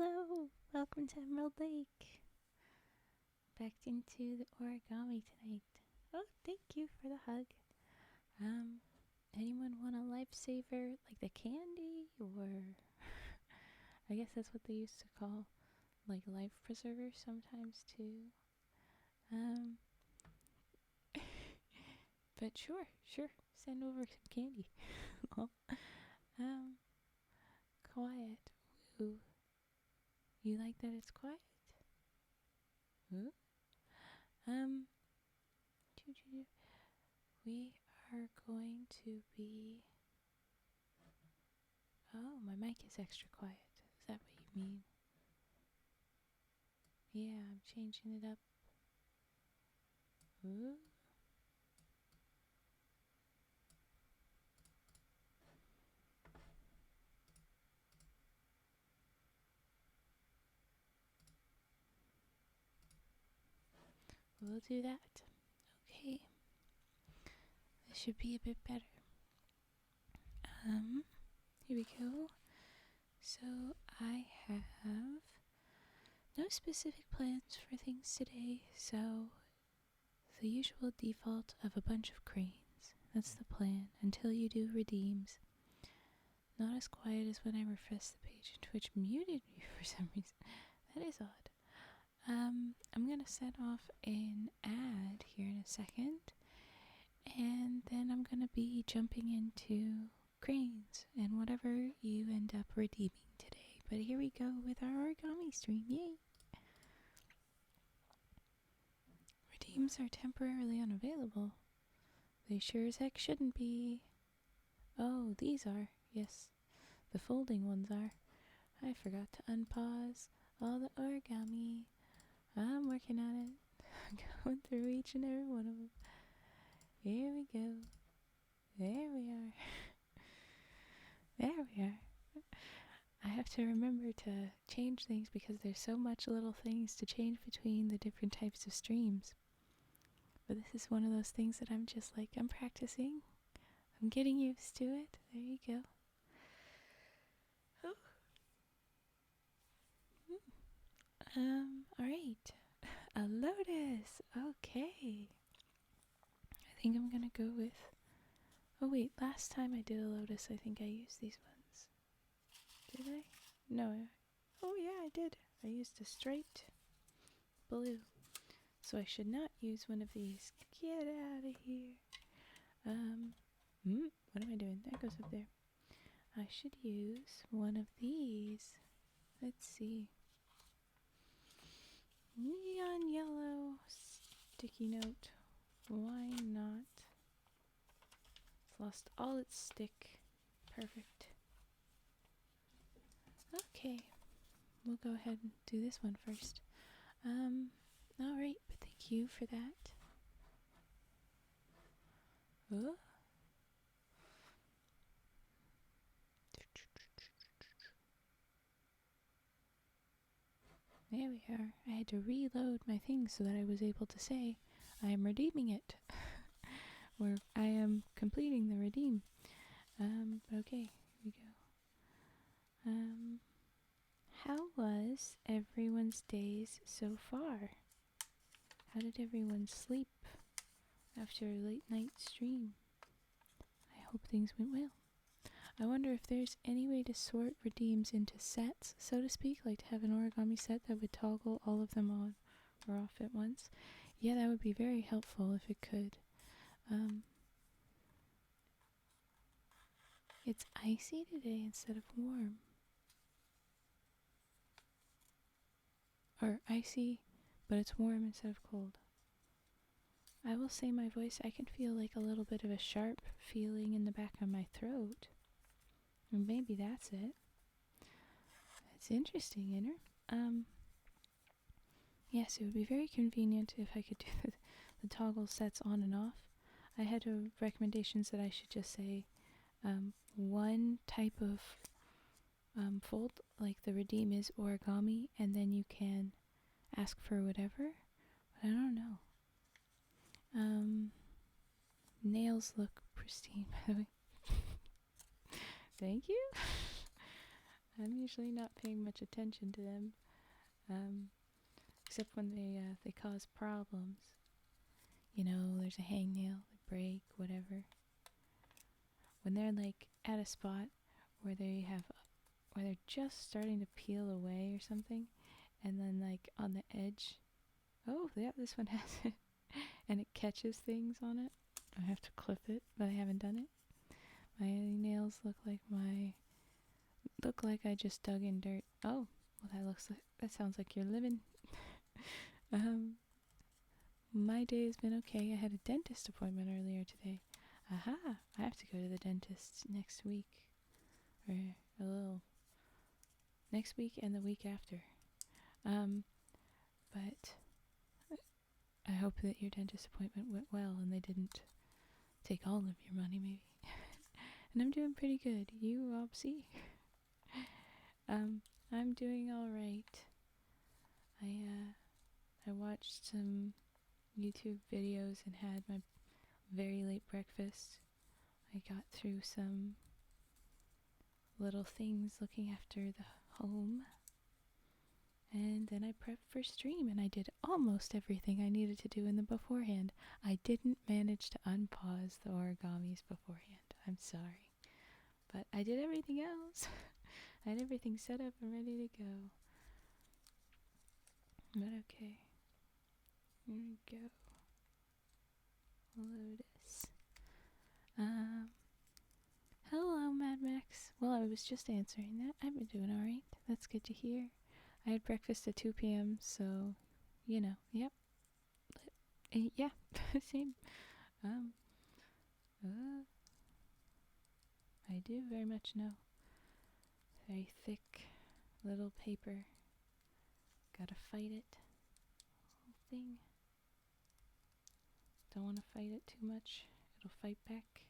Hello! Welcome to Emerald Lake. Back into the origami tonight. Oh, thank you for the hug. Anyone want a lifesaver like the candy, or I guess that's what they used to call like life preservers sometimes too. But sure, send over some candy. Quiet. Ooh. You like that it's quiet? Ooh. We are going to be... Oh, my mic is extra quiet. Is that what you mean? Yeah, I'm changing it up. Ooh. We'll do that. Okay. This should be a bit better. Here we go. So I have no specific plans for things today, so the usual default of a bunch of cranes. That's the plan, until you do redeems. Not as quiet as when I refreshed the page, Twitch muted me for some reason. That is odd. I'm gonna set off an ad here in a second, and then I'm gonna be jumping into cranes and whatever you end up redeeming today. But here we go with our origami stream. Yay! Redeems are temporarily unavailable. They sure as heck shouldn't be. Oh, these are. Yes, the folding ones are. I forgot to unpause all the origami. I'm working on it. I'm going through each and every one of them. Here we go. There we are. There we are. I have to remember to change things because there's so much little things to change between the different types of streams. But this is one of those things that I'm just like, I'm practicing. I'm getting used to it. There you go. Alright. A lotus. Okay. I think I'm gonna go with... Oh wait, last time I did a lotus, I think I used these ones. Did I? No. Oh yeah, I did. I used a straight blue. So I should not use one of these. Get out of here. What am I doing? That goes up there. I should use one of these. Let's see. Neon yellow sticky note. Why not? It's lost all its stick. Perfect. Okay. We'll go ahead and do this one first. Alright, but thank you for that. Oh. There we are. I had to reload my thing so that I was able to say I am redeeming it. Or I am completing the redeem. Okay, here we go. How was everyone's days so far? How did everyone sleep after a late night stream? I hope things went well. I wonder if there's any way to sort redeems into sets, so to speak, like to have an origami set that would toggle all of them on or off at once. Yeah, that would be very helpful if it could. It's icy today instead of warm. Or icy, but it's warm instead of cold. I will say my voice, I can feel like a little bit of a sharp feeling in the back of my throat. And maybe that's it. It's interesting, Inner. Yes, it would be very convenient if I could do the toggle sets on and off. I had recommendations that I should just say one type of fold, like the redeem is origami, and then you can ask for whatever. But I don't know. Nails look pristine, by the way. Thank you. I'm usually not paying much attention to them, except when they cause problems. You know, there's a hangnail, they break, whatever. When they're like at a spot where they're just starting to peel away or something, and then like on the edge, oh yeah, this one has it, and it catches things on it. I have to clip it, but I haven't done it. My nails look like I just dug in dirt. Oh, well that sounds like you're living. My day has been okay. I had a dentist appointment earlier today. Aha! I have to go to the dentist next week, or next week and the week after. But I hope that your dentist appointment went well and they didn't take all of your money, maybe. And I'm doing pretty good. You see. I'm doing all right. I watched some YouTube videos and had my very late breakfast. I got through some little things looking after the home. And then I prepped for stream, and I did almost everything I needed to do in the beforehand. I didn't manage to unpause the origamis beforehand. I'm sorry. But I did everything else. I had everything set up and ready to go. But okay. Here we go. Lotus. Hello, Mad Max. Well, I was just answering that. I've been doing alright. That's good to hear. I had breakfast at 2 p.m., so, you know, yep. Yeah, same. I do very much know. Very thick little paper. Gotta fight it. Whole thing. Don't want to fight it too much. It'll fight back.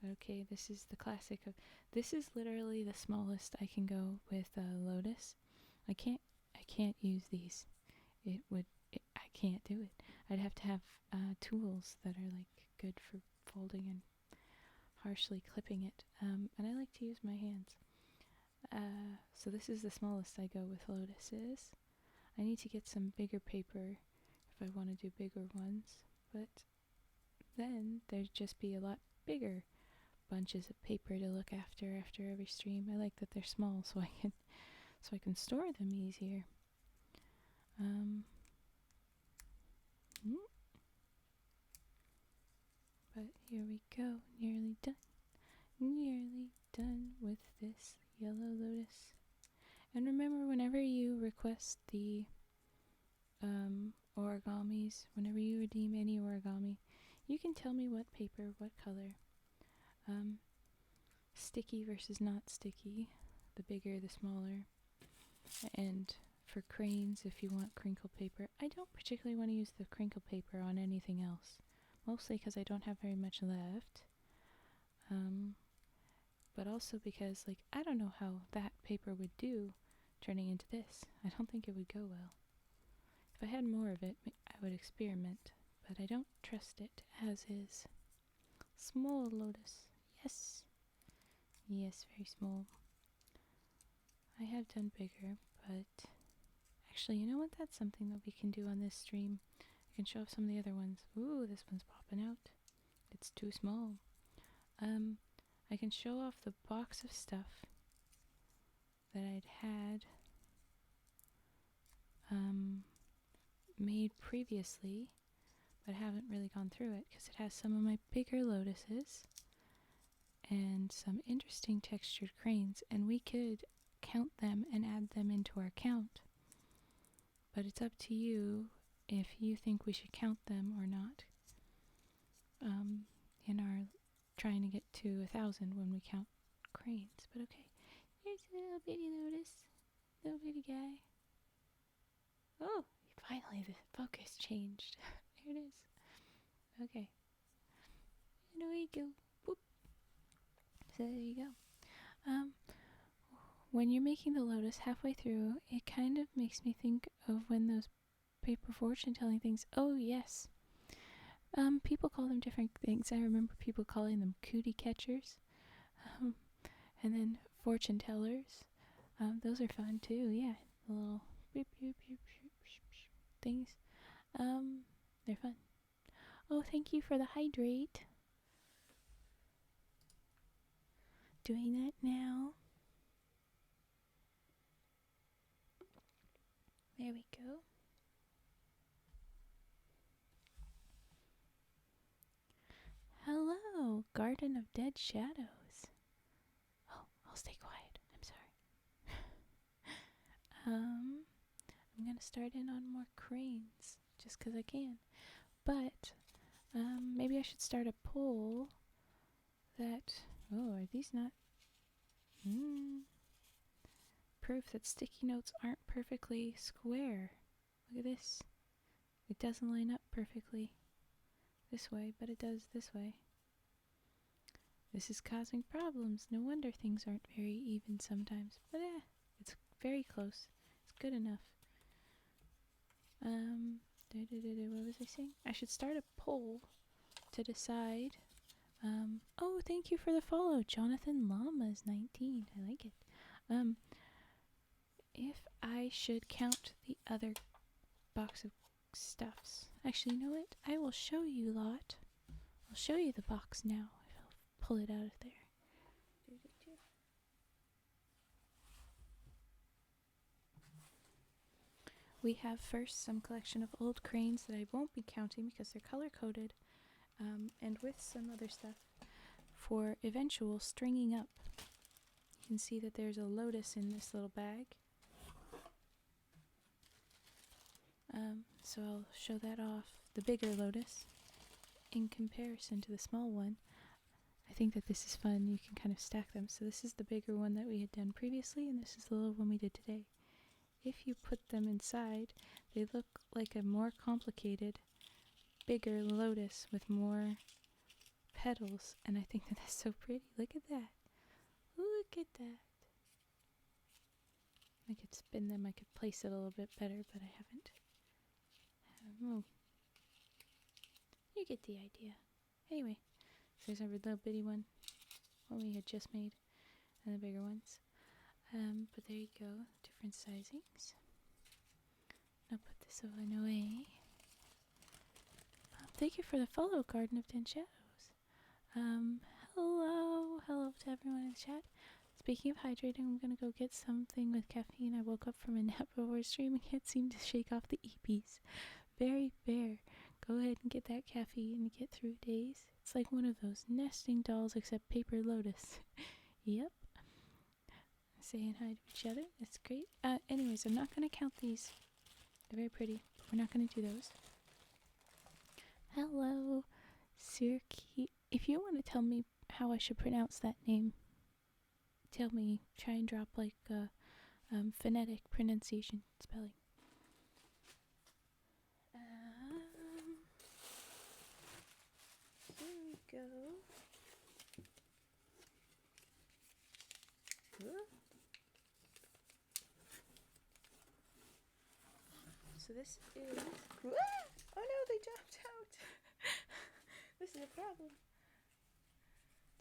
But okay, this is the classic of. This is literally the smallest I can go with Lotus. I can't use these. I can't do it. I'd have to have tools that are like good for folding and harshly clipping it. And I like to use my hands. So this is the smallest I go with Lotuses. I need to get some bigger paper if I want to do bigger ones, but then there'd just be a lot bigger bunches of paper to look after every stream. I like that they're small so I can store them easier. But here we go, nearly done with this yellow lotus. And remember, whenever you request the origamis, whenever you redeem any origami, you can tell me what paper, what color. Sticky versus not sticky, the bigger the smaller. And for cranes, if you want crinkle paper, I don't particularly want to use the crinkle paper on anything else, mostly because I don't have very much left. But also because, like, I don't know how that paper would do turning into this. I don't think it would go well. If I had more of it, I would experiment, but I don't trust it as is. Small lotus. Yes. Yes, very small. I have done bigger, but actually, you know what? That's something that we can do on this stream. I can show off some of the other ones. Ooh, this one's popping out. It's too small. I can show off the box of stuff that I'd had made previously, but I haven't really gone through it because it has some of my bigger lotuses and some interesting textured cranes, and we could count them and add them into our count. But it's up to you if you think we should count them or not. In our trying to get to 1,000 when we count cranes. But okay, here's a little bitty lotus, little bitty guy. Oh, finally the focus changed. There it is. Okay, and away you go. Whoop. So there you go. When you're making the lotus halfway through, it kind of makes me think of when those paper fortune telling things. Oh yes. People call them different things. I remember people calling them cootie catchers, and then fortune tellers. Those are fun too, yeah. The little beep, beep, beep, beep, beep, beep things. They're fun. Oh, thank you for the hydrate. Doing that now. There we go. Hello, Garden of Dead Shadows. Oh, I'll stay quiet. I'm sorry. I'm gonna start in on more cranes just 'cause I can. But maybe I should start a poll that. Oh, are these not? Proof that sticky notes aren't perfectly square. Look at this. It doesn't line up perfectly this way, but it does this way. This is causing problems. No wonder things aren't very even sometimes. But it's very close. It's good enough. What was I saying? I should start a poll to decide. Oh, thank you for the follow, Jonathan Llamas 19. I like it. If I should count the other box of stuffs. Actually, you know what? I will show you lot. I'll show you the box now. I'll pull it out of there. We have first some collection of old cranes that I won't be counting because they're color coded, and with some other stuff for eventual stringing up. You can see that there's a lotus in this little bag. So I'll show that off, the bigger lotus, in comparison to the small one. I think that this is fun. You can kind of stack them. So this is the bigger one that we had done previously, and this is the little one we did today. If you put them inside, they look like a more complicated, bigger lotus with more petals, and I think that that's so pretty. Look at that. Look at that. I could spin them. I could place it a little bit better, but I haven't. Oh. You get the idea. Anyway, so there's our little bitty one we had just made, and the bigger ones. But there you go, different sizings. I'll put this one away. Thank you for the follow, Garden of Dead Shadows. Hello to everyone in the chat. Speaking of hydrating, I'm gonna go get something with caffeine. I woke up from a nap before streaming. It seemed to shake off the EPs. Very fair. Go ahead and get that caffeine and get through days. It's like one of those nesting dolls except paper lotus. Yep. Saying hi to each other. That's great. Anyways, I'm not going to count these. They're very pretty, but we're not going to do those. Hello, Sirki. If you want to tell me how I should pronounce that name, tell me. Try and drop like phonetic pronunciation spelling. Here we go. So this is... Oh no, they jumped out! This is a problem.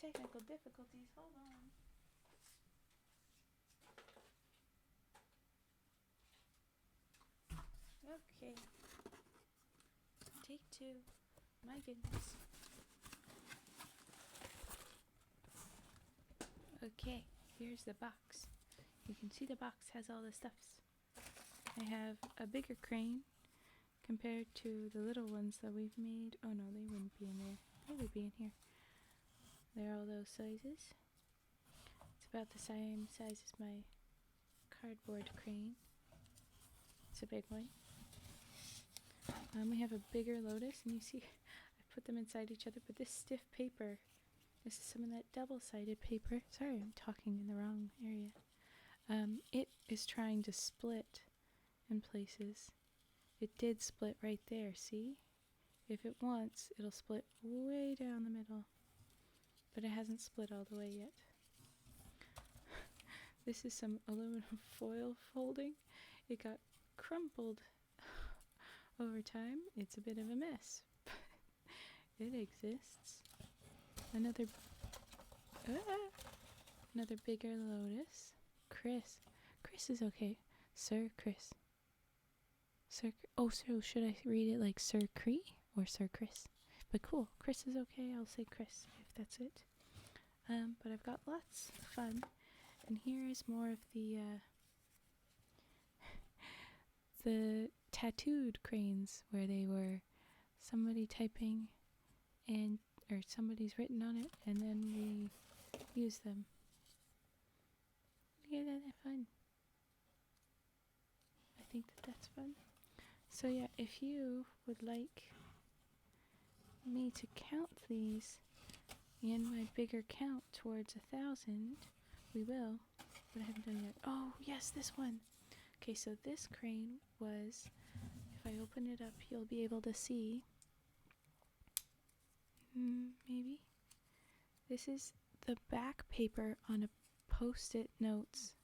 Technical difficulties, hold on. Okay. Take two. My goodness. Okay, here's the box. You can see the box has all the stuffs. I have a bigger crane compared to the little ones that we've made. Oh no, they wouldn't be in there. They would be in here. They're all those sizes. It's about the same size as my cardboard crane. It's a big one. We have a bigger lotus, and you see I put them inside each other, but this stiff paper, this is some of that double-sided paper. Sorry, I'm talking in the wrong area. It is trying to split in places. It did split right there, see? If it wants, it'll split way down the middle. But it hasn't split all the way yet. This is some aluminum foil folding. It got crumpled over time. It's a bit of a mess, but it exists. Another bigger lotus. Chris is okay. Sir Chris. Oh, so should I read it like Sir Cree or Sir Chris? But cool, Chris is okay. I'll say Chris if that's it. But I've got lots of fun, and here is more of the tattooed cranes where they were somebody typing and or somebody's written on it, and then we use them. Yeah, that's fun. I think that's fun. So yeah, if you would like me to count these in my bigger count towards 1,000, we will, but I haven't done yet. Oh yes, this one. Okay, so this crane was, if I open it up, you'll be able to see, maybe, this is the back paper on a post-it notes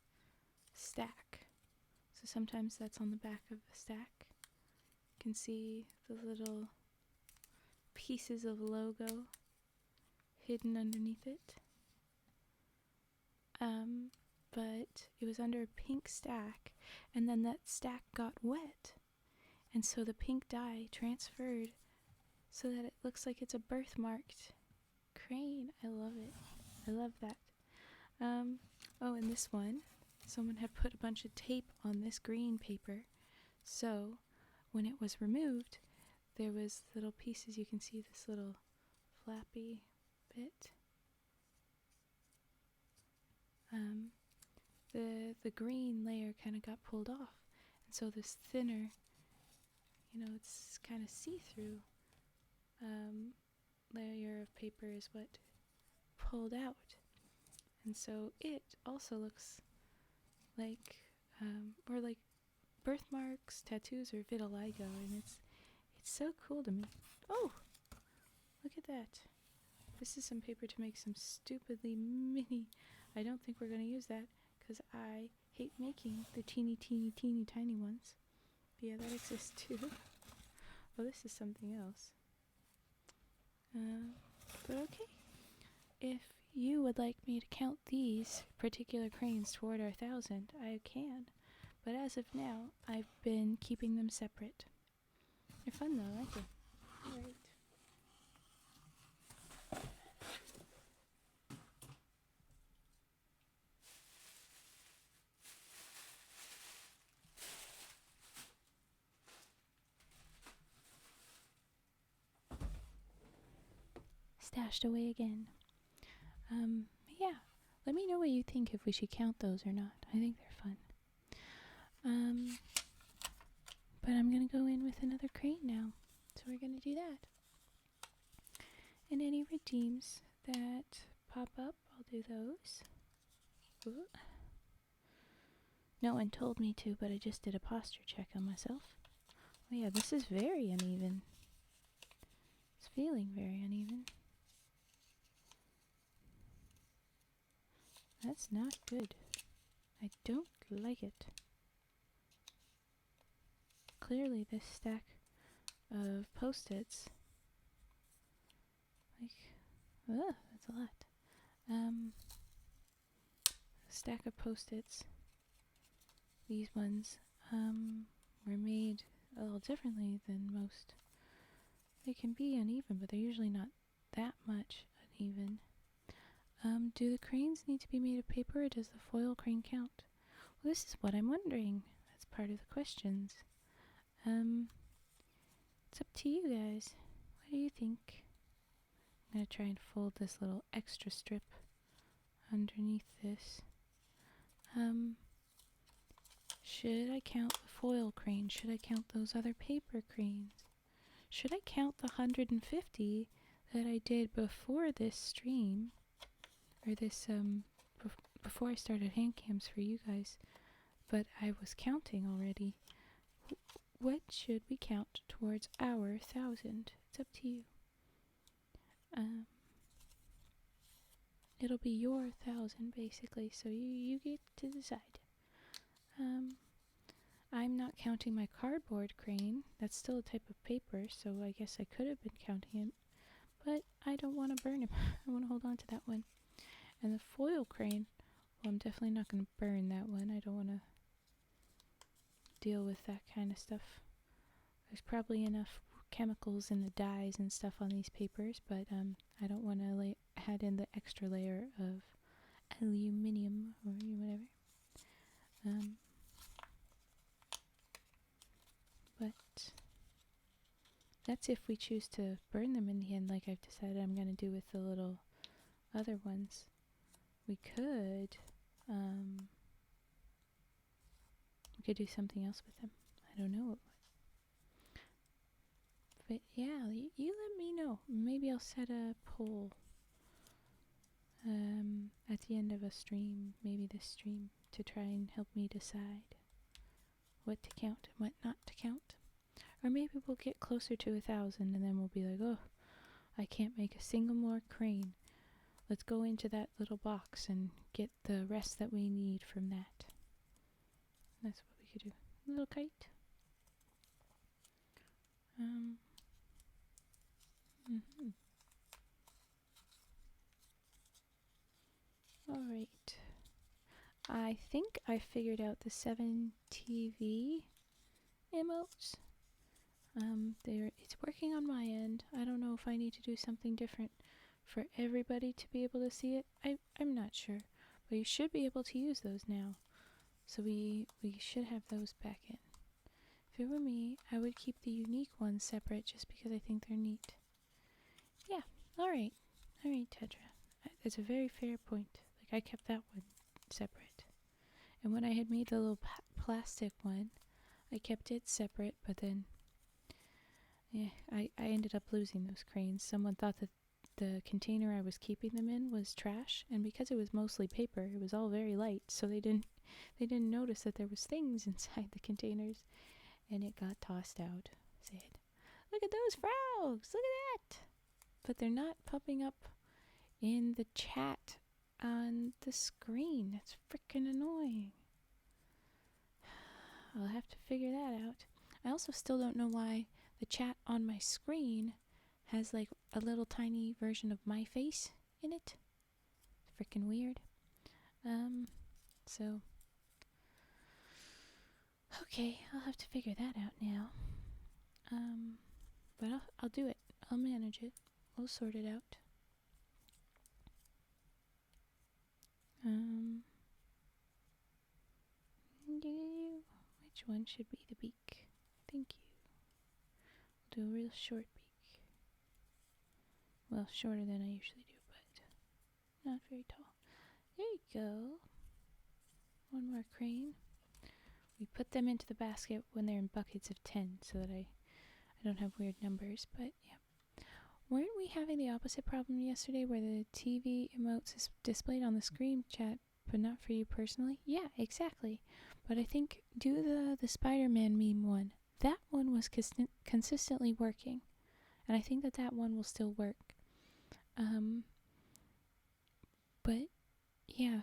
stack. So sometimes that's on the back of the stack. You can see the little pieces of logo hidden underneath it. But it was under a pink stack, and then that stack got wet, and so the pink dye transferred so that it looks like it's a birthmarked crane. I love it. I love that. Oh, and this one, someone had put a bunch of tape on this green paper, so when it was removed, there was little pieces. You can see this little flappy bit. The green layer kind of got pulled off, and so this thinner, it's kind of see-through layer of paper is what pulled out, and so it also looks like or like birthmarks, tattoos, or vitiligo, and it's so cool to me. Oh, look at that. This is some paper to make some stupidly mini. I don't think we're going to use that because I hate making the teeny tiny ones. But yeah, that exists too. Oh, this is something else. But okay. If you would like me to count these particular cranes toward our 1,000, I can. But as of now, I've been keeping them separate. They're fun though, aren't they? Alright. Stashed away again. Yeah. Let me know what you think, if we should count those or not. I think they're fun. But I'm gonna go in with another crane now. So we're gonna do that. And any redeems that pop up, I'll do those. Ooh. No one told me to, but I just did a posture check on myself. Oh yeah, this is very uneven. It's feeling very uneven. That's not good. I don't like it. Clearly this stack of post-its, that's a lot. Stack of post-its, these ones, were made a little differently than most. They can be uneven, but they're usually not that much uneven. Do the cranes need to be made of paper, or does the foil crane count? Well, this is what I'm wondering. That's part of the questions. It's up to you guys. What do you think? I'm going to try and fold this little extra strip underneath this. Should I count the foil crane? Should I count those other paper cranes? Should I count the 150 that I did before this stream? Or this, before I started hand cams for you guys, but I was counting already. What should we count towards our 1,000? It's up to you. It'll be your 1,000 basically, so you get to decide. I'm not counting my cardboard crane. That's still a type of paper, so I guess I could have been counting it, but I don't want to burn him. I want to hold on to that one. And the foil crane, well, I'm definitely not going to burn that one. I don't want to deal with that kind of stuff. There's probably enough chemicals in the dyes and stuff on these papers, but I don't want to add in the extra layer of aluminium or whatever. But that's if we choose to burn them in the end, like I've decided I'm going to do with the little other ones. We could do something else with them. I don't know. But yeah, you let me know. Maybe I'll set a poll at the end of a stream, maybe this stream, to try and help me decide what to count and what not to count. Or maybe we'll get closer to 1,000 and then we'll be like, oh, I can't make a single more crane. Let's go into that little box and get the rest that we need from that. That's what we could do. A little kite. Alright. I think I figured out the 7 TV emotes. It's working on my end. I don't know if I need to do something different for everybody to be able to see it. I'm not sure. But you should be able to use those now. So we should have those back in. If it were me, I would keep the unique ones separate just because I think they're neat. Yeah, alright. Alright, Tetra. It's a very fair point. Like, I kept that one separate. And when I had made the little plastic one, I kept it separate, but then yeah, I ended up losing those cranes. Someone thought that the container I was keeping them in was trash, and because it was mostly paper, it was all very light, so they didn't notice that there was things inside the containers, and it got tossed out. Said, look at those frogs! Look at that! But they're not popping up in the chat on the screen. That's freaking annoying. I'll have to figure that out. I also still don't know why the chat on my screen has like a little tiny version of my face in it. It's freaking weird. So okay, I'll have to figure that out now. But I'll do it. I'll manage it. We'll sort it out. Which one should be the beak? Thank you. We'll do a real short beak. Well, shorter than I usually do, but not very tall. There you go. One more crane. We put them into the basket when they're in buckets of 10 so that I don't have weird numbers, but yeah. Weren't we having the opposite problem yesterday where the TV emotes is displayed on the screen chat but not for you personally? Yeah, exactly. But I think do the Spider-Man meme one. That one was consistently working. And I think that one will still work. But yeah.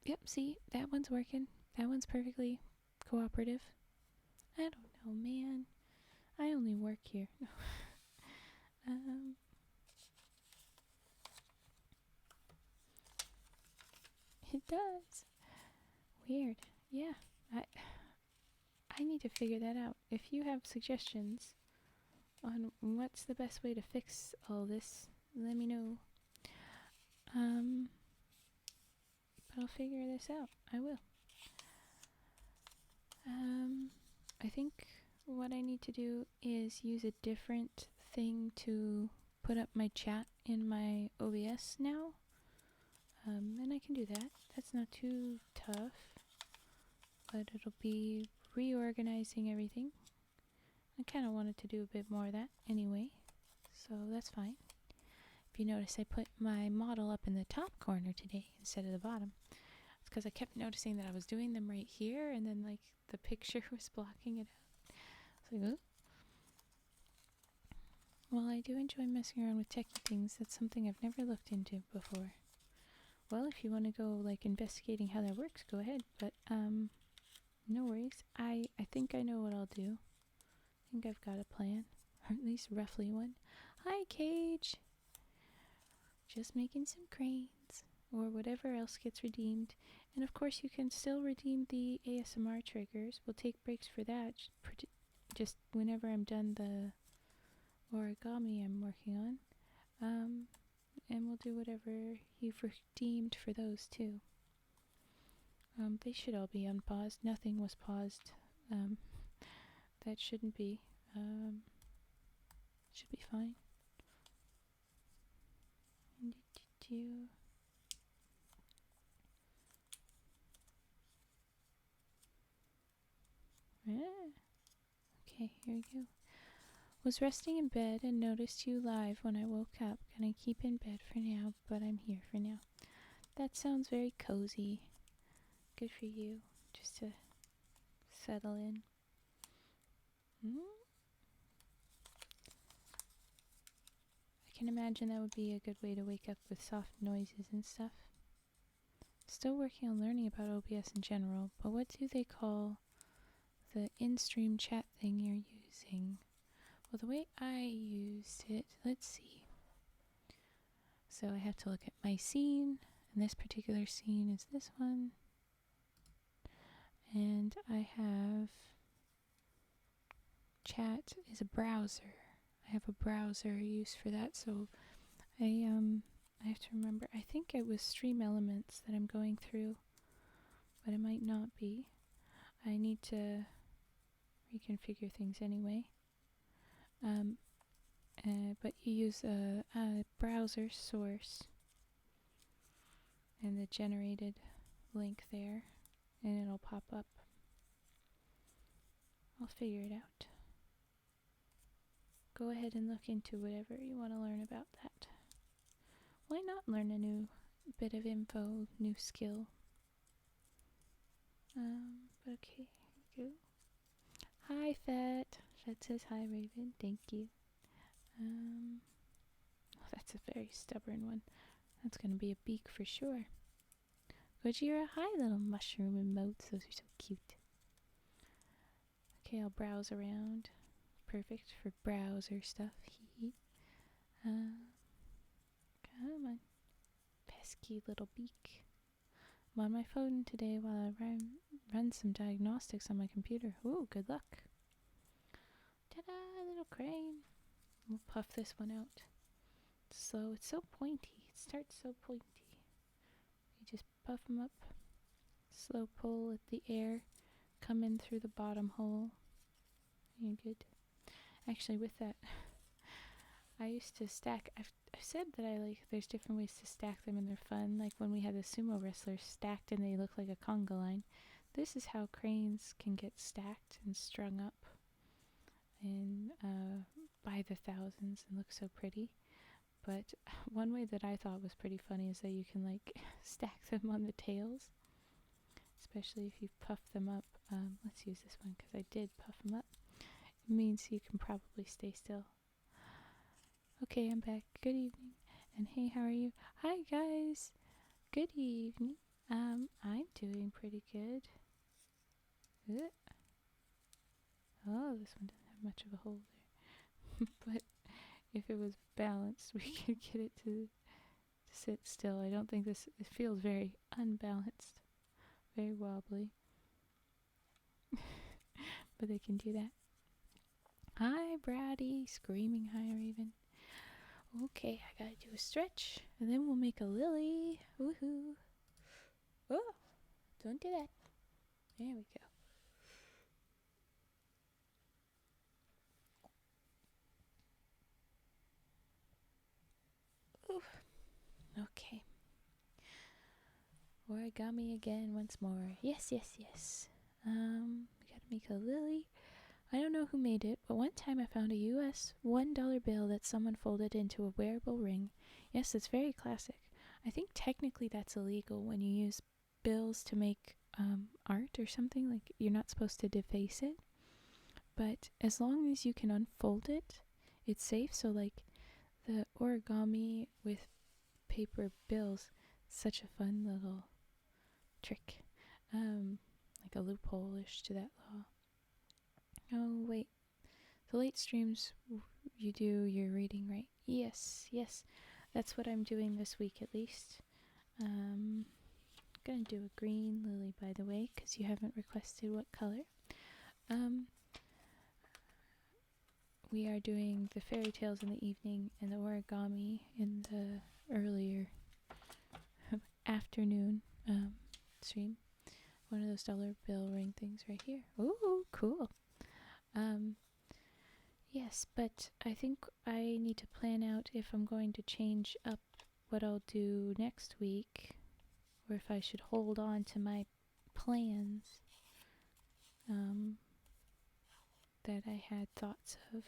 Yep, see, that one's working. That one's perfectly cooperative. I don't know, man. I only work here. It does. Weird. Yeah. I need to figure that out. If you have suggestions on what's the best way to fix all this, let me know. But I'll figure this out. I will. I think what I need to do is use a different thing to put up my chat in my OBS now. And I can do that. That's not too tough. But it'll be reorganizing everything. I kind of wanted to do a bit more of that anyway. So that's fine. If you notice, I put my model up in the top corner today instead of the bottom. It's because I kept noticing that I was doing them right here and then like the picture was blocking it out. So like, oh. Well, I do enjoy messing around with techie things. That's something I've never looked into before. Well, if you want to go like investigating how that works, go ahead. But no worries. I think I know what I'll do. I think I've got a plan, or at least roughly one. Hi, Cage. Just making some cranes. or whatever else gets redeemed. And of course, you can still redeem the ASMR triggers. We'll take breaks for that just whenever I'm done the origami I'm working on. And we'll do whatever you've redeemed for those too. They should all be unpaused. Nothing was paused. That shouldn't be. Should be fine. Okay, here we go. Was resting in bed and noticed you live when I woke up. Gonna keep in bed for now, but I'm here for now. That sounds very cozy. Good for you. Just to settle in. I can imagine that would be a good way to wake up with soft noises and stuff. Still working on learning about OBS in general, but what do they call the in-stream chat thing you're using? Well, the way I used it, let's see. So I have to look at my scene, and this particular scene is this one. And I have chat is a browser. I have a browser use for that, so I have to remember. I think it was Stream Elements that I'm going through, but it might not be. I need to reconfigure things anyway. But you use a browser source and the generated link there, and it'll pop up. I'll figure it out. Go ahead and look into whatever you want to learn about that. Why not learn a new bit of info, new skill? But okay, here we go. Hi, Fett. Fett says hi, Raven. Thank you. Oh, that's a very stubborn one. That's gonna be a beak for sure. Gojira, hi, little mushroom emotes. Those are so cute. Okay, I'll browse around. Perfect for browser stuff. Come on. Pesky little beak. I'm on my phone today while I run some diagnostics on my computer. Ooh, good luck. Ta-da, little crane. We'll puff this one out. Slow. It's so pointy. It starts so pointy. You just puff them up. Slow pull at the air. Come in through the bottom hole. You're good. Actually, with that, I used to stack. I've said that there's different ways to stack them and they're fun. Like when we had the sumo wrestlers stacked and they look like a conga line. This is how cranes can get stacked and strung up and by the thousands and look so pretty. But one way that I thought was pretty funny is that you can like stack them on the tails, especially if you puff them up. Let's use this one because I did puff them up. It means you can probably stay still. Okay, I'm back. Good evening. And hey, how are you? Hi, guys. Good evening. I'm doing pretty good. Oh, this one doesn't have much of a hole there. But if it was balanced, we could get it to sit still. I don't think it feels very unbalanced. Very wobbly. But they can do that. Hi, Brady. Screaming hi, Raven. Okay, I gotta do a stretch, and then we'll make a lily. Woohoo! Oh, don't do that. There we go. Ooh. Okay. Origami again once more. Yes, yes, yes. We gotta make a lily. I don't know who made it, but one time I found a US $1 bill that someone folded into a wearable ring. Yes, it's very classic. I think technically that's illegal when you use bills to make art or something. Like, you're not supposed to deface it. But as long as you can unfold it, it's safe. So, like, the origami with paper bills, such a fun little trick. Like a loophole-ish to that law. Oh, wait. The late streams, you do your reading, right? Yes, yes. That's what I'm doing this week, at least. Gonna do a green lily, by the way, because you haven't requested what color. Um, we are doing the fairy tales in the evening and the origami in the earlier afternoon stream. One of those dollar bill ring things right here. Ooh, cool. Yes, but I think I need to plan out if I'm going to change up what I'll do next week, or if I should hold on to my plans that I had thoughts of.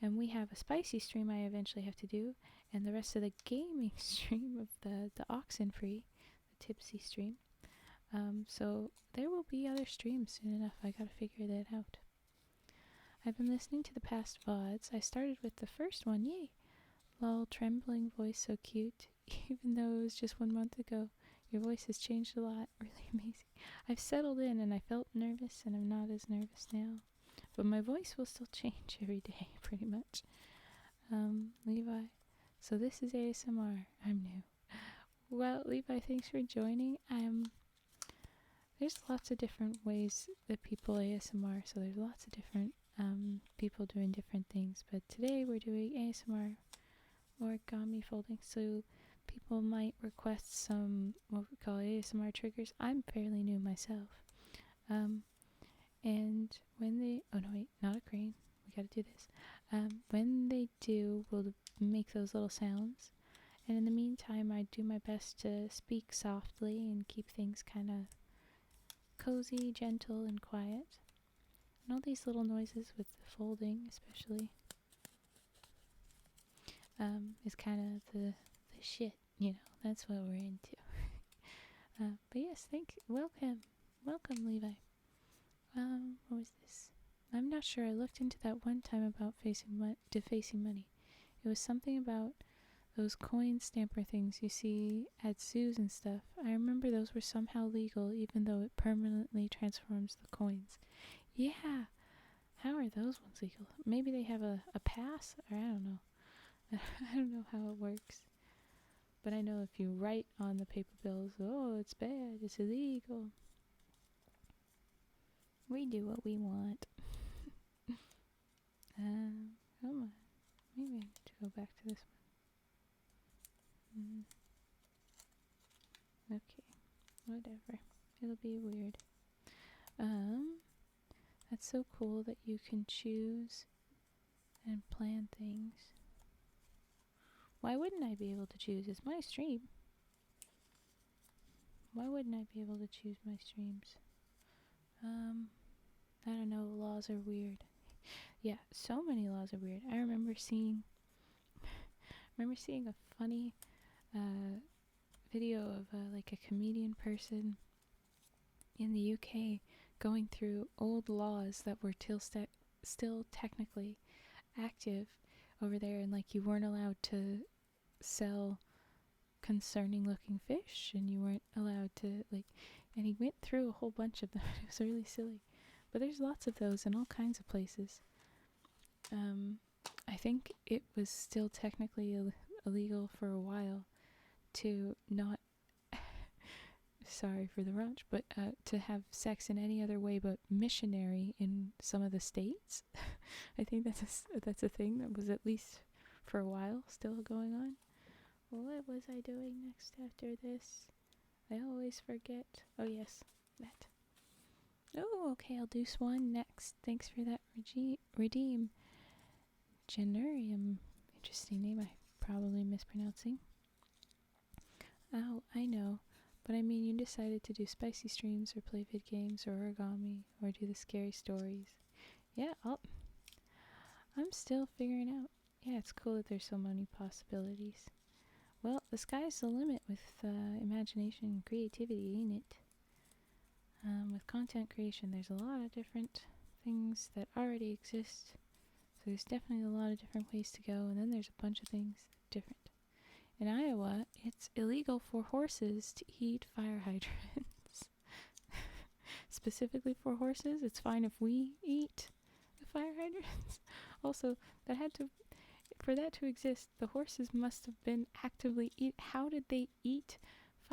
And we have a spicy stream I eventually have to do, and the rest of the gaming stream of the oxen free, the tipsy stream. So there will be other streams soon enough. I gotta figure that out. I've been listening to the past VODs. I started with the first one, yay! Lol, trembling voice, so cute. Even though it was just 1 month ago, your voice has changed a lot. Really amazing. I've settled in and I felt nervous, and I'm not as nervous now. But my voice will still change every day, pretty much. Levi. So this is ASMR. I'm new. Well, Levi, thanks for joining. There's lots of different ways that people ASMR, so there's lots of different people doing different things. But today we're doing ASMR origami folding, so people might request some what we call ASMR triggers. I'm fairly new myself. And when they, oh no wait, not a crane, we gotta do this. When they do, we'll make those little sounds. And in the meantime, I do my best to speak softly and keep things kind of cozy, gentle, and quiet. And all these little noises with the folding, especially, is kind of the shit, you know. That's what we're into. But yes, welcome, Levi. What was this? I'm not sure. I looked into that one time about defacing money. It was something about those coin stamper things you see at zoos and stuff. I remember those were somehow legal, even though it permanently transforms the coins. Yeah. How are those ones legal? Maybe they have a pass? Or I don't know. I don't know how it works. But I know if you write on the paper bills, oh, it's bad, it's illegal. We do what we want. Come on. Maybe I need to go back to this one. Okay. Whatever. It'll be weird. That's so cool that you can choose and plan things. Why wouldn't I be able to choose? It's my stream. Why wouldn't I be able to choose my streams? I don't know, laws are weird. Yeah, so many laws are weird. I remember seeing a funny video of like a comedian person in the UK going through old laws that were still technically active over there, and like you weren't allowed to sell concerning looking fish, and you weren't allowed to and he went through a whole bunch of them. It was really silly, but there's lots of those in all kinds of places. I think it was still technically illegal for a while to not sorry for the raunch, but to have sex in any other way but missionary in some of the states. I think that's a thing that was, at least for a while, still going on. What was I doing next after this? I always forget. Oh yes, that. Oh, okay, I'll do Swan next. Thanks for that, Redeem. Generium. Interesting name, I'm probably mispronouncing. Oh, I know. But I mean, you decided to do spicy streams or play vid games or origami or do the scary stories. Yeah, I'm still figuring out. Yeah, it's cool that there's so many possibilities. Well, the sky's the limit with imagination and creativity, ain't it? With content creation, there's a lot of different things that already exist. So there's definitely a lot of different ways to go, and then there's a bunch of things different. In Iowa, it's illegal for horses to eat fire hydrants. Specifically for horses, it's fine if we eat the fire hydrants. Also, for that to exist, the horses must have been actively eat. How did they eat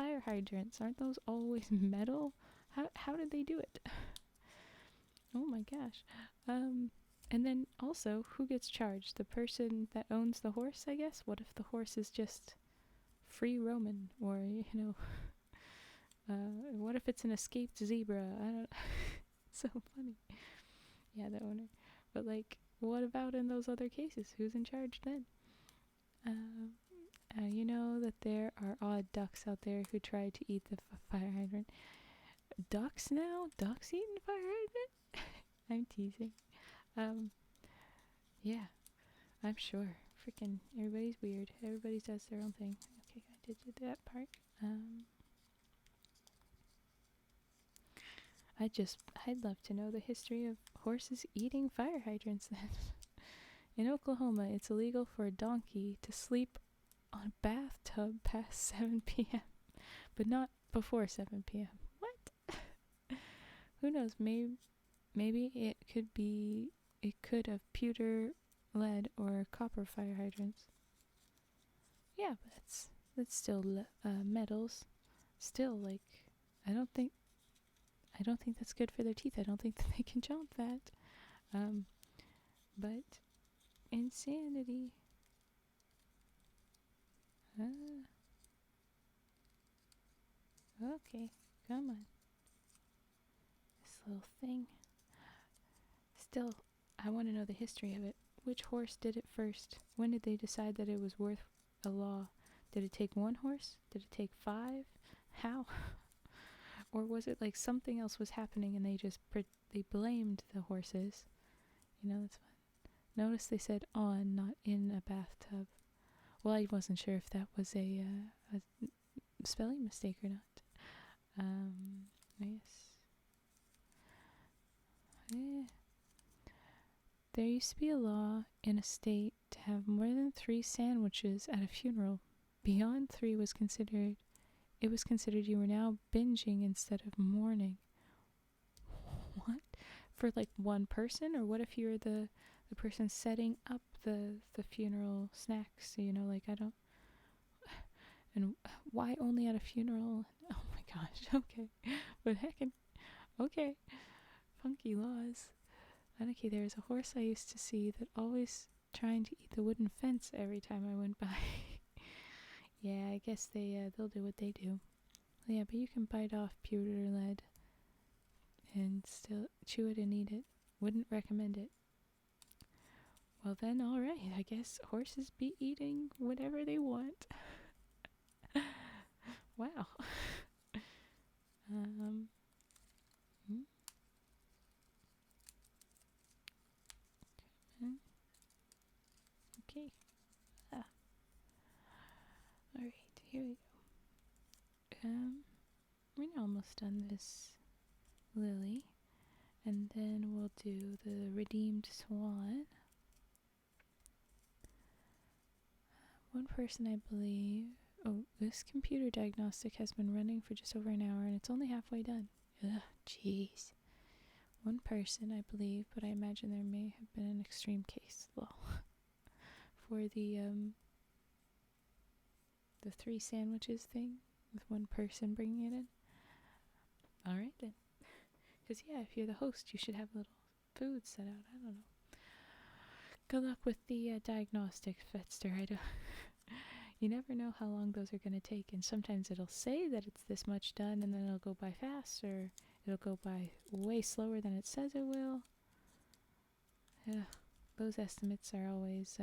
fire hydrants? Aren't those always metal? How did they do it? Oh my gosh. And then also, who gets charged? The person that owns the horse, I guess? What if the horse is just free roaming? Or, what if it's an escaped zebra? I don't So funny. Yeah, the owner. But, like, what about in those other cases? Who's in charge then? You know that there are odd ducks out there who try to eat the fire hydrant. Ducks now? Ducks eating fire hydrant? I'm teasing. Yeah, I'm sure. Freaking everybody's weird. Everybody does their own thing. Okay, I did that part. I'd love to know the history of horses eating fire hydrants then. In Oklahoma, it's illegal for a donkey to sleep on a bathtub past 7 p.m., but not before 7 p.m. What? Who knows? Maybe it could have pewter, lead, or copper fire hydrants. Yeah, but that's still metals. Still, like, I don't think that's good for their teeth. I don't think that they can jump that. But insanity. Okay, come on. This little thing. Still, I want to know the history of it. Which horse did it first? When did they decide that it was worth a law? Did it take one horse? Did it take 5? How? Or was it like something else was happening and they just they blamed the horses? That's fun. Notice they said on, not in a bathtub. Well, I wasn't sure if that was a spelling mistake or not. Yes. There used to be a law in a state to have more than 3 sandwiches at a funeral. Beyond 3 was considered you were now binging instead of mourning. What? For like one person? Or what if you're the person setting up the funeral snacks? Like, I don't... And why only at a funeral? Oh my gosh, okay. But heckin', okay. Funky laws. And okay, there was a horse I used to see that always trying to eat the wooden fence every time I went by. Yeah, I guess they'll do what they do. Yeah, but you can bite off pewter lead and still chew it and eat it. Wouldn't recommend it. Well then, alright, I guess horses be eating whatever they want. Wow. Okay. Alright, here we go. We're almost done this lily. And then we'll do the redeemed swan. One person, I believe... Oh, this computer diagnostic has been running for just over an hour and it's only halfway done. Ugh, jeez. One person, I believe, but I imagine there may have been an extreme case. Well, for the 3 sandwiches thing, with one person bringing it in. Alright then. Because, yeah, if you're the host, you should have little food set out. I don't know. Good luck with the diagnostic, Fetster. You never know how long those are going to take. And sometimes it'll say that it's this much done, and then it'll go by fast, or it'll go by way slower than it says it will. Yeah, those estimates are always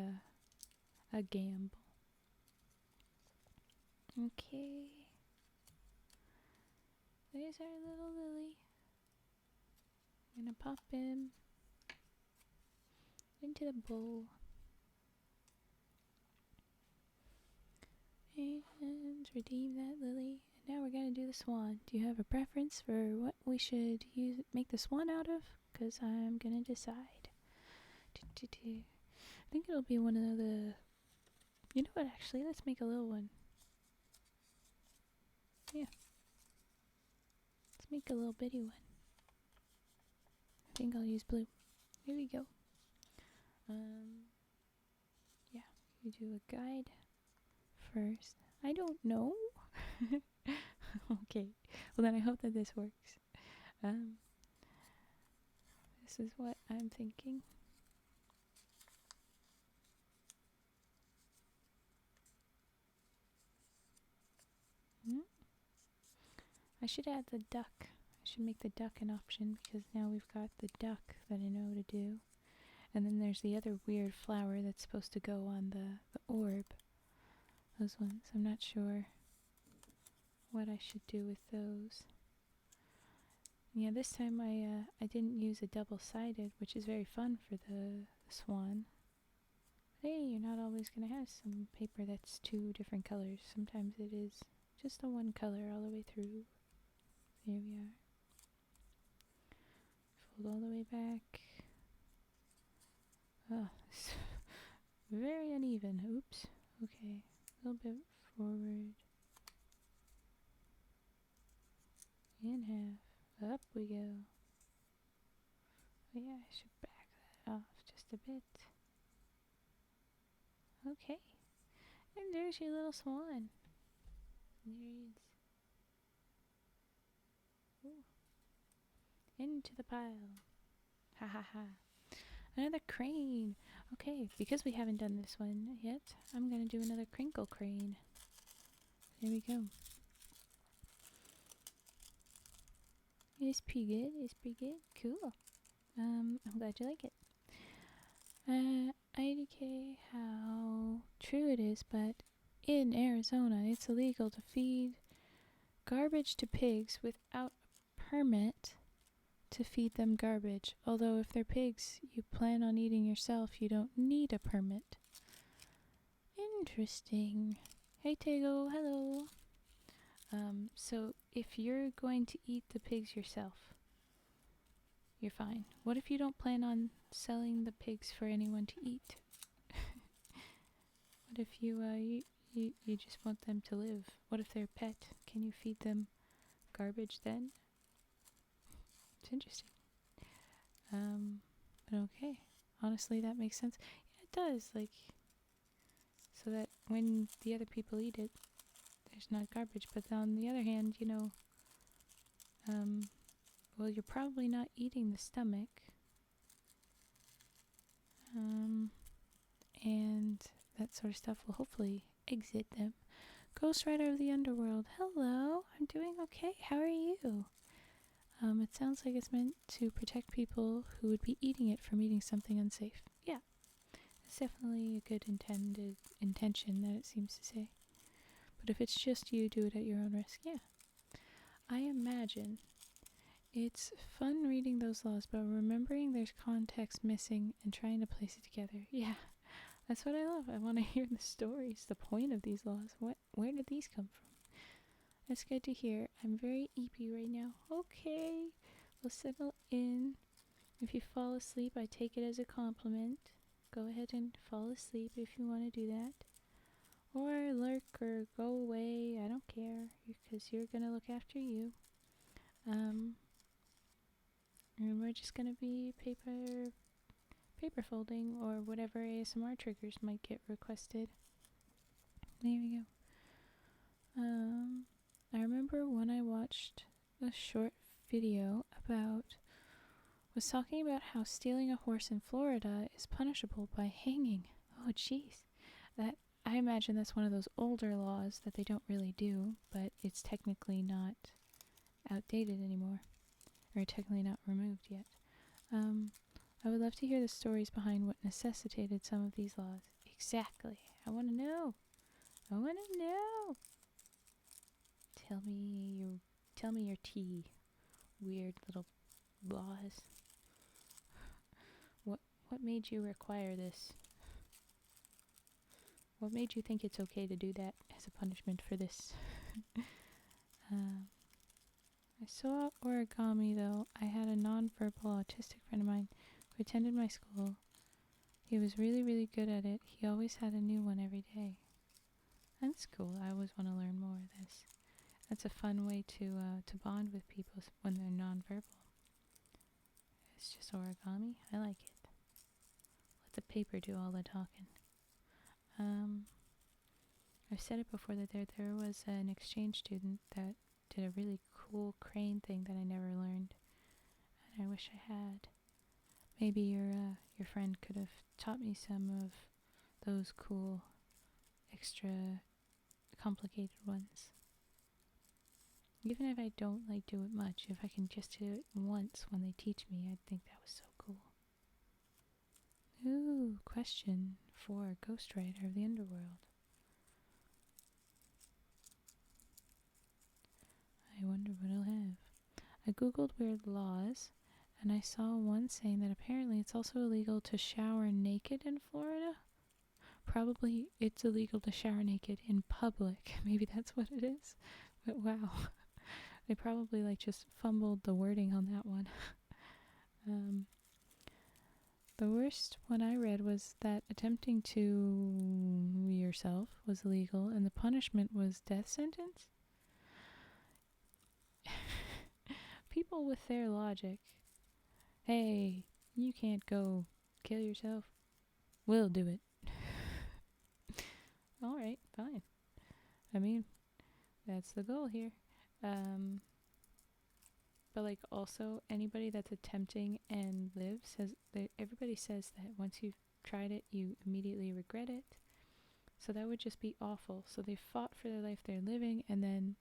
a gamble. Okay. There's our little lily. I'm gonna pop him into the bowl. And redeem that lily. And now we're gonna do the swan. Do you have a preference for what we should make the swan out of? Because I'm gonna decide. I think it'll be one of the... You know what, actually, let's make a little one. Yeah. Let's make a little bitty one. I think I'll use blue. Here we go. Yeah, you do a guide first. I don't know. Okay. Well, then I hope that this works. This is what I'm thinking. Hmm? I should add the duck. I should make the duck an option because now we've got the duck that I know to do. And then there's the other weird flower that's supposed to go on the orb. Those ones. I'm not sure what I should do with those. Yeah, this time I didn't use a double-sided, which is very fun for the swan. But hey, you're not always going to have some paper that's two different colors. Sometimes it is just a one color all the way through. Here we are. Fold all the way back. Oh, it's very uneven. Oops. Okay, a little bit forward. In half. Up we go. Oh yeah, I should back that off just a bit. Okay. And there's your little swan. There he is. Ooh. Into the pile. Ha ha ha. Another crane. Okay, because we haven't done this one yet, I'm going to do another crinkle crane. There we go. It's pretty good. It's pretty good. Cool. I'm glad you like it. IDK how true it is, but in Arizona it's illegal to feed garbage to pigs without a permit to feed them garbage. Although if they're pigs you plan on eating yourself, you don't need a permit. Interesting. Hey Tego, hello. So if you're going to eat the pigs yourself, you're fine. What if you don't plan on selling the pigs for anyone to eat? What if you just want them to live? What if they're a pet? Can you feed them garbage then? It's interesting. But okay. Honestly, that makes sense. Yeah, it does. Like, so that when the other people eat it, there's not garbage. But on the other hand, you know, well, you're probably not eating the stomach. And that sort of stuff will hopefully exit them. Ghost Rider of the Underworld. Hello, I'm doing okay. How are you? It sounds like it's meant to protect people who would be eating it from eating something unsafe. Yeah, it's definitely a good intention that it seems to say. But if it's just you, do it at your own risk. Yeah. I imagine it's fun reading those laws, but remembering there's context missing and trying to place it together. Yeah, that's what I love. I want to hear the stories, the point of these laws. Where did these come from? That's good to hear. I'm very eepy right now. Okay, we'll settle in. If you fall asleep, I take it as a compliment. Go ahead and fall asleep if you want to do that. Or lurk or go away. I don't care, because you're going to look after you. And we're just going to be paper folding or whatever ASMR triggers might get requested. There we go. I remember when I watched a short video was talking about how stealing a horse in Florida is punishable by hanging. Oh, jeez. I imagine that's one of those older laws that they don't really do, but it's technically not outdated anymore, or technically not removed yet. I would love to hear the stories behind what necessitated some of these laws. Exactly. I want to know. I want to know. Tell me your tea. Weird little laws. What made you require this? What made you think it's okay to do that as a punishment for this? I saw origami though. I had a non-verbal autistic friend of mine who attended my school. He was really, really good at it. He always had a new one every day. That's cool. I always want to learn more of this. That's a fun way to bond with people when they're non-verbal. It's just origami. I like it. Let the paper do all the talking. I've said it before that there was an exchange student that did a really cool crane thing that I never learned, and I wish I had. Maybe your friend could have taught me some of those cool, extra complicated ones. Even if I don't like do it much, if I can just do it once when they teach me, I'd think that was so cool. Ooh, question for Ghost Rider of the Underworld. I wonder what I'll have. I googled weird laws, and I saw one saying that apparently it's also illegal to shower naked in Florida. Probably it's illegal to shower naked in public. Maybe that's what it is. But wow. They probably just fumbled the wording on that one. The worst one I read was that attempting to yourself was illegal and the punishment was death sentence. People with their logic. Hey, you can't go kill yourself. We'll do it. Alright, fine. I mean, that's the goal here. But also anybody that's attempting and lives everybody says that once you've tried it, you immediately regret it. So that would just be awful. So they fought for the life they're living, and then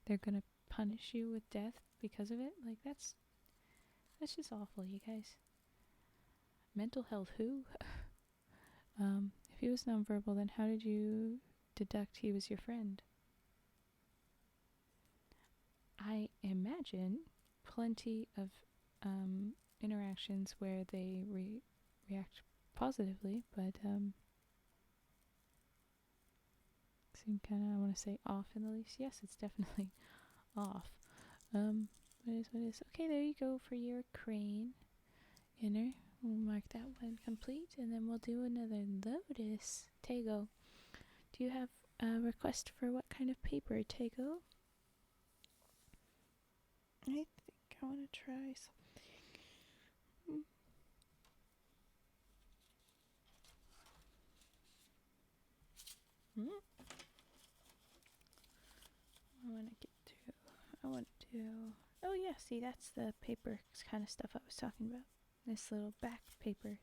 they're gonna punish you with death because of it. That's just awful, you guys. Mental health, who? If he was nonverbal, then how did you deduct he was your friend? I imagine plenty of interactions where they react positively, but seem kind of, I want to say, off in the least. Yes, it's definitely off. What is? Okay, there you go for your crane inner. We'll mark that one complete, and then we'll do another lotus. Tego, do you have a request for what kind of paper, Tego? I think I want to try something. I want to do, oh yeah, see, that's the paper kind of stuff I was talking about. This little back paper.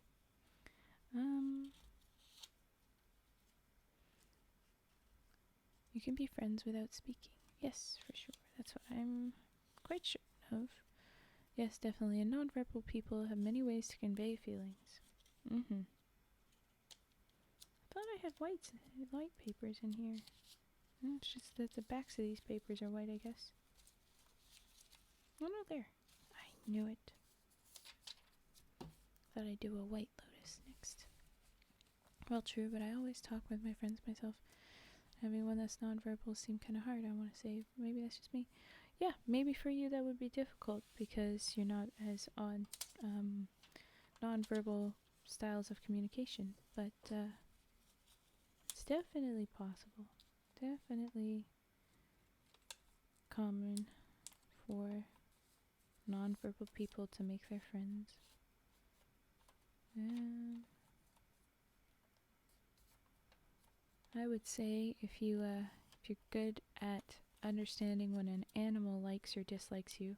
You can be friends without speaking. Yes, for sure. That's what I'm quite sure of. Yes, definitely. And nonverbal people have many ways to convey feelings. I thought I had white papers in here. It's just that the backs of these papers are white, I guess. Oh no, there. I knew it. Thought I'd do a white lotus next. Well, true, but I always talk with my friends myself. Having one that's nonverbal seemed kind of hard. I want to say, maybe that's just me. Yeah, maybe for you that would be difficult because you're not as on nonverbal styles of communication. But it's definitely possible. Definitely common for nonverbal people to make their friends. I would say if you're good at understanding when an animal likes or dislikes you,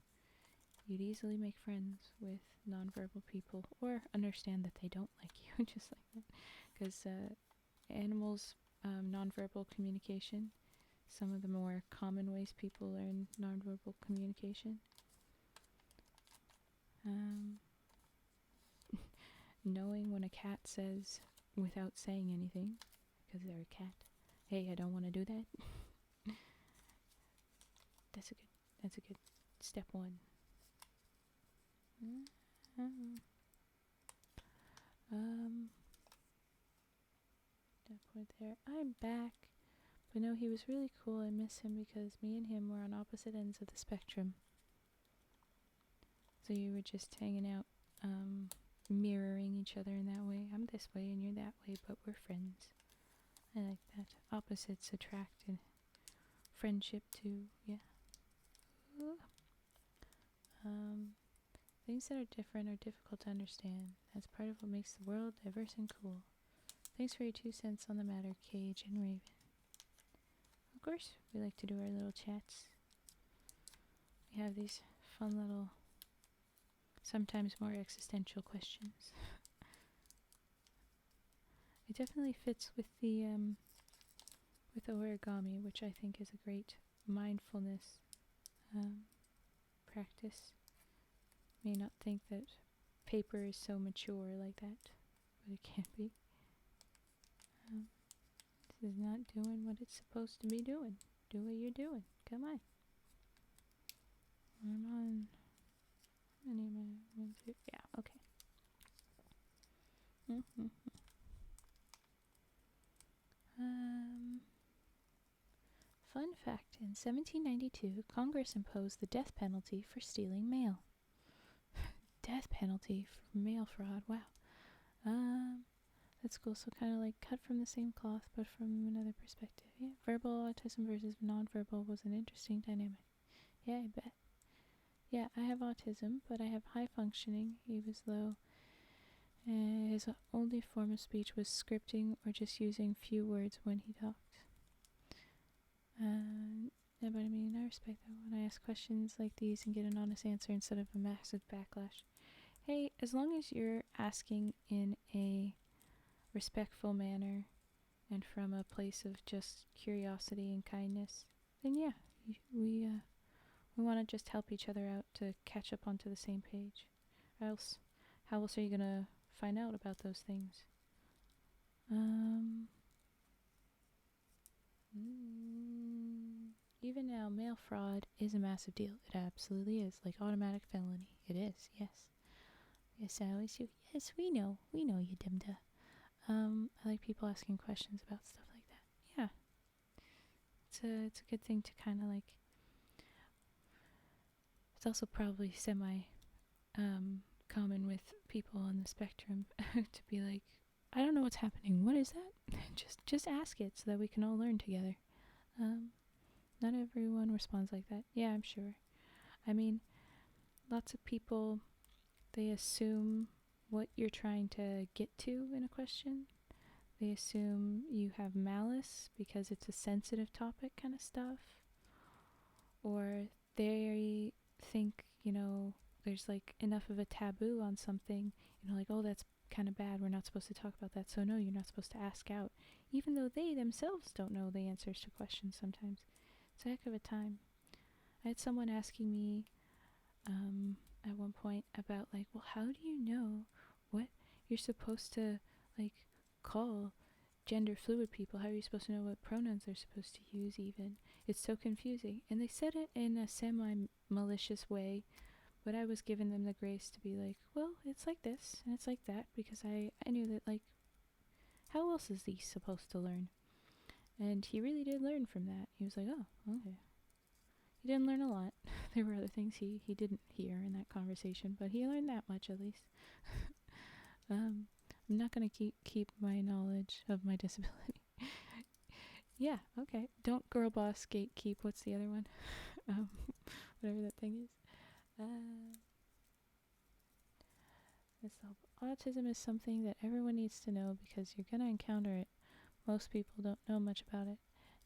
you'd easily make friends with nonverbal people, or understand that they don't like you, just like that. Because animals, nonverbal communication, some of the more common ways people learn nonverbal communication. Knowing when a cat says without saying anything, because they're a cat, hey, I don't want to do that. That's a good step one. That point there. I'm back. But no, he was really cool. I miss him because me and him were on opposite ends of the spectrum. So you were just hanging out, mirroring each other in that way. I'm this way and you're that way, but we're friends. I like that. Opposites attract, and friendship too, yeah. Things that are different are difficult to understand. That's part of what makes the world diverse and cool. Thanks for your 2 cents on the matter, Cage and Raven. Of course, we like to do our little chats. have these fun little, sometimes more existential questions. It definitely fits with the with origami, which I think is a great mindfulness practice. May not think that paper is so mature like that, but it can be. This is not doing what it's supposed to be doing. Do what you're doing. Come on. I'm on. Yeah, okay. Fun fact, in 1792, Congress imposed the death penalty for stealing mail. Death penalty for mail fraud, wow. That's cool, so kind of like cut from the same cloth, but from another perspective. Yeah, verbal autism versus nonverbal was an interesting dynamic. Yeah, I bet. Yeah, I have autism, but I have high functioning. He was low. His only form of speech was scripting or just using few words when he talked. Yeah, but I mean, I respect that when I ask questions like these and get an honest answer instead of a massive backlash. Hey, as long as you're asking in a respectful manner and from a place of just curiosity and kindness, then yeah, we want to just help each other out to catch up onto the same page. Or else, how else are you gonna find out about those things? Even now, mail fraud is a massive deal. It absolutely is. Like automatic felony. It is, yes. Yes, I always do. Yes, we know. We know you, Dimda. I like people asking questions about stuff like that. Yeah. It's a good thing to kind of like. It's also probably semi common with people on the spectrum to be like, I don't know what's happening. What is that? just ask it so that we can all learn together. Not everyone responds like that. Yeah, I'm sure. I mean, lots of people, they assume what you're trying to get to in a question. They assume you have malice because it's a sensitive topic kind of stuff. Or they think, there's like enough of a taboo on something, like, oh, that's kind of bad. We're not supposed to talk about that. So no, you're not supposed to ask out. Even though they themselves don't know the answers to questions sometimes. It's a heck of a time. I had someone asking me at one point about like, well, how do you know what you're supposed to like call gender fluid people? How are you supposed to know what pronouns they're supposed to use even? It's so confusing. And they said it in a semi-malicious way, but I was giving them the grace to be like, well, it's like this and it's like that, because I knew that, like, how else is he supposed to learn? And he really did learn from that. He was like, oh, okay. He didn't learn a lot. There were other things he didn't hear in that conversation, but he learned that much at least. I'm not going to keep my knowledge of my disability. Yeah, okay. Don't girl boss gatekeep. What's the other one? Whatever that thing is. Autism is something that everyone needs to know because you're going to encounter it. Most people don't know much about it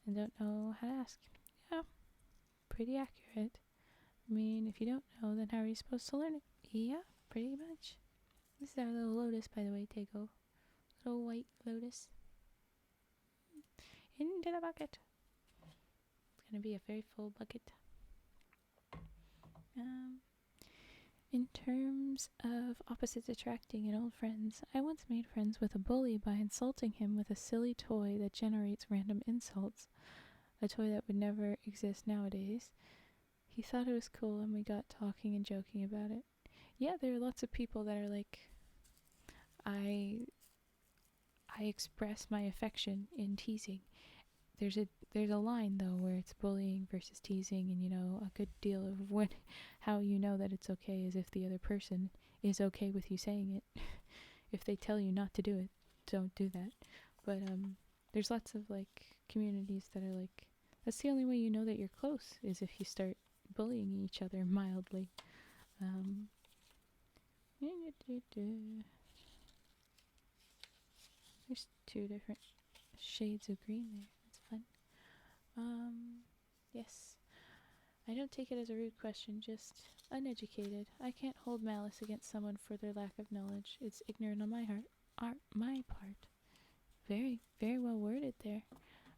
and don't know how to ask. Yeah, pretty accurate. I mean, if you don't know, then how are you supposed to learn it? Yeah, pretty much. This is our little lotus, by the way, Tego. Little white lotus. Into the bucket. It's going to be a very full bucket. In terms of opposites attracting and old friends, I once made friends with a bully by insulting him with a silly toy that generates random insults. A toy that would never exist nowadays. He thought it was cool and we got talking and joking about it. Yeah, there are lots of people that are like, I express my affection in teasing. There's a line though where it's bullying versus teasing, and a good deal of how you know that it's okay is if the other person is okay with you saying it. If they tell you not to do it, don't do that. But there's lots of like communities that are like, that's the only way you know that you're close is if you start bullying each other mildly. There's two different shades of green there. That's fun. Yes. I don't take it as a rude question, just uneducated. I can't hold malice against someone for their lack of knowledge. It's ignorant on my part. Very, very well worded there.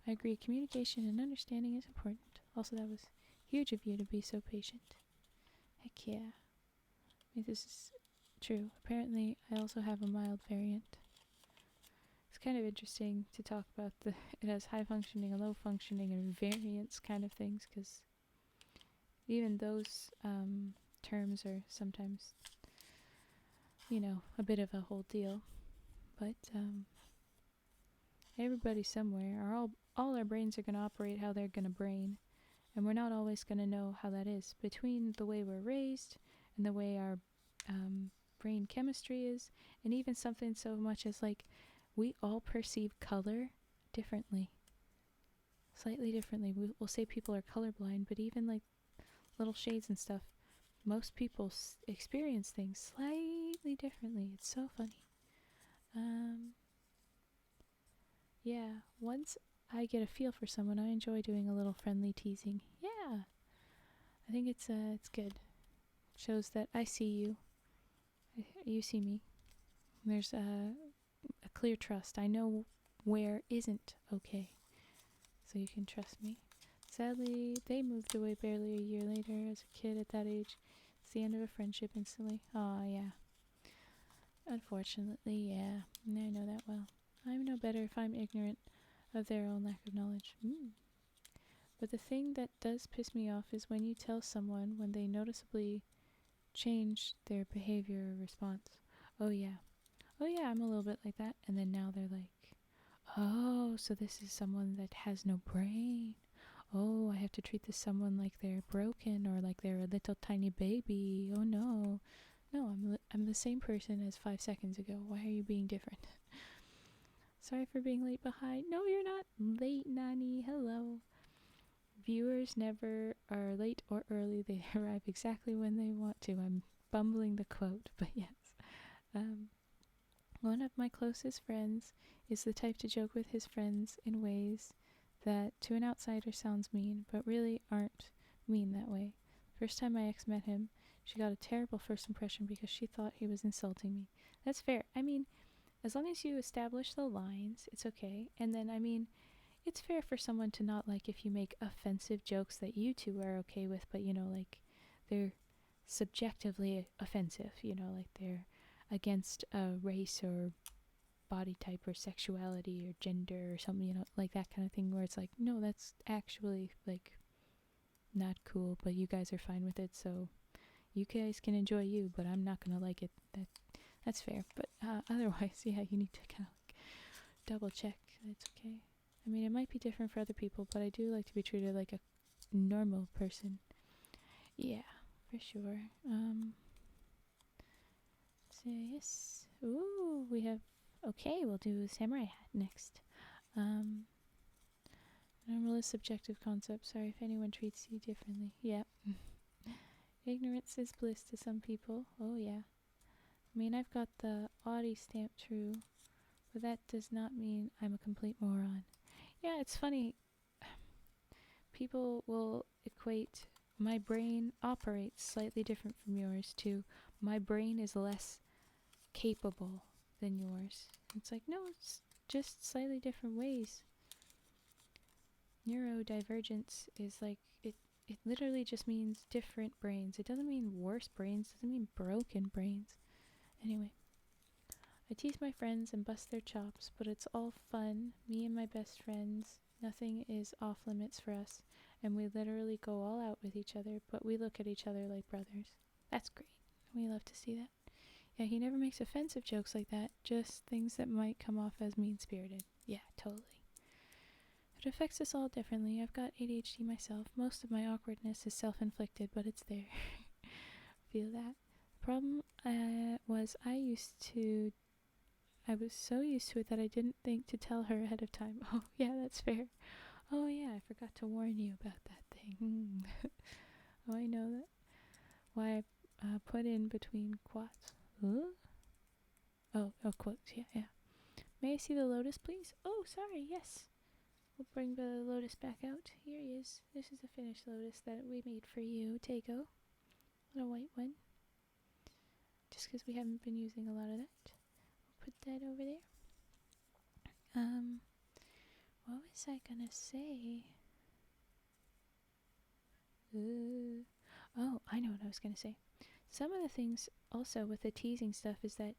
I agree. Communication and understanding is important. Also, that was huge of you to be so patient. Heck yeah. I mean, this is true. Apparently, I also have a mild variant. It's kind of interesting to talk about it has high functioning and low functioning and variants kind of things, because even those terms are sometimes, a bit of a whole deal. But everybody somewhere, all our brains are going to operate how they're going to brain, and we're not always going to know how that is. Between the way we're raised and the way our brain chemistry is, and even something so much as like we all perceive color differently, slightly differently. We'll say people are colorblind, but even like little shades and stuff, most people experience things slightly differently. It's so funny. Yeah, once I get a feel for someone, I enjoy doing a little friendly teasing. Yeah, I think it's good. Shows that I see you, you see me. There's a clear trust. I know where isn't okay, so you can trust me. Sadly, they moved away barely a year later. As a kid at that age, it's the end of a friendship instantly. Aw, yeah. Unfortunately, yeah. I know that well. I'm no better if I'm ignorant of their own lack of knowledge. But the thing that does piss me off is when you tell someone when they noticeably change their behavior or response. Oh yeah. Oh yeah, I'm a little bit like that. And then now they're like, oh, so this is someone that has no brain. Oh, I have to treat this someone like they're broken or like they're a little tiny baby. Oh no. No, I'm the same person as 5 seconds ago. Why are you being different? Sorry for being late behind. No, you're not late, Nani. Hello. Viewers never are late or early. They arrive exactly when they want to. I'm bumbling the quote, but yes. One of my closest friends is the type to joke with his friends in ways that to an outsider sounds mean, but really aren't mean that way. First time my ex met him, she got a terrible first impression because she thought he was insulting me. That's fair. I mean, as long as you establish the lines, it's okay. And then, I mean, it's fair for someone to not like if you make offensive jokes that you two are okay with, but, like, they're subjectively offensive, like they're against a race or body type or sexuality or gender or something, like that kind of thing where it's like, no, that's actually, like, not cool, but you guys are fine with it, so you guys can enjoy you, but I'm not gonna like it. That's fair. But otherwise, yeah, you need to kind of like double check that it's okay. I mean, it might be different for other people, but I do like to be treated like a normal person. Yeah, for sure. So yes. Ooh, we have. Okay, we'll do samurai hat next. Normal is subjective concept. Sorry if anyone treats you differently. Yeah. Ignorance is bliss to some people. Oh yeah. I mean, I've got the Audi stamp true, but that does not mean I'm a complete moron. Yeah, it's funny. People will equate my brain operates slightly different from yours to my brain is less capable than yours. It's like, no, it's just slightly different ways. Neurodivergence is like, it literally just means different brains. It doesn't mean worse brains, it doesn't mean broken brains. Anyway, I tease my friends and bust their chops, but it's all fun. Me and my best friends, nothing is off limits for us, and we literally go all out with each other, but we look at each other like brothers. That's great. We love to see that. Yeah, he never makes offensive jokes like that, just things that might come off as mean-spirited. Yeah, totally. It affects us all differently. I've got ADHD myself. Most of my awkwardness is self-inflicted, but it's there. Feel that? The problem was I was so used to it that I didn't think to tell her ahead of time. Oh, yeah, that's fair. Oh, yeah, I forgot to warn you about that thing. Oh, I know that. Why I put in between quotes. Huh? Oh, quotes, yeah. May I see the lotus, please? Oh, sorry, yes. We'll bring the lotus back out. Here he is. This is the finished lotus that we made for you, Takeo. A white one. Just because we haven't been using a lot of that. We'll put that over there. What was I gonna say? Oh, I know what I was gonna say. Some of the things also with the teasing stuff is that,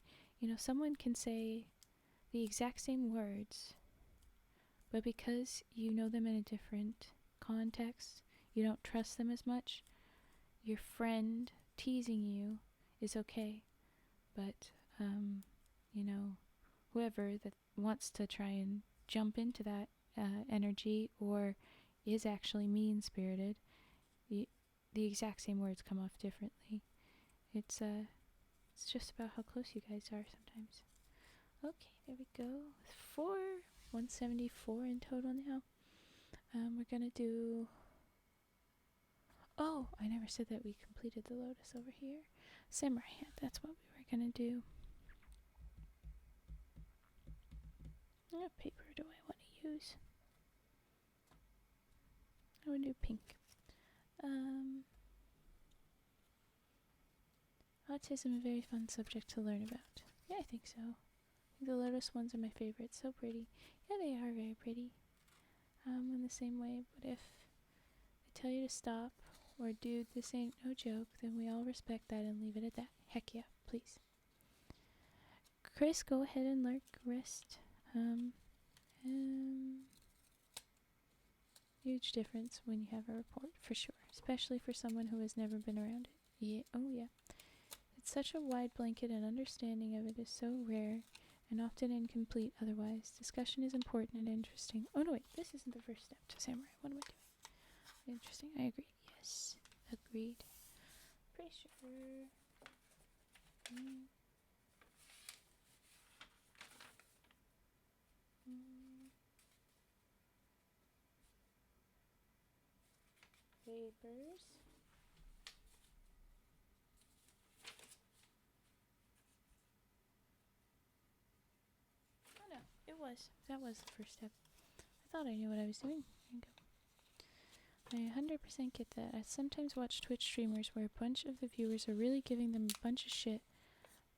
someone can say the exact same words, but because you know them in a different context, you don't trust them as much, your friend teasing you is okay. But, whoever that wants to try and jump into that energy or is actually mean-spirited, the exact same words come off differently. It's just about how close you guys are sometimes. Okay, there we go. 174 in total now. We're gonna do... Oh, I never said that we completed the lotus over here. Samurai hat, that's what we were gonna do. What paper do I want to use? I want to do pink. Autism, a very fun subject to learn about. Yeah, I think so. I think the lotus ones are my favorite. So pretty. Yeah, they are very pretty. In the same way, but if they tell you to stop or dude, this ain't no joke, then we all respect that and leave it at that. Heck yeah, please. Chris, go ahead and rest. Huge difference when you have a report, for sure. Especially for someone who has never been around it. Yeah, oh yeah. It's such a wide blanket and understanding of it is so rare and often incomplete otherwise. Discussion is important and interesting. Oh no, wait, this isn't the first step to samurai. What am I doing? Interesting, I agree. Yes, agreed. Pretty sure. Papers. Oh no, that was the first step. I thought I knew what I was doing. There you go. I 100% get that. I sometimes watch Twitch streamers where a bunch of the viewers are really giving them a bunch of shit,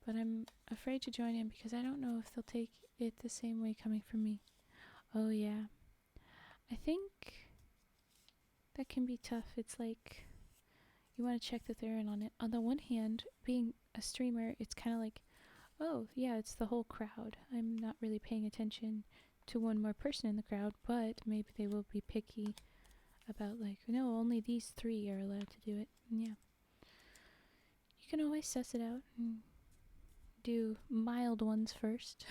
but I'm afraid to join in because I don't know if they'll take it the same way coming from me. Oh yeah. I think that can be tough. It's like you want to check that they're in on it. On the one hand, being a streamer, it's kind of like, oh yeah, it's the whole crowd. I'm not really paying attention to one more person in the crowd, but maybe they will be picky about like, no, only these 3 are allowed to do it. And yeah. You can always suss it out and do mild ones first.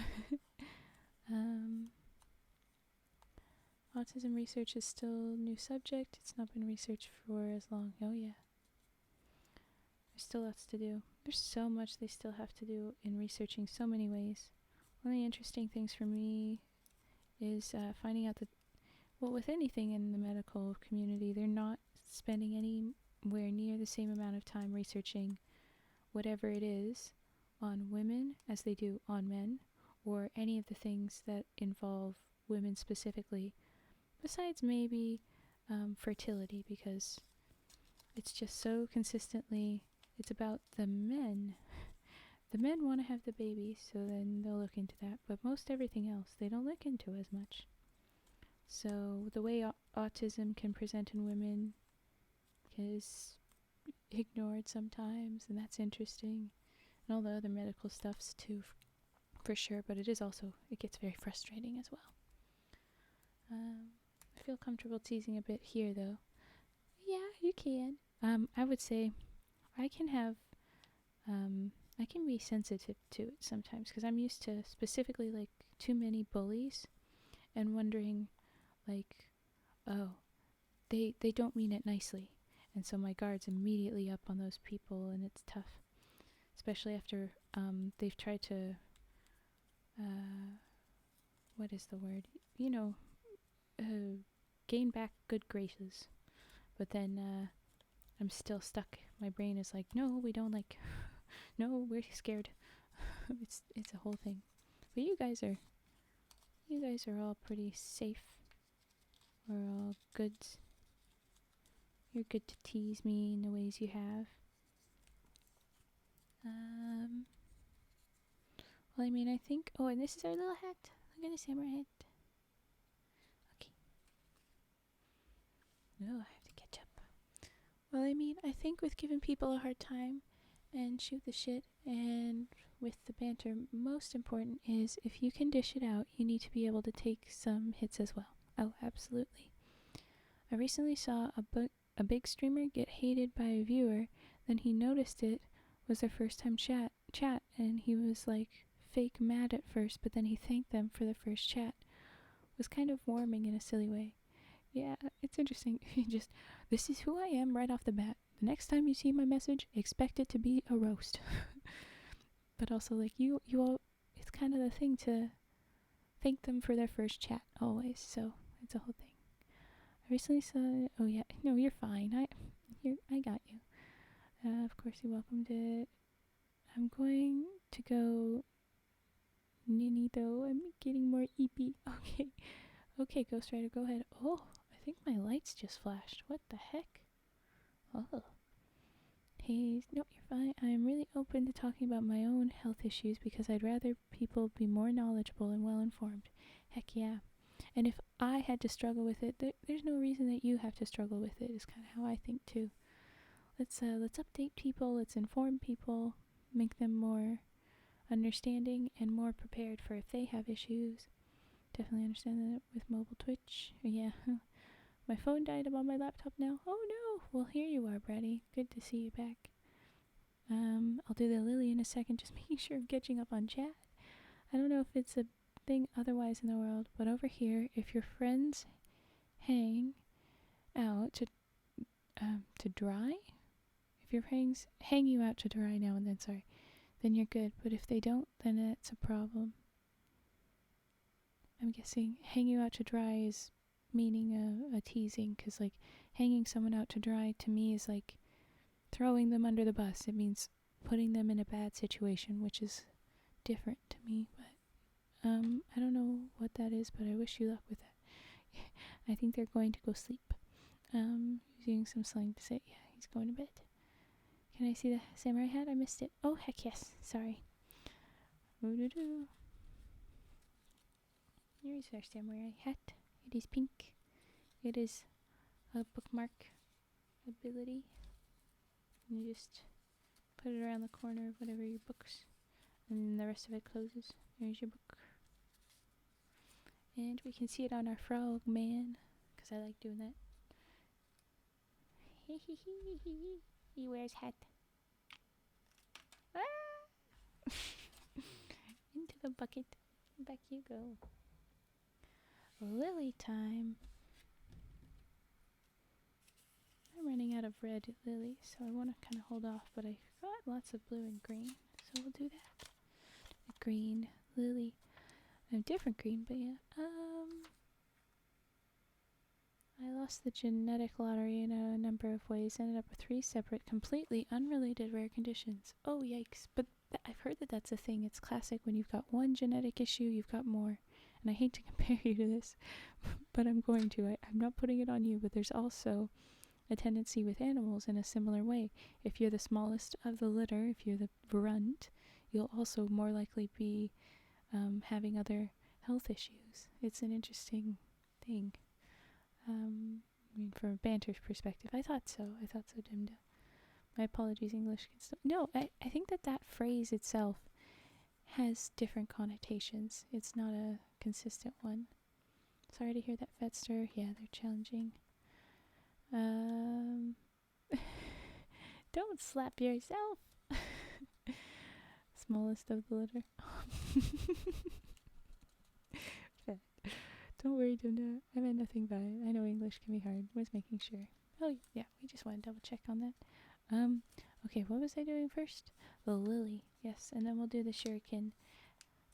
Autism research is still a new subject. It's not been researched for as long. Oh yeah. There's still lots to do. There's so much they still have to do in researching so many ways. One of the interesting things for me is finding out that, well, with anything in the medical community, they're not spending anywhere near the same amount of time researching whatever it is on women as they do on men, or any of the things that involve women specifically, besides maybe fertility, because it's just so consistently, it's about the men. The men want to have the baby, so then they'll look into that, but most everything else they don't look into as much. So the way autism can present in women is ignored sometimes, and that's interesting. And all the other medical stuffs too, for sure, but it gets very frustrating as well. I feel comfortable teasing a bit here, though. Yeah, you can. I would say I can be sensitive to it sometimes, because I'm used to specifically, like, too many bullies, and wondering, like, oh, they don't mean it nicely. And so my guard's immediately up on those people, and it's tough. Especially after they've tried to, what is the word? Gain back good graces. But then I'm still stuck. My brain is like, no, we don't like, no, we're scared. it's a whole thing. But you guys are all pretty safe. We're all good. You're good to tease me in the ways you have. Well, I mean, I think... Oh, and this is our little hat. Look at the samurai hat. Okay. No, I have to catch up. Well, I mean, I think with giving people a hard time and shoot the shit and with the banter, most important is if you can dish it out, you need to be able to take some hits as well. Oh, absolutely. I recently saw a big streamer get hated by a viewer, then he noticed it was their first time chat, and he was like fake mad at first, but then he thanked them for the first chat. It was kind of warming in a silly way. Yeah, it's interesting. This is who I am right off the bat. The next time you see my message, expect it to be a roast. But also, like, you all, it's kind of the thing to thank them for their first chat always, so it's a whole thing. I recently saw, oh yeah, no, you're fine. I got you. Of course you welcomed it. I'm going to go ninny though. I'm getting more eepy. Okay, Ghost Rider, go ahead. Oh, I think my lights just flashed. What the heck? Oh. Hey, no, you're fine. I'm really open to talking about my own health issues because I'd rather people be more knowledgeable and well informed. Heck yeah. And if I had to struggle with it, there's no reason that you have to struggle with it. Is kind of how I think too. Let's update people. Let's inform people, make them more understanding and more prepared for if they have issues. Definitely understand that with mobile Twitch. Yeah, my phone died. I'm on my laptop now. Oh no. Well, here you are, Brady. Good to see you back. I'll do the Lily in a second. Just making sure I'm catching up on chat. I don't know if it's a thing otherwise in the world, but over here, if your friends hang out to dry, if your friends hang you out to dry now and then, sorry, then you're good. But if they don't, then it's a problem. I'm guessing hang you out to dry is meaning a teasing, because like hanging someone out to dry to me is like throwing them under the bus. It means putting them in a bad situation, which is different to me. But I don't know what that is, but I wish you luck with that. I think they're going to go sleep. Using some slang to say, yeah, he's going to bed. Can I see the samurai hat? I missed it. Oh, heck yes. Sorry. Ooh-doo-doo. Here's our samurai hat. It is pink. It is a bookmark ability. You just put it around the corner of whatever your books, and then the rest of it closes. There's your book. And we can see it on our frog man, because I like doing that. He wears hat. Ah! Into the bucket. Back you go. Lily time. I'm running out of red lilies, so I want to kind of hold off, but I got lots of blue and green, so we'll do that. A green lily. A different green, but yeah. I lost the genetic lottery in a number of ways. Ended up with 3 separate, completely unrelated rare conditions. Oh, yikes. But I've heard that that's a thing. It's classic. When you've got one genetic issue, you've got more. And I hate to compare you to this, but I'm going to. I'm not putting it on you, but there's also a tendency with animals in a similar way. If you're the smallest of the litter, if you're the brunt, you'll also more likely be having other health issues. It's an interesting thing. I mean, from a banter's perspective, I thought so, Dimda. My apologies, English. No, I think that phrase itself has different connotations. It's not a consistent one. Sorry to hear that, Fetster. Yeah, they're challenging. Don't slap yourself. Smallest of the litter. Don't worry, Dimda. I meant nothing by it. I know English can be hard. Was making sure. Oh, yeah, we just want to double check on that. Okay, what was I doing first? The lily. Yes, and then we'll do the shuriken.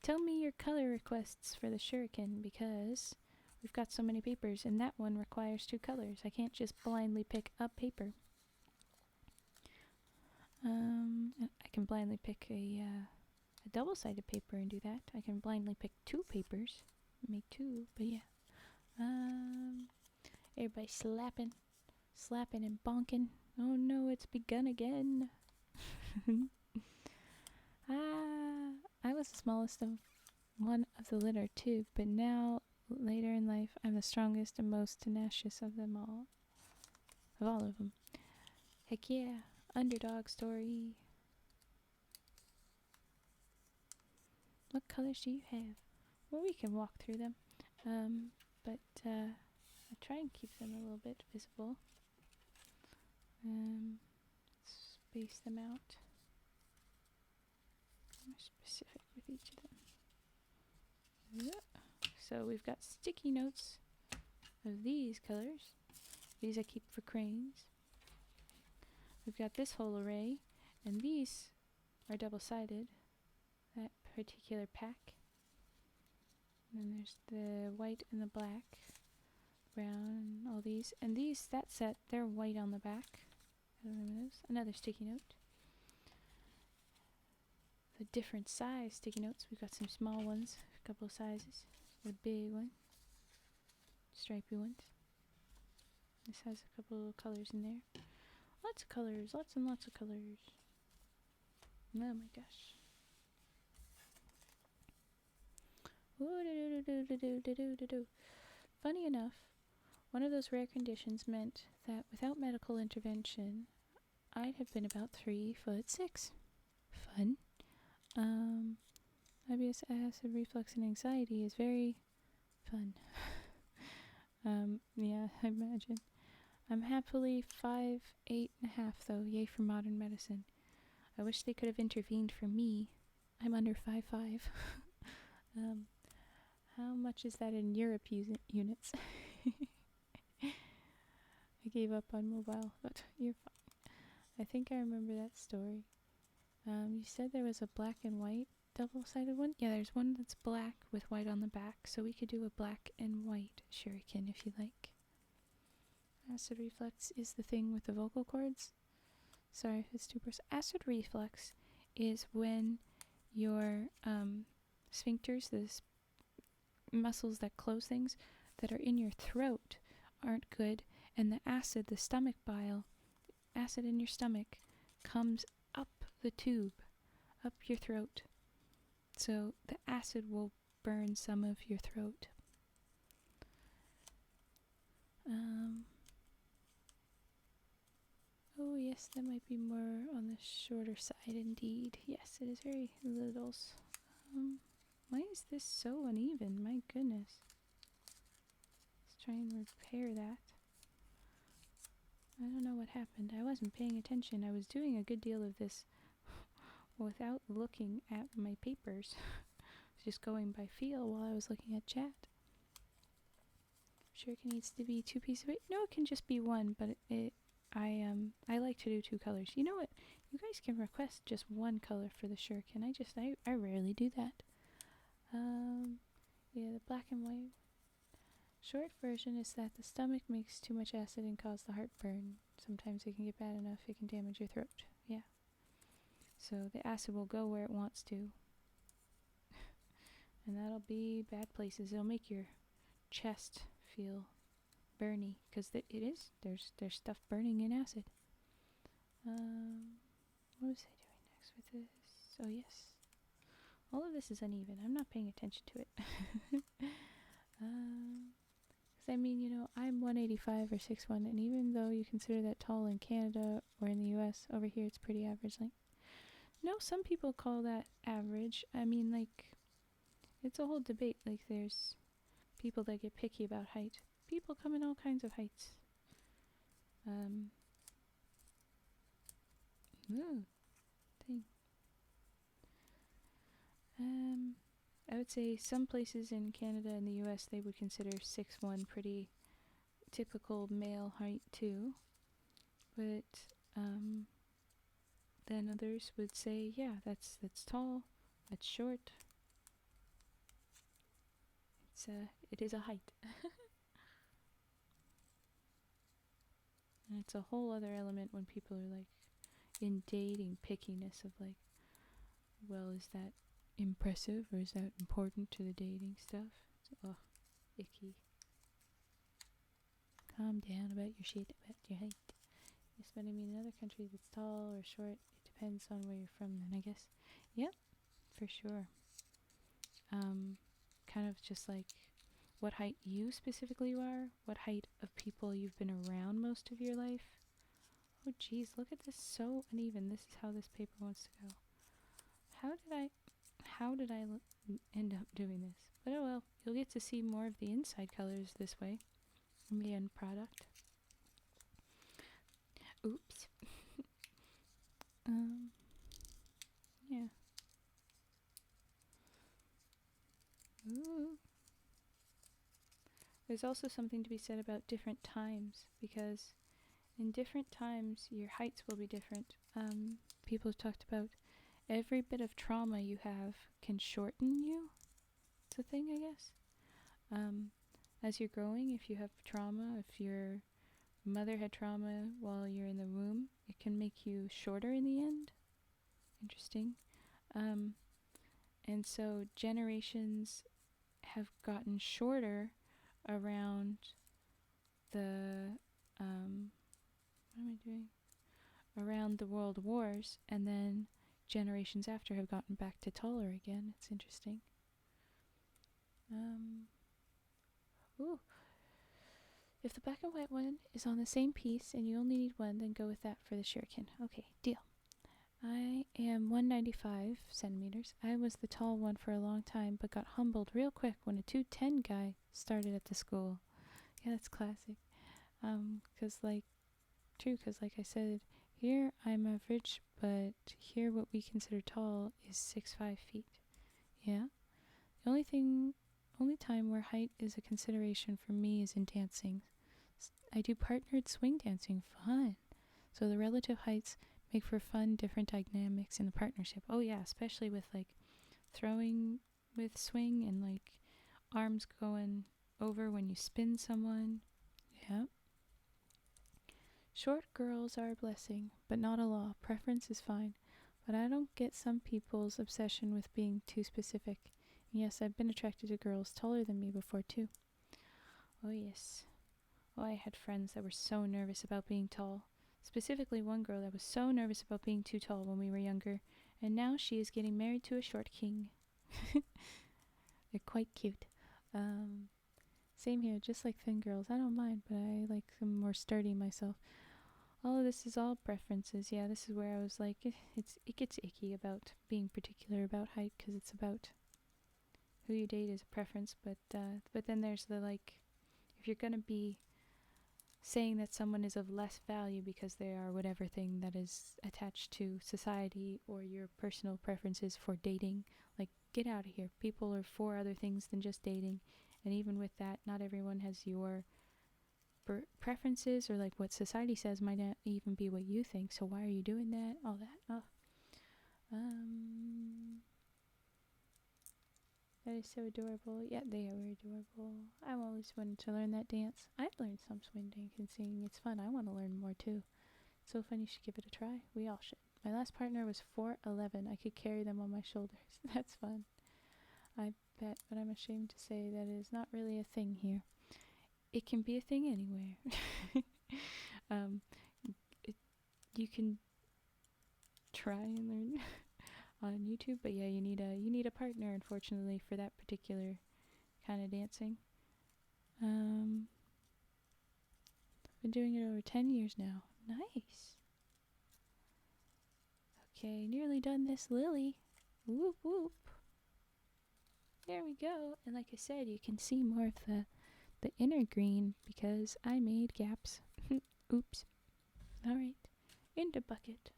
Tell me your color requests for the shuriken, because we've got so many papers, and that one requires 2 colors. I can't just blindly pick a paper. I can blindly pick a double-sided paper and do that. I can blindly pick 2 papers, make 2, but yeah. Everybody slapping and bonking. Oh no, it's begun again. I was the smallest of one of the litter too, but now, later in life, I'm the strongest and most tenacious of them all. Of all of them. Heck yeah, underdog story. What colors do you have? Well, we can walk through them, but I try and keep them a little bit visible. Space them out. More specific with each of them. So we've got sticky notes of these colors. These I keep for cranes. We've got this whole array, and these are double-sided, that particular pack. And then there's the white and the black, brown, and all these. And these, that set, they're white on the back. I don't remember those. Another sticky note. The different size sticky notes. We've got some small ones, a couple of sizes. A big one, stripy ones. This has a couple of colors in there. Lots of colors, lots and lots of colors. Oh my gosh. Funny enough, one of those rare conditions meant that without medical intervention, I'd have been about 3'6". Fun. IBS, acid reflux, and anxiety is very fun. Yeah, I imagine. I'm happily 5'8.5" though, yay for modern medicine. I wish they could have intervened for me. I'm under 5'5". How much is that in Europe units? I gave up on mobile, but you're fine. I think I remember that story. You said there was a black and white double-sided one? Yeah, there's one that's black with white on the back, so we could do a black and white shuriken if you like. Acid reflux is the thing with the vocal cords. Sorry if it's too personal. Acid reflux is when your sphincters, the muscles that close things that are in your throat, aren't good, and the acid, the stomach bile, acid in your stomach, comes up the tube, up your throat. So the acid will burn some of your throat. Oh yes, that might be more on the shorter side indeed. Yes, it is very littles. Why is this so uneven? My goodness. Let's try and repair that. I don't know what happened. I wasn't paying attention. I was doing a good deal of this without looking at my papers. Just going by feel while I was looking at chat. Sure, it needs to be 2 pieces of it. No, it can just be one, but I like to do 2 colors. You know what? You guys can request just 1 color for the shuriken. I rarely do that. Yeah, the black and white. Short version is that the stomach makes too much acid and cause the heartburn. Sometimes it can get bad enough it can damage your throat. Yeah. So the acid will go where it wants to. And that'll be bad places. It'll make your chest feel burny, because it is. There's stuff burning in acid. What was I doing next with this? Oh yes. All of this is uneven. I'm not paying attention to it. I mean, you know, I'm 185 or 6'1", and even though you consider that tall in Canada or in the US, over here it's pretty average length. No, some people call that average. I mean, like, it's a whole debate. Like, there's people that get picky about height. People come in all kinds of heights. Thing. I would say some places in Canada and the US they would consider 6'1" pretty typical male height too. But then others would say, yeah, that's tall, that's short. It is a height. And it's a whole other element when people are like in dating pickiness of like, well, is that impressive or is that important to the dating stuff? Ugh, icky. calm down about your shit, about your height. Yes, but I mean, in other countries it's tall or short. It depends on where you're from then, I guess. Yep, for sure. Kind of just like what height you specifically are, what height of people you've been around most of your life. Oh geez, look at this, so uneven. This is how this paper wants to go. How did I end up doing this? But oh well, you'll get to see more of the inside colors this way from the end product. Oops. Yeah. Ooh. There's also something to be said about different times, because in different times your heights will be different. People have talked about every bit of trauma you have can shorten you. It's a thing, I guess. As you're growing, if you have trauma, if your mother had trauma while you're in the womb, it can make you shorter in the end. Interesting. And so generations have gotten shorter around the what am I doing? Around the world wars, and then generations after have gotten back to taller again. It's interesting. Ooh. If the black and white one is on the same piece and you only need one, then go with that for the shuriken. Okay, deal. I am 195 centimeters. I was the tall one for a long time, but got humbled real quick when a 210 guy started at the school. Yeah, that's classic. Cause like I said, here I'm average, but here what we consider tall is 6'5" feet. Yeah. The only time where height is a consideration for me is in dancing. I do partnered swing dancing, fun. So the relative heights make for fun, different dynamics in the partnership. Oh yeah, especially with like throwing with swing and like arms going over when you spin someone. Yeah. Short girls are a blessing, but not a law. Preference is fine. But I don't get some people's obsession with being too specific. And yes, I've been attracted to girls taller than me before too. Oh yes. Oh, I had friends that were so nervous about being tall. Specifically one girl that was so nervous about being too tall when we were younger, and now she is getting married to a short king. They're quite cute. Same here, just like thin girls. I don't mind, but I like them more sturdy myself. All of this is all preferences. Yeah, this is where I was like, it gets icky about being particular about height, because it's about who you date is a preference. But then there's the like, if you're gonna be saying that someone is of less value because they are whatever thing that is attached to society or your personal preferences for dating, like, get out of here. People are for other things than just dating, and even with that, not everyone has your preferences, or like what society says might not even be what you think, so why are you doing that? All that. That is so adorable. Yeah, they are adorable. I've always wanted to learn that dance. I've learned some swing dancing. It's fun. I want to learn more too. It's so fun, you should give it a try. We all should. My last partner was 4'11". I could carry them on my shoulders. That's fun. I bet, but I'm ashamed to say that it is not really a thing here. It can be a thing anywhere. You can try and learn on YouTube, but yeah, you need a partner, unfortunately, for that particular kind of dancing. Been doing it over 10 years now. Nice. Okay, nearly done this lily. Whoop whoop. There we go. And like I said, you can see more of the inner green because I made gaps. Oops. Alright, into bucket.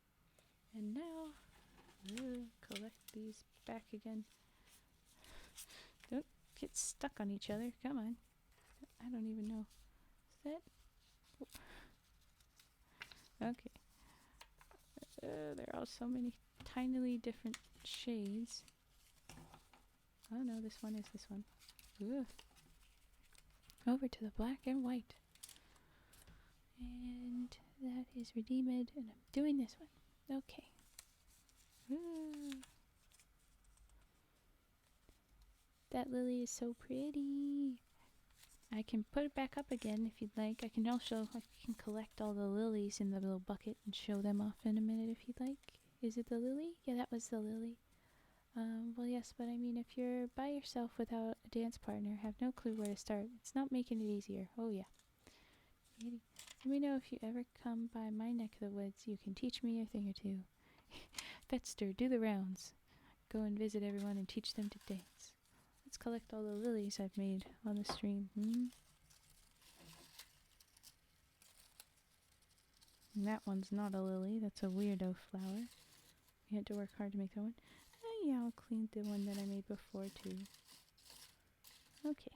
And now, collect these back again. Don't get stuck on each other. Come on. I don't even know. Is that? Okay. There are so many tinily different shades. Oh no, this one is this one. Ugh. Over to the black and white. And that is redeemed, and I'm doing this one. Okay. That lily is so pretty. I can put it back up again if you'd like. I can collect all the lilies in the little bucket and show them off in a minute if you'd like. Is it the lily? Yeah, that was the lily. Well, yes, but I mean, if you're by yourself without a dance partner, have no clue where to start. It's not making it easier. Oh, yeah. Let me know if you ever come by my neck of the woods. You can teach me a thing or two. Fetster, do the rounds. Go and visit everyone and teach them to dance. Let's collect all the lilies I've made on the stream. And that one's not a lily. That's a weirdo flower. You had to work hard to make that one. Yeah, I'll clean the one that I made before too. Okay.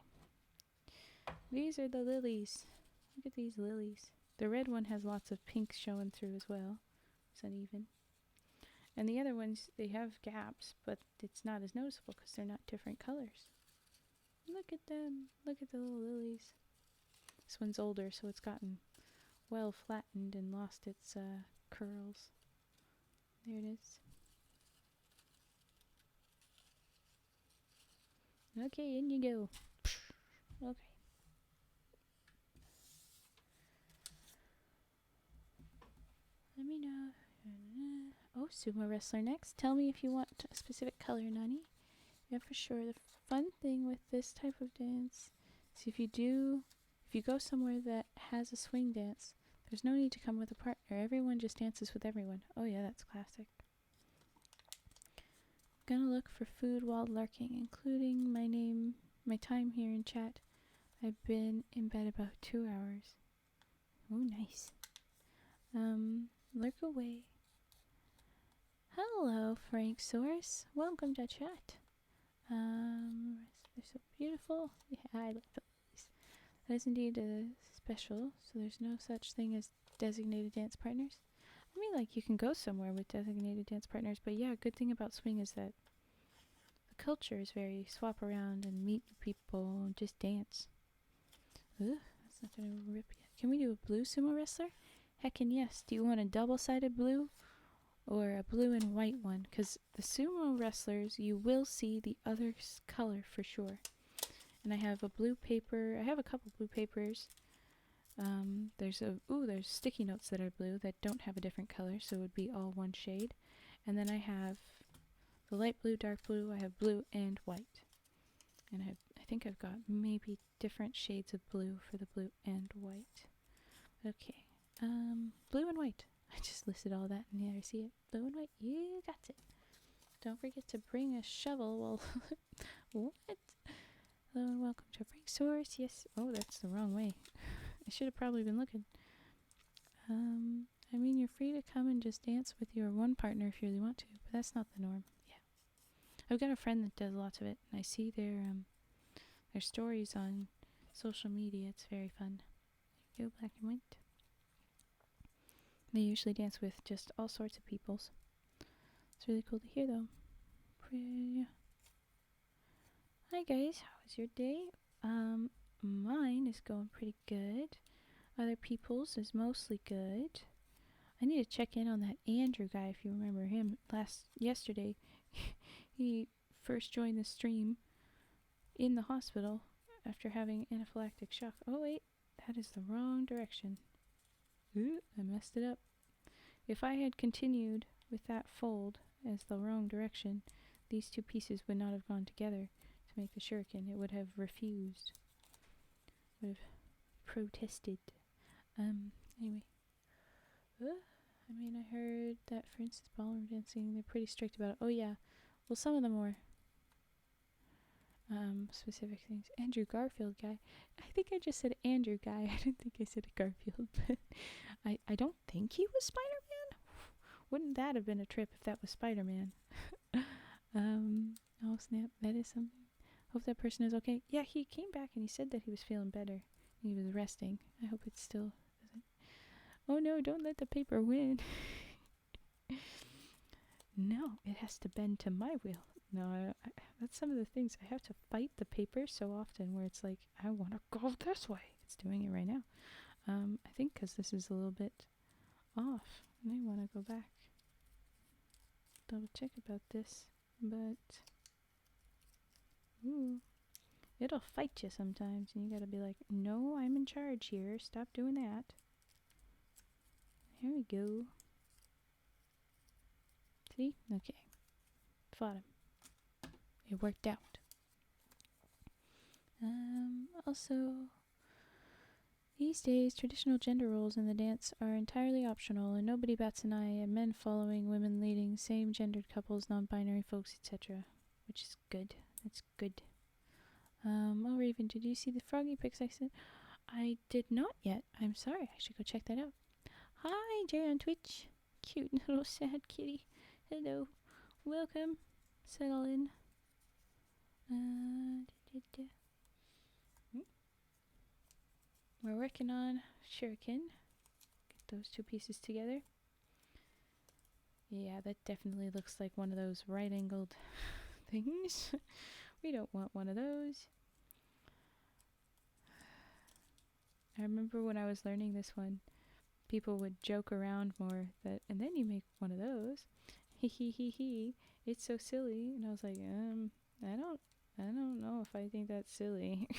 These are the lilies. Look at these lilies. The red one has lots of pink showing through as well. It's uneven. And the other ones, they have gaps, but it's not as noticeable because they're not different colors. Look at them. Look at the little lilies. This one's older, so it's gotten well flattened and lost its curls. There it is. Okay, in you go. Okay. Let me know. Oh, sumo wrestler next. Tell me if you want a specific color, Nani. Yeah, for sure. The fun thing with this type of dance is if you go somewhere that has a swing dance, there's no need to come with a partner. Everyone just dances with everyone. Oh yeah, that's classic. Gonna look for food while lurking, including my time here in chat. I've been in bed about 2 hours. Oh, nice. Lurk away. Hello, Frank Source. Welcome to chat. They're so beautiful. Yeah, I like those. That is indeed special, so there's no such thing as designated dance partners. I mean, like, you can go somewhere with designated dance partners, but yeah, a good thing about swing is that the culture is very swap around and meet people and just dance. Ugh, that's not gonna rip yet. Can we do a blue sumo wrestler? Heckin' yes. Do you want a double-sided blue or a blue and white one? Because the sumo wrestlers, you will see the other color for sure. And I have a blue paper. I have a couple blue papers. There's sticky notes that are blue that don't have a different color, so it would be all one shade. And then I have the light blue, dark blue. I have blue and white. And I think I've got maybe different shades of blue for the blue and white. Okay. Blue and white. I just listed all that, and yeah, I see it. Blue and white. You got it. Don't forget to bring a shovel. Well, what? Hello and welcome to Frank Source. Yes. Oh, that's the wrong way. I should have probably been looking. I mean, you're free to come and just dance with your one partner if you really want to, but that's not the norm. Yeah. I've got a friend that does lots of it, and I see their stories on social media. It's very fun. There you go, black and white. They usually dance with just all sorts of peoples. It's really cool to hear, though. Pretty. Hi guys, how was your day? Mine is going pretty good. Other people's is mostly good. I need to check in on that Andrew guy, if you remember him. Yesterday, he first joined the stream in the hospital after having anaphylactic shock. Oh wait, that is the wrong direction. Ooh, I messed it up. If I had continued with that fold as the wrong direction, these two pieces would not have gone together to make the shuriken. It would have refused. Would have protested. Anyway. I mean, I heard that, for instance, ballroom dancing, they're pretty strict about it. Oh, yeah. Well, some of them were. Specific things. Andrew Garfield guy. I think I just said Andrew guy. I didn't think I said Garfield, but I don't think he was Spider-Man. Wouldn't that have been a trip if that was Spider-Man? Oh snap, that is something. Hope that person is okay. Yeah, he came back and he said that he was feeling better. He was resting. I hope it still doesn't. Oh no, don't let the paper win. No, it has to bend to my will. No, that's some of the things. I have to fight the paper so often where it's like, I want to go this way. It's doing it right now. I think because this is a little bit off. And I want to go back. Double check about this. But, ooh, It'll fight you sometimes, and you gotta be like, no, I'm in charge here. Stop doing that. Here we go. See? Okay. Fought him. It worked out. Also, these days, traditional gender roles in the dance are entirely optional, and nobody bats an eye at men following, women leading, same-gendered couples, non-binary folks, etc. Which is good. That's good. Oh, Raven, did you see the froggy pics I sent? I did not yet. I'm sorry. I should go check that out. Hi, Jay on Twitch. Cute little sad kitty. Hello. Welcome. Settle in. We're working on shuriken. Get those two pieces together. Yeah, that definitely looks like one of those right-angled things. We don't want one of those. I remember when I was learning this one, people would joke around more that, and then you make one of those. Hee hee hee hee. It's so silly. And I was like, I don't know if I think that's silly.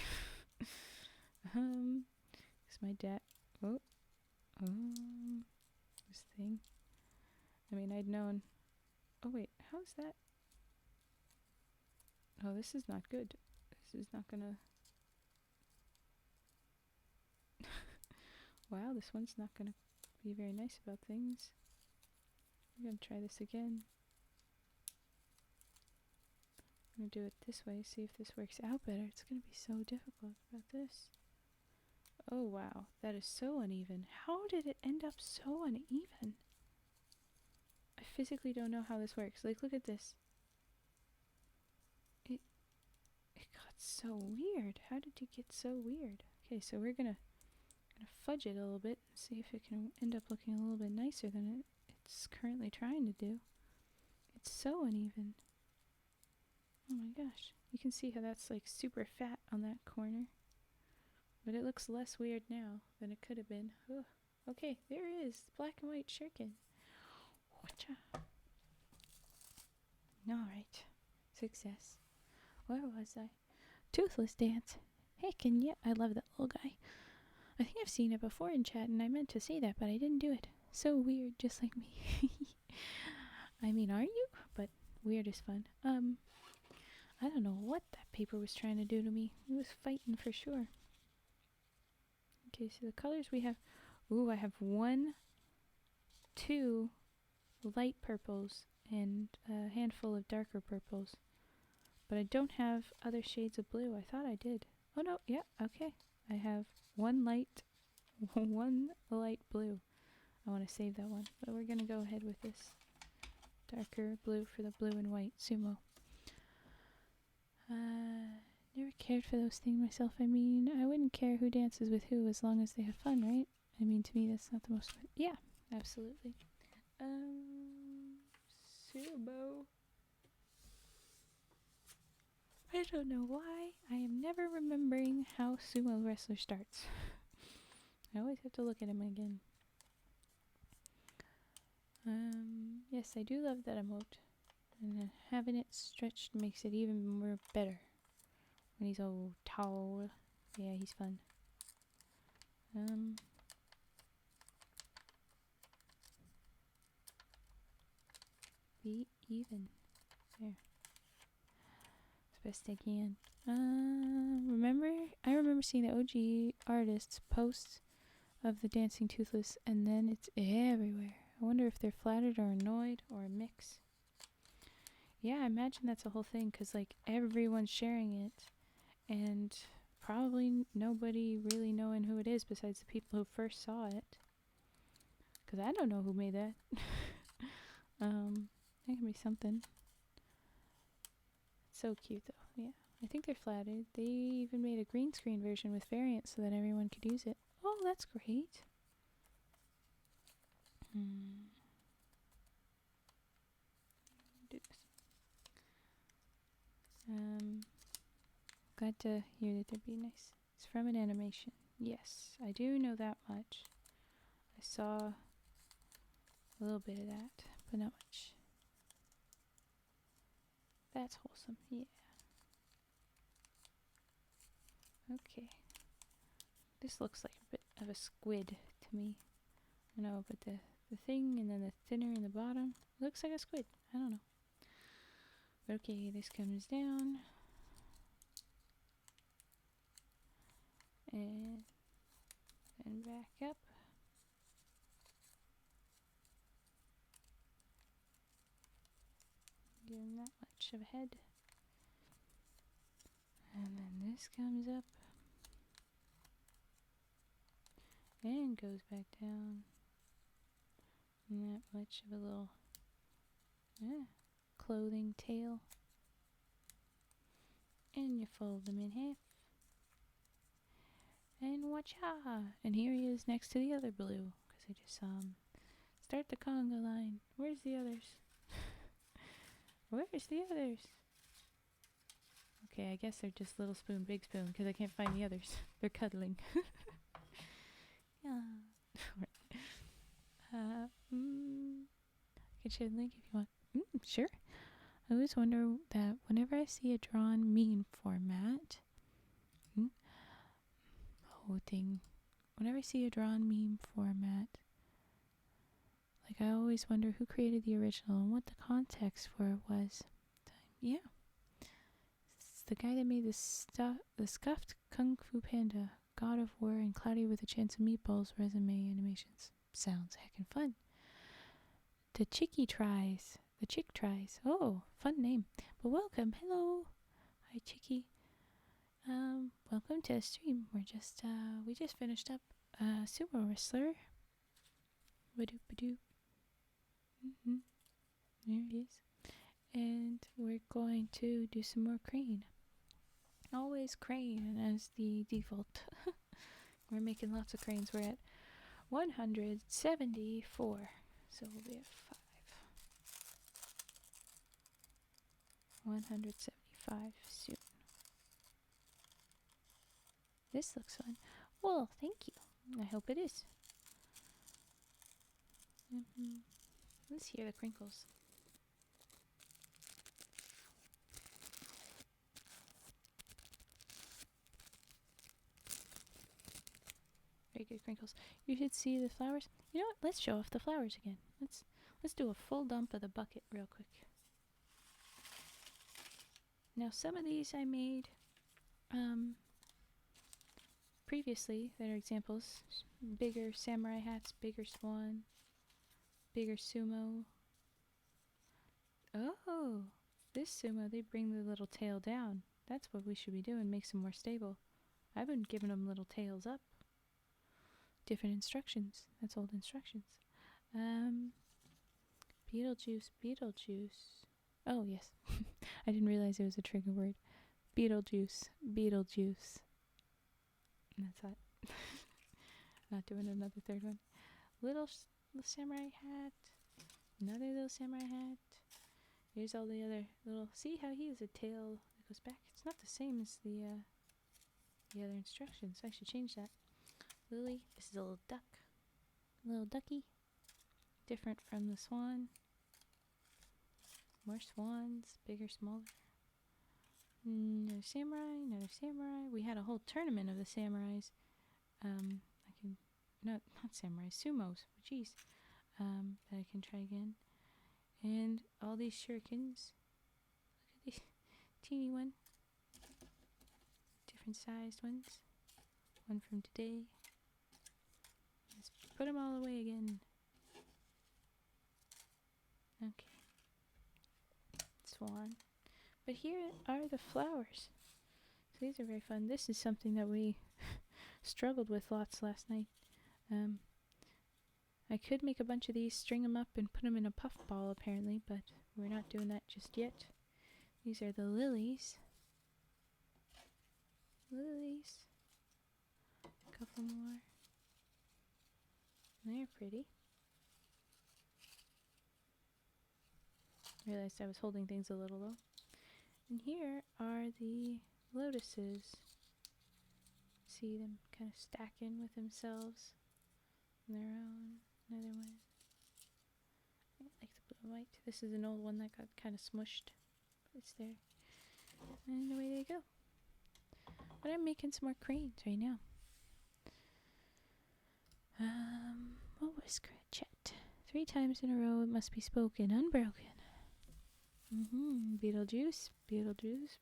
Cause my dad, this thing. I mean, I'd known. Oh wait, how's that? Oh, this is not good. This is not gonna. Wow, this one's not gonna be very nice about things. I'm gonna try this again. I'm gonna do it this way, see if this works out better. It's gonna be so difficult about this. Oh wow, that is so uneven. How did it end up so uneven? I physically don't know how this works. Like, look at this. It got so weird. How did it get so weird? Okay, so we're gonna fudge it a little bit and see if it can end up looking a little bit nicer than it's currently trying to do. It's so uneven. Oh my gosh. You can see how that's like super fat on that corner. But it looks less weird now than it could have been. Ugh. Okay, there it is. Black and white shuriken. Alright. Success. Where was I? Toothless dance. Heck, and yeah, I love that little guy. I think I've seen it before in chat, and I meant to say that, but I didn't do it. So weird, just like me. I mean, aren't you? But weird is fun. I don't know what that paper was trying to do to me. It was fighting for sure. Okay, so the colors we have. Ooh, I have 1, 2 light purples and a handful of darker purples. But I don't have other shades of blue. I thought I did. Oh no, yeah, okay. I have 1 light, 1 light blue. I want to save that one, but we're gonna go ahead with this darker blue for the blue and white sumo. Never cared for those things myself. I mean, I wouldn't care who dances with who as long as they have fun, right? I mean, to me, that's not the most fun. Yeah, absolutely. Sumo. I don't know why. I am never remembering how sumo wrestler starts. I always have to look at him again. Yes, I do love that emote. And having it stretched makes it even more better. When he's all tall. Yeah, he's fun. Be even. There. As best I can. I remember seeing the OG artists posts of the Dancing Toothless, and then it's everywhere. I wonder if they're flattered or annoyed or a mix. Yeah, I imagine that's a whole thing, because like everyone's sharing it, and probably nobody really knowing who it is besides the people who first saw it. Because I don't know who made that. That can be something. So cute though, yeah. I think they're flattered. They even made a green screen version with variants so that everyone could use it. Oh, that's great. Do this. Glad to hear that they'd be nice. It's from an animation. Yes, I do know that much. I saw a little bit of that, but not much. That's wholesome, yeah. Okay. This looks like a bit of a squid to me. I know, but the thing and then the thinner in the bottom looks like a squid. I don't know. But okay, this comes down. And then back up. Give him that much of a head. And then this comes up. And goes back down. And that much of a little clothing tail. And you fold them in half. And watcha! And here he is next to the other blue. Because I just saw him start the conga line. Where's the others? Where's the others? Okay, I guess they're just little spoon, big spoon, because I can't find the others. They're cuddling. Yeah. I can share the link if you want. Sure. I always wonder that whenever I see a drawn meme format, whenever I see a drawn meme format, like I always wonder who created the original and what the context for it was. Yeah. It's the guy that made the scuffed Kung Fu Panda, God of War, and Cloudy with a Chance of Meatballs resume animations. Sounds heckin' fun. The chick tries. Oh, fun name. But welcome. Hello. Hi, Chicky. Welcome to the stream. We just finished up Sumo Wrestler. Ba-doop-ba-doop. There it is. And we're going to do some more crane. Always crane as the default. We're making lots of cranes. We're at 174. So we'll be at 5. 175 soon. This looks fun. Well, thank you. I hope it is. Let's hear the crinkles. Very good crinkles. You should see the flowers. You know what? Let's show off the flowers again. Let's do a full dump of the bucket real quick. Now some of these I made previously that are examples. Bigger samurai hats, bigger swan, bigger sumo. Oh, this sumo, they bring the little tail down. That's what we should be doing, makes them more stable. I've been giving them little tails up. Different instructions. That's old instructions. Beetlejuice. Oh, yes. I didn't realize it was a trigger word. Beetlejuice. And that's that. Not doing another third one. Little samurai hat. Another little samurai hat. Here's all the other little... See how he has a tail that goes back? It's not the same as the other instructions. I should change that. Lily. This is a little duck. Little ducky. Different from the swan. More swans. Bigger, smaller. Another samurai. We had a whole tournament of the samurais. Not samurais, sumos. Jeez. That I can try again. And all these shurikens. Look at this teeny one. Different sized ones. One from today. Let's put them all away again. Okay. Swan. But here are the flowers. So these are very fun. This is something that we struggled with lots last night. I could make a bunch of these, string them up, and put them in a puff ball apparently, but we're not doing that just yet. These are the lilies. A couple more. They're pretty. Realized I was holding things a little low. And here are the lotuses. See them kind of stacking with themselves on their own. Another one. I like the blue and white. This is an old one that got kind of smushed. It's there. And away they go. But I'm making some more cranes right now. What was Cratchit? 3 times in a row it must be spoken, unbroken. Beetlejuice, Beetlejuice,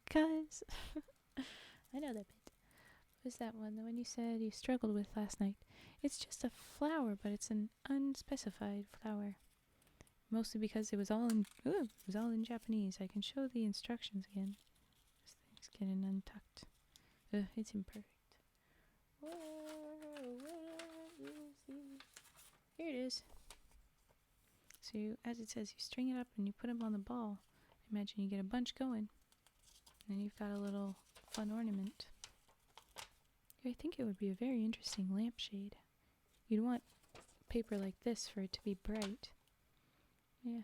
because I know that bit. What was that one? The one you said you struggled with last night. It's just a flower, but it's an unspecified flower. Mostly because it was all in Japanese. I can show the instructions again. This thing's getting untucked. It's imperfect. Where is he? Here it is. So as it says, you string it up and you put them on the ball. Imagine you get a bunch going. And then you've got a little fun ornament. I think it would be a very interesting lampshade. You'd want paper like this for it to be bright. Yeah.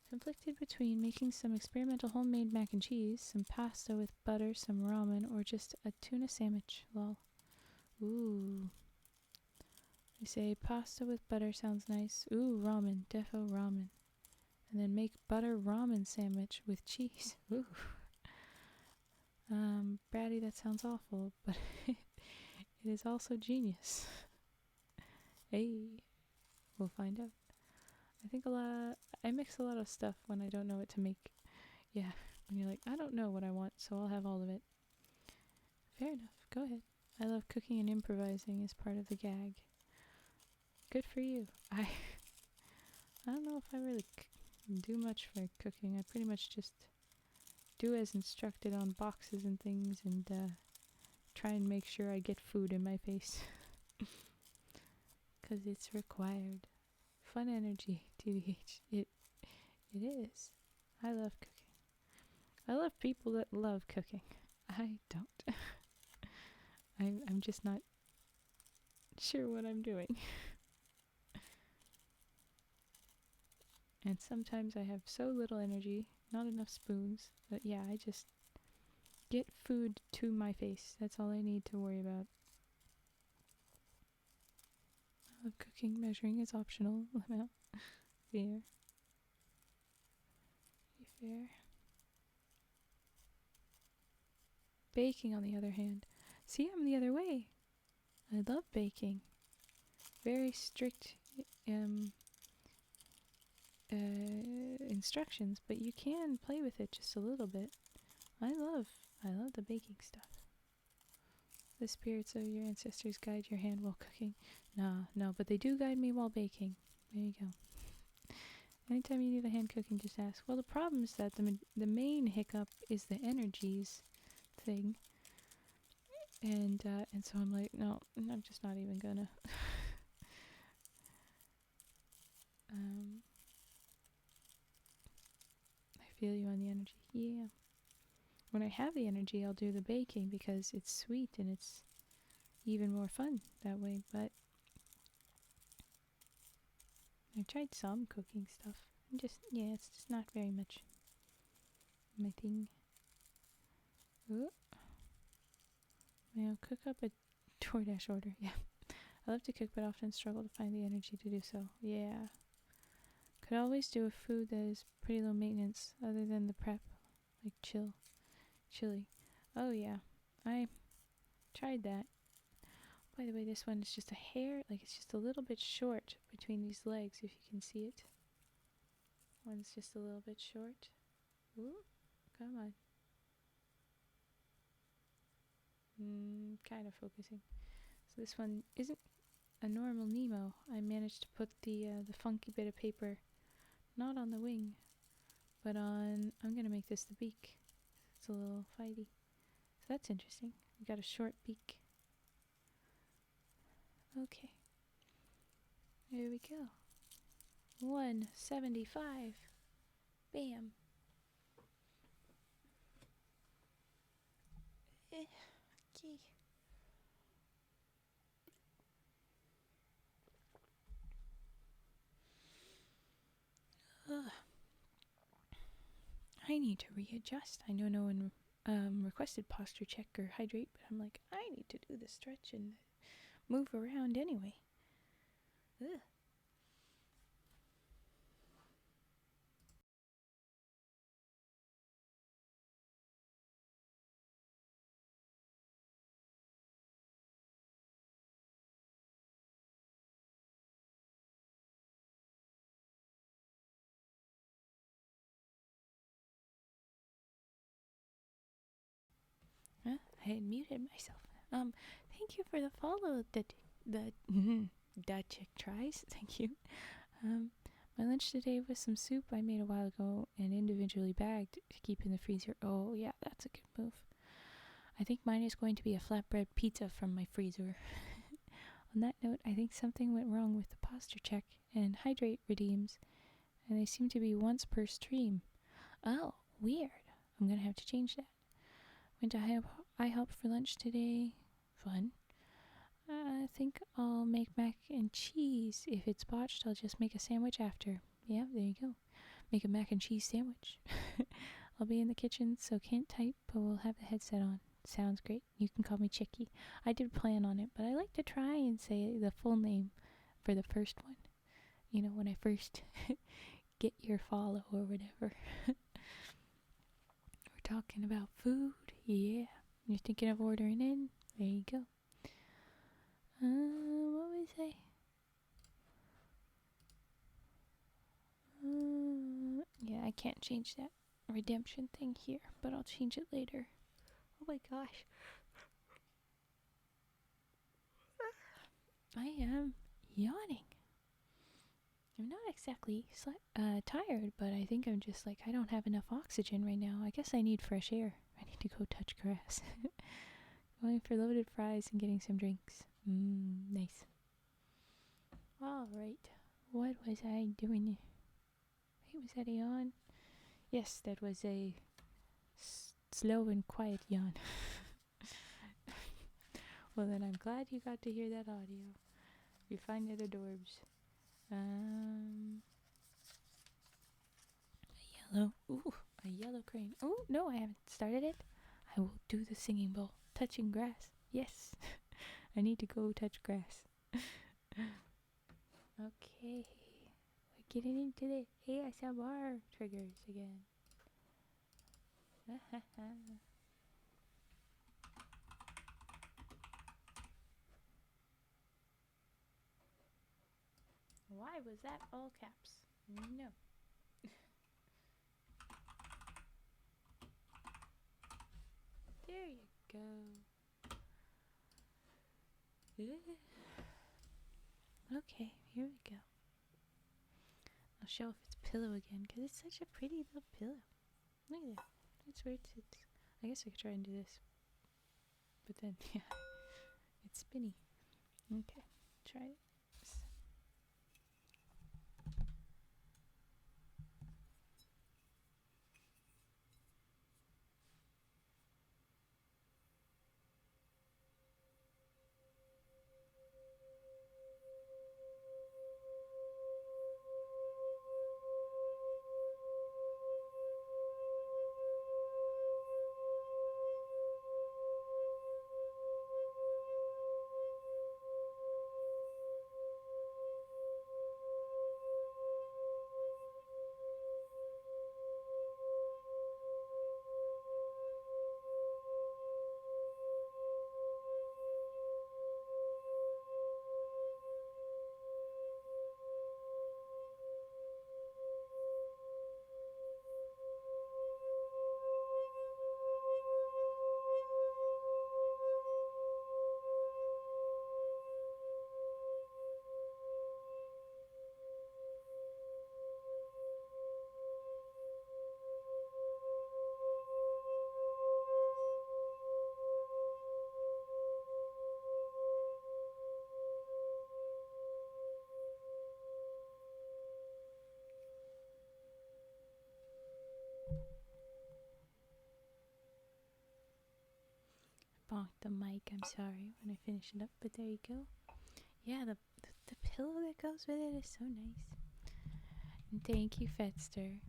Conflicted between making some experimental homemade mac and cheese, some pasta with butter, some ramen, or just a tuna sandwich. Lol. Ooh. They say pasta with butter sounds nice. Ooh, ramen. Defo ramen. And then make butter ramen sandwich with cheese. Ooh. Bratty, that sounds awful, but it is also genius. Hey, we'll find out. I mix a lot of stuff when I don't know what to make. Yeah, when you're like, I don't know what I want, so I'll have all of it. Fair enough, go ahead. I love cooking and improvising as part of the gag. Good for you. I don't know if I really do much for cooking. I pretty much just do as instructed on boxes and things and try and make sure I get food in my face. Because it's required. Fun energy, TBH. It is. I love cooking. I love people that love cooking. I don't. I'm just not sure what I'm doing. And sometimes I have so little energy, not enough spoons, but yeah, I just get food to my face. That's all I need to worry about. I love cooking. Measuring is optional. Fair. Fair. Baking, on the other hand. See, I'm the other way. I love baking. Very strict instructions, but you can play with it just a little bit. I love the baking stuff. The spirits of your ancestors guide your hand while cooking. No, but they do guide me while baking. There you go. Anytime you need a hand cooking, just ask. Well, the problem is that the main hiccup is the energies thing. And so I'm like, no, I'm just not even gonna. I feel you on the energy. Yeah. When I have the energy, I'll do the baking because it's sweet and it's even more fun that way. But I've tried some cooking stuff. It's just not very much my thing. Ooh. May I cook up a DoorDash order? Yeah. I love to cook, but often struggle to find the energy to do so. Yeah. Could always do a food that is pretty low maintenance, other than the prep, like chili. Oh yeah, I tried that. By the way, this one is just a hair, like it's just a little bit short between these legs, if you can see it. One's just a little bit short. Ooh, come on. Kind of focusing. So this one isn't a normal Nemo. I managed to put the funky bit of paper not on the wing, but on, I'm going to make this the beak. It's a little fighty. So that's interesting. We got a short beak. Okay. There we go. 175. Bam. Okay. I need to readjust. I know no one requested posture check or hydrate, but I'm like, I need to do the stretch and move around anyway. Ugh. I had muted myself. Thank you for the follow. The that chick tries. Thank you. My lunch today was some soup I made a while ago and individually bagged to keep in the freezer. Oh yeah, that's a good move. I think mine is going to be a flatbread pizza from my freezer. On that note, I think something went wrong with the posture check and hydrate redeems, and they seem to be once per stream. Oh, weird. I'm gonna have to change that. Went to IHOP for lunch today. Fun. I think I'll make mac and cheese. If it's botched, I'll just make a sandwich after. Yeah, there you go. Make a mac and cheese sandwich. I'll be in the kitchen, so can't type, but we'll have the headset on. Sounds great. You can call me Chicky. I did plan on it, but I like to try and say the full name for the first one. You know, when I first get your follow or whatever. We're talking about food. Yeah. You're thinking of ordering in? There you go. What was I? Yeah, I can't change that redemption thing here, but I'll change it later. Oh my gosh. I am yawning. I'm not exactly tired, but I think I'm just like, I don't have enough oxygen right now. I guess I need fresh air. I need to go touch grass. Going for loaded fries and getting some drinks. Nice. Alright. What was I doing? Wait, was that a yawn? Yes, that was a slow and quiet yawn. Well, then I'm glad you got to hear that audio. You find it adorbs. A yellow crane. Oh, no, I haven't started it. I will do the singing bowl. Touching grass. Yes. I need to go touch grass. Okay. We're getting into the ASMR triggers again. Why was that all caps? No. There you go. Okay, here we go. I'll show off its pillow again because it's such a pretty little pillow. Look at that. That's where it sits. I guess I could try and do this. But then, yeah, it's spinny. Okay, try it. Bonked the mic, I'm sorry, when I finish it up, but there you go. Yeah, the pillow that goes with it is so nice. And thank you, Fetster.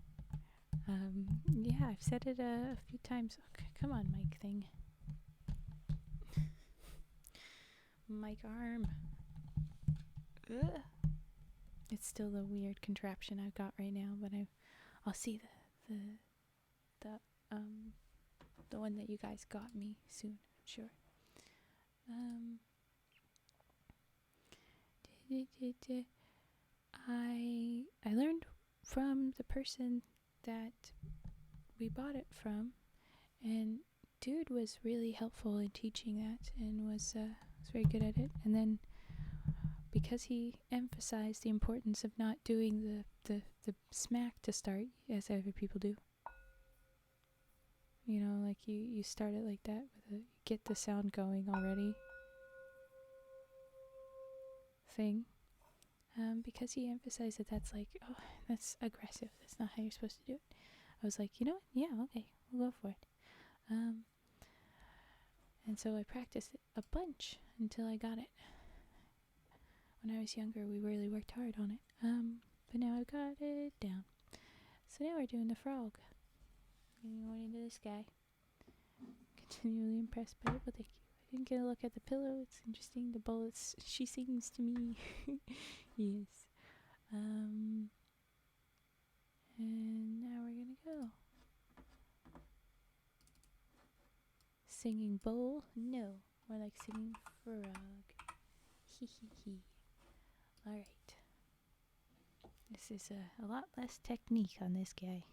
Yeah, I've said it a few times. Okay, come on, mic thing. Mic arm. Ugh. It's still the weird contraption I've got right now, but I'll see the one that you guys got me soon, I'm sure. I learned from the person that we bought it from, and dude was really helpful in teaching that and was very good at it. And then because he emphasized the importance of not doing the smack to start, as other people do. You know, like you start it like that with a get the sound going already thing. Because he emphasized that that's like, oh, that's aggressive. That's not how you're supposed to do it. I was like, you know what? Yeah, okay, we'll go for it. And so I practiced it a bunch until I got it. When I was younger, we really worked hard on it. But now I've got it down. So now we're doing the frog. Going into this guy. Continually impressed by it, but thank you. I didn't get a look at the pillow. It's interesting. The bullets. She sings to me. Yes. And now we're gonna go. Singing bowl? No. More like singing frog. Hee hee hee. Alright. This is a lot less technique on this guy.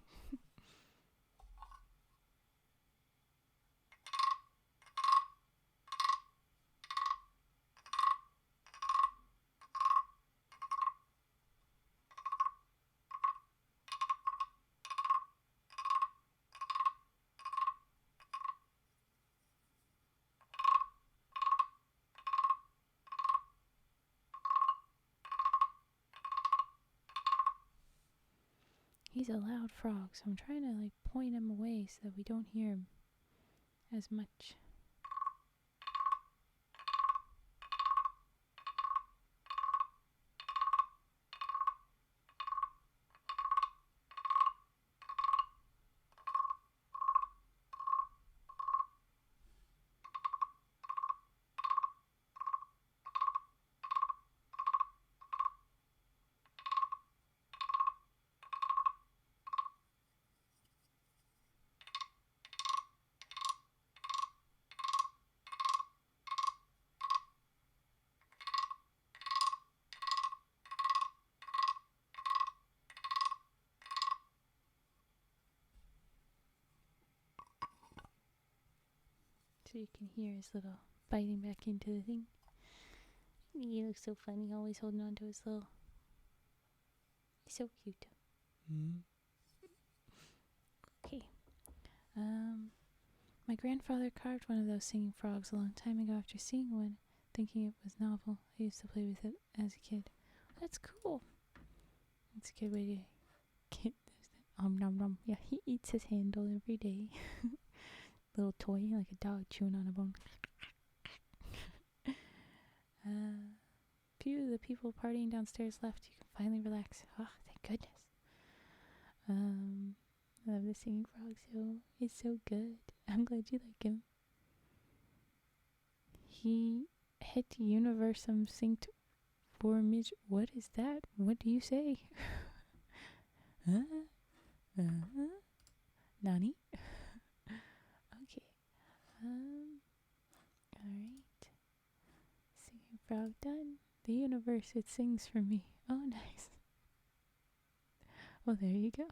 He's a loud frog, so I'm trying to like point him away so that we don't hear him as much. So you can hear his little biting back into the thing. He looks so funny, always holding on to his little... He's so cute. Okay. My grandfather carved one of those singing frogs a long time ago after seeing one, thinking it was novel. I used to play with it as a kid. That's cool. That's a good way to get this. Nom nom. Yeah, he eats his handle every day. Little toy, like a dog chewing on a bone. Few of the people partying downstairs left. You can finally relax. Oh, thank goodness. I love the singing frog, so it's so good. I'm glad you like him. He hit universum synced for Midge. What is that? What do you say? Nani? Okay. Alright. Singing frog done. The universe, it sings for me. Oh, nice. Well, there you go.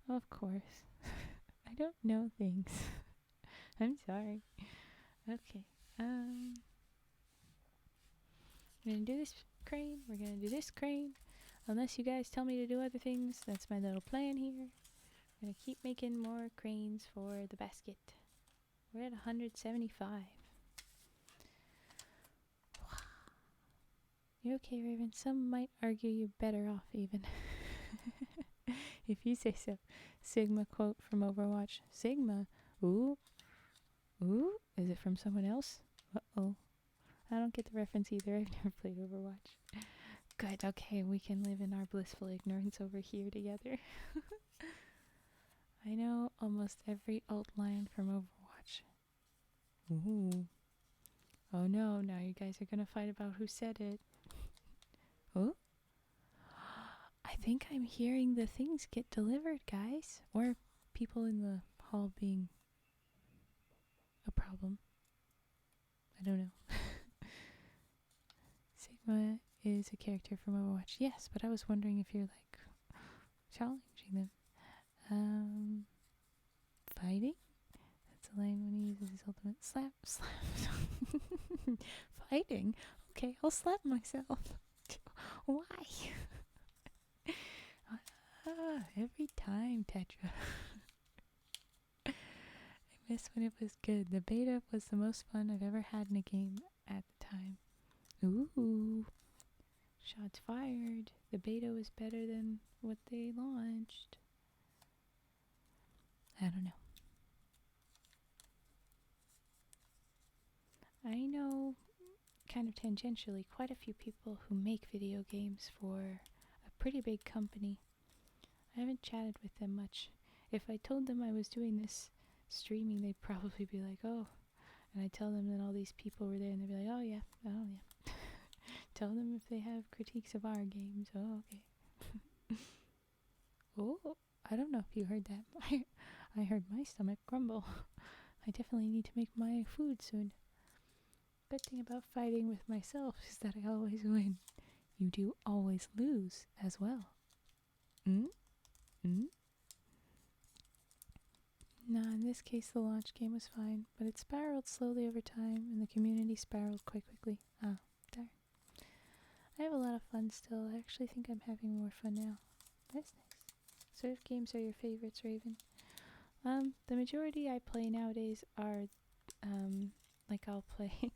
Of course. I don't know things. I'm sorry. Okay. We're gonna do this crane. We're gonna do this crane. Unless you guys tell me to do other things, that's my little plan here. I'm gonna keep making more cranes for the basket. We're at 175. Wow. You're okay, Raven. Some might argue you're better off, even. If you say so. Sigma quote from Overwatch. Sigma? Ooh. Ooh? Is it from someone else? Uh-oh. I don't get the reference either. I've never played Overwatch. Good, okay, we can live in our blissful ignorance over here together. I know almost every alt line from Overwatch. Ooh. Oh no, now you guys are gonna fight about who said it. Oh? I think I'm hearing the things get delivered, guys. Or people in the hall being a problem. I don't know. Sigma is a character from Overwatch. Yes, but I was wondering if you're like challenging them. Fighting? Elaine when he uses his ultimate slap. Fighting? Okay, I'll slap myself. Why? Every time, Tetra. I miss when it was good. The beta was the most fun I've ever had in a game at the time. Ooh. Shots fired. The beta was better than what they launched. I don't know. I know, kind of tangentially, quite a few people who make video games for a pretty big company. I haven't chatted with them much. If I told them I was doing this streaming, they'd probably be like, oh. And I tell them that all these people were there, and they'd be like, oh yeah. Tell them if they have critiques of our games. Oh, okay. Oh, I don't know if you heard that. I heard my stomach grumble. I definitely need to make my food soon. Good thing about fighting with myself is that I always win. You do always lose as well. Nah, in this case the launch game was fine, but it spiraled slowly over time and the community spiraled quite quickly. Ah, darn. I have a lot of fun still. I actually think I'm having more fun now. That's nice. What sort of games are your favorites, Raven? The majority I play nowadays are, like I'll play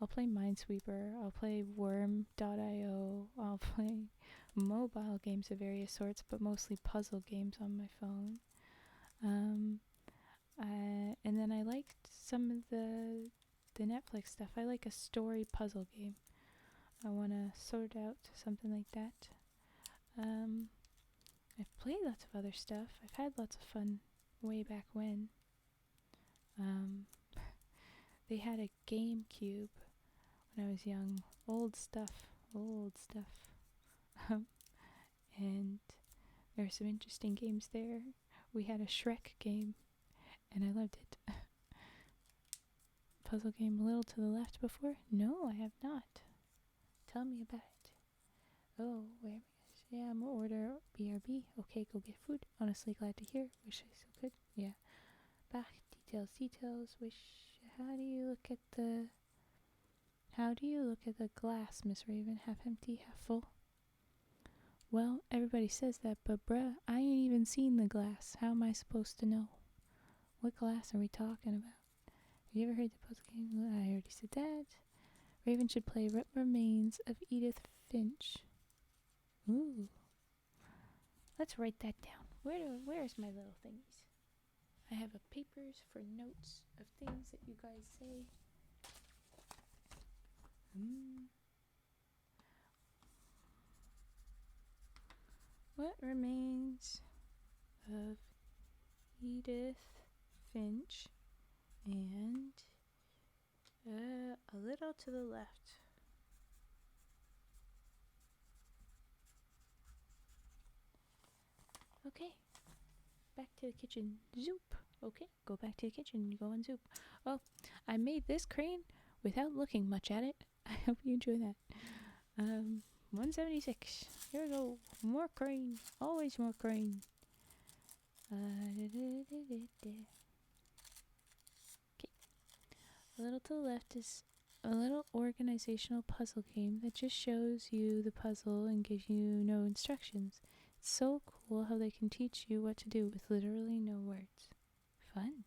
Minesweeper, I'll play Worm.io, I'll play mobile games of various sorts, but mostly puzzle games on my phone. And then I liked some of the Netflix stuff. I like a story puzzle game. I want to sort out something like that. I've played lots of other stuff. I've had lots of fun way back when. They had a GameCube when I was young. Old stuff. And there were some interesting games there. We had a Shrek game, and I loved it. Puzzle game a little to the left before? No, I have not. Tell me about it. Oh, where am I? Yeah, I'm gonna order BRB. Okay, go get food. Honestly, glad to hear. Wish I still could. Yeah. Back, details. Wish. How do you look at the glass, Miss Raven? Half empty, half full? Well, everybody says that, but bruh, I ain't even seen the glass. How am I supposed to know? What glass are we talking about? Have you ever heard the puzzle game? I already said that. Raven should play What Remains of Edith Finch. Ooh. Let's write that down. Where's my little thingies? I have a papers for notes of things that you guys say. What Remains of Edith Finch and a little to the left. Okay, back to the kitchen. Zoop. Okay, go back to the kitchen. Go and zoop. Oh, I made this crane without looking much at it. I hope you enjoy that. 176. Here we go. More crane. Always more crane. Okay. A little to the left is a little organizational puzzle game that just shows you the puzzle and gives you no instructions. It's so cool how they can teach you what to do with literally no words. Fun.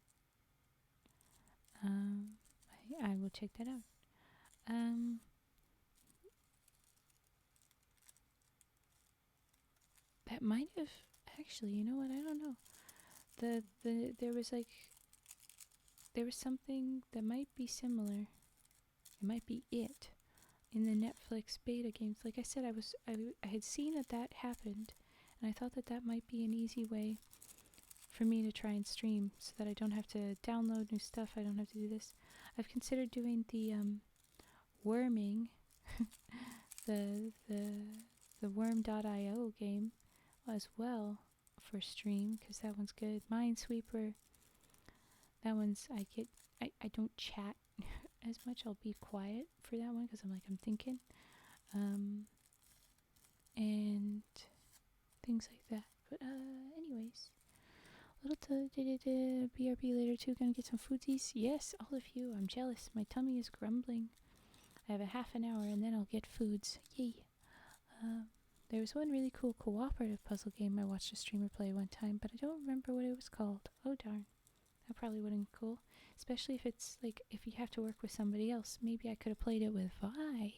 I will check that out. That might have actually, you know what? I don't know. There was something that might be similar. It might be it in the Netflix beta games. Like I said, I had seen that happened, and I thought that might be an easy way for me to try and stream, so that I don't have to download new stuff. I don't have to do this. I've considered doing the worming, the worm.io game as well for stream, because that one's good. Minesweeper, that one's I don't chat as much. I'll be quiet for that one because I'm thinking, and things like that. But anyways, BRB later too. Gonna get some foodies. Yes, all of you. I'm jealous. My tummy is grumbling. I have a half an hour and then I'll get foods. Yay. There was one really cool cooperative puzzle game I watched a streamer play one time, but I don't remember what it was called. Oh darn. That probably wouldn't be cool. Especially if it's like, if you have to work with somebody else. Maybe I could have played it with Vi.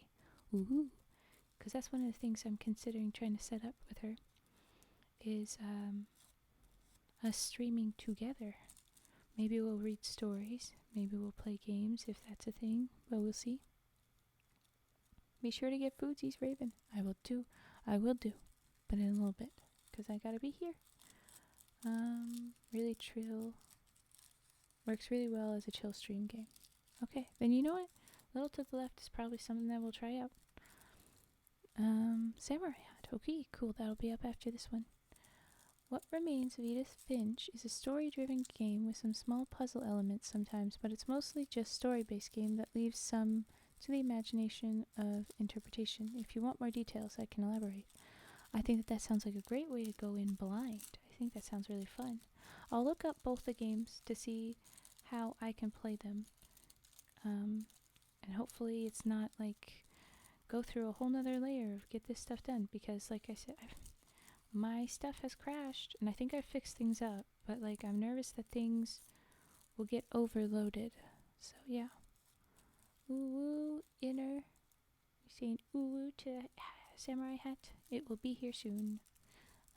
Ooh. Because that's one of the things I'm considering trying to set up with her. Is us streaming together. Maybe we'll read stories. Maybe we'll play games if that's a thing. But we'll see. Be sure to get foodsies, Raven. I will do. But in a little bit. Because I gotta be here. Really chill. Works really well as a chill stream game. Okay, then you know what? A little to the left is probably something that we'll try out. Samurai Hat. Okay, cool. That'll be up after this one. What Remains of Edith Finch is a story-driven game with some small puzzle elements sometimes, but it's mostly just story-based game that leaves some to the imagination of interpretation. If you want more details, I can elaborate. I think that sounds like a great way to go in blind. I think that sounds really fun. I'll look up both the games to see how I can play them. And hopefully it's not like go through a whole nother layer of get this stuff done, because like I said, my stuff has crashed and I think I fixed things up, but like I'm nervous that things will get overloaded. So yeah. Ooh woo inner. You're saying ooh woo to Samurai Hat. It will be here soon.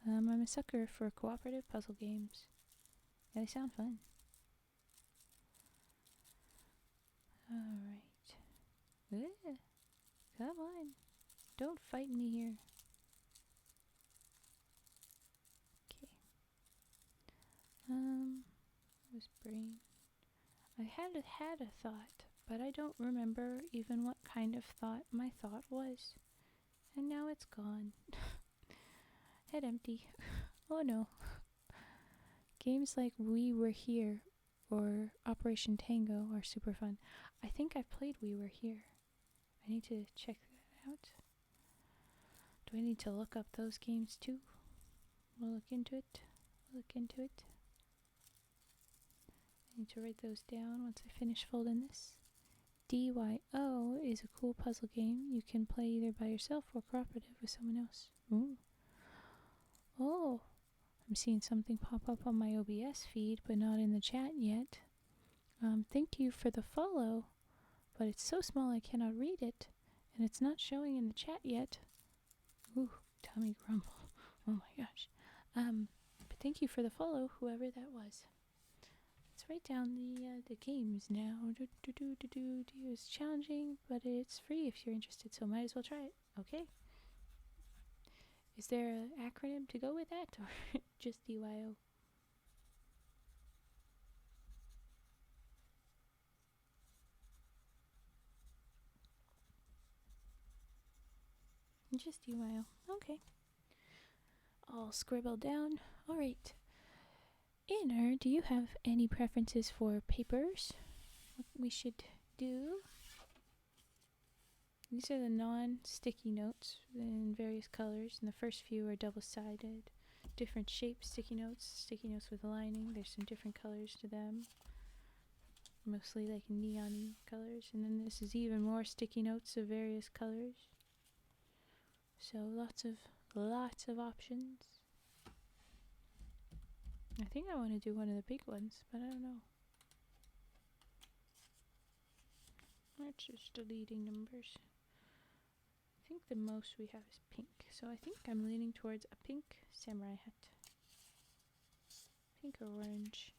I'm a sucker for cooperative puzzle games. Yeah, they sound fun. Alright. Come on. Don't fight me here. Okay. Was brain. I had a thought, but I don't remember even what kind of thought my thought was. And now it's gone. Head empty. Oh no. Games like We Were Here or Operation Tango are super fun. I think I've played We Were Here. I need to check that out. Do I need to look up those games too? We'll look into it. I need to write those down once I finish folding this. DYO is a cool puzzle game you can play either by yourself or cooperative with someone else. Ooh. Oh, I'm seeing something pop up on my OBS feed, but not in the chat yet. Thank you for the follow, but it's so small I cannot read it, and it's not showing in the chat yet. Ooh, tummy grumble. Oh my gosh. But thank you for the follow, whoever that was. Let's write down the games now. It's challenging, but it's free if you're interested, so might as well try it. Okay. Is there an acronym to go with that, or just DYO? Just DYO. Okay. I'll scribble down. Alright. Inner, do you have any preferences for papers? What we should do? These are the non-sticky notes in various colors, and the first few are double-sided. Different shaped sticky notes with a lining. There's some different colors to them. Mostly like neon colors. And then this is even more sticky notes of various colors. So lots of options. I think I want to do one of the big ones, but I don't know. That's just deleting numbers. I think the most we have is pink, so I think I'm leaning towards a pink samurai hat. Pink or orange.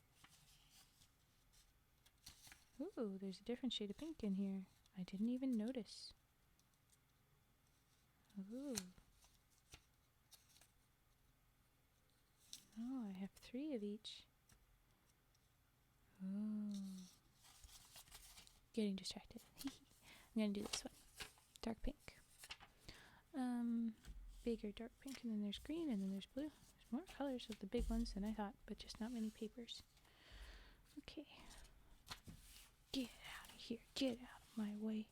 Ooh, there's a different shade of pink in here. I didn't even notice. Ooh. Oh, I have 3 of each. Ooh. Getting distracted. I'm gonna do this one. Dark pink. Bigger dark pink, and then there's green, and then there's blue. There's more colors of the big ones than I thought, but just not many papers. Okay. Get out of here. Get out of my way.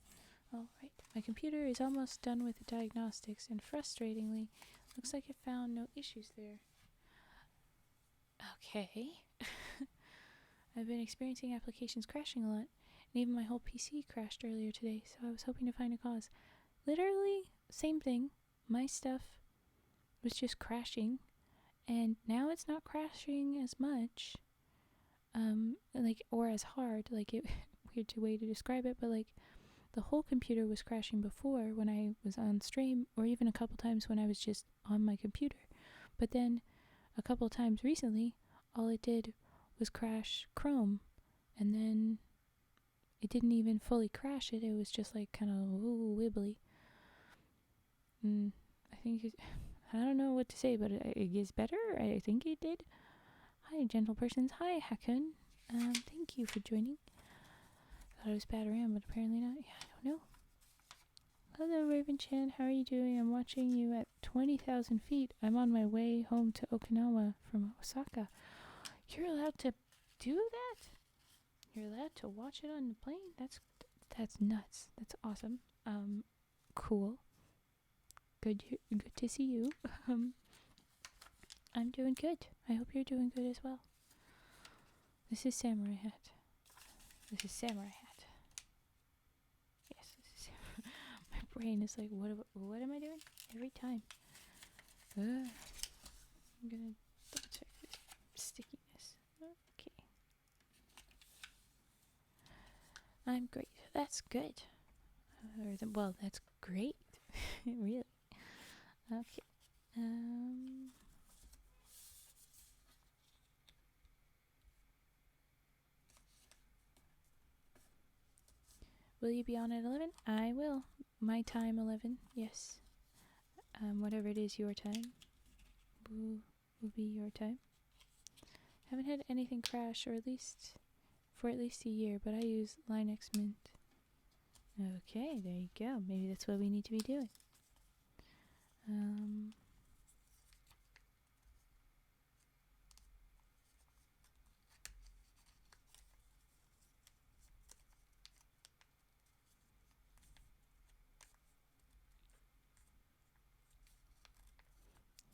Alright. My computer is almost done with the diagnostics, and frustratingly, looks like it found no issues there. Okay. I've been experiencing applications crashing a lot, and even my whole PC crashed earlier today, so I was hoping to find a cause. Literally, same thing. My stuff was just crashing, and now it's not crashing as much, or as hard, weird way to describe it, but the whole computer was crashing before when I was on stream, or even a couple times when I was just on my computer. But then a couple times recently, all it did was crash Chrome, and then it didn't even fully crash it. It was just kind of wibbly. I don't know what to say, but it gets better. I think it did. Hi, gentle persons. Hi, Hakun. Thank you for joining. Thought it was Bataram, but apparently not. Yeah, I don't know. Hello, Raven Chan. How are you doing? I'm watching you at 20,000 feet. I'm on my way home to Okinawa from Osaka. You're allowed to do that? You're allowed to watch it on the plane? That's nuts. That's awesome. Cool. Good to see you. I'm doing good. I hope you're doing good as well. This is Samurai Hat. Yes, this is Samurai. My brain is like, what am I doing? Every time. I'm gonna double check this stickiness. Okay. I'm great. That's good. That's great. Really. Okay. Will you be on at 11? I will. My time 11. Yes. Whatever it is, your time will be your time. Haven't had anything crash, for at least a year, but I use Linux Mint. Okay, there you go. Maybe that's what we need to be doing. There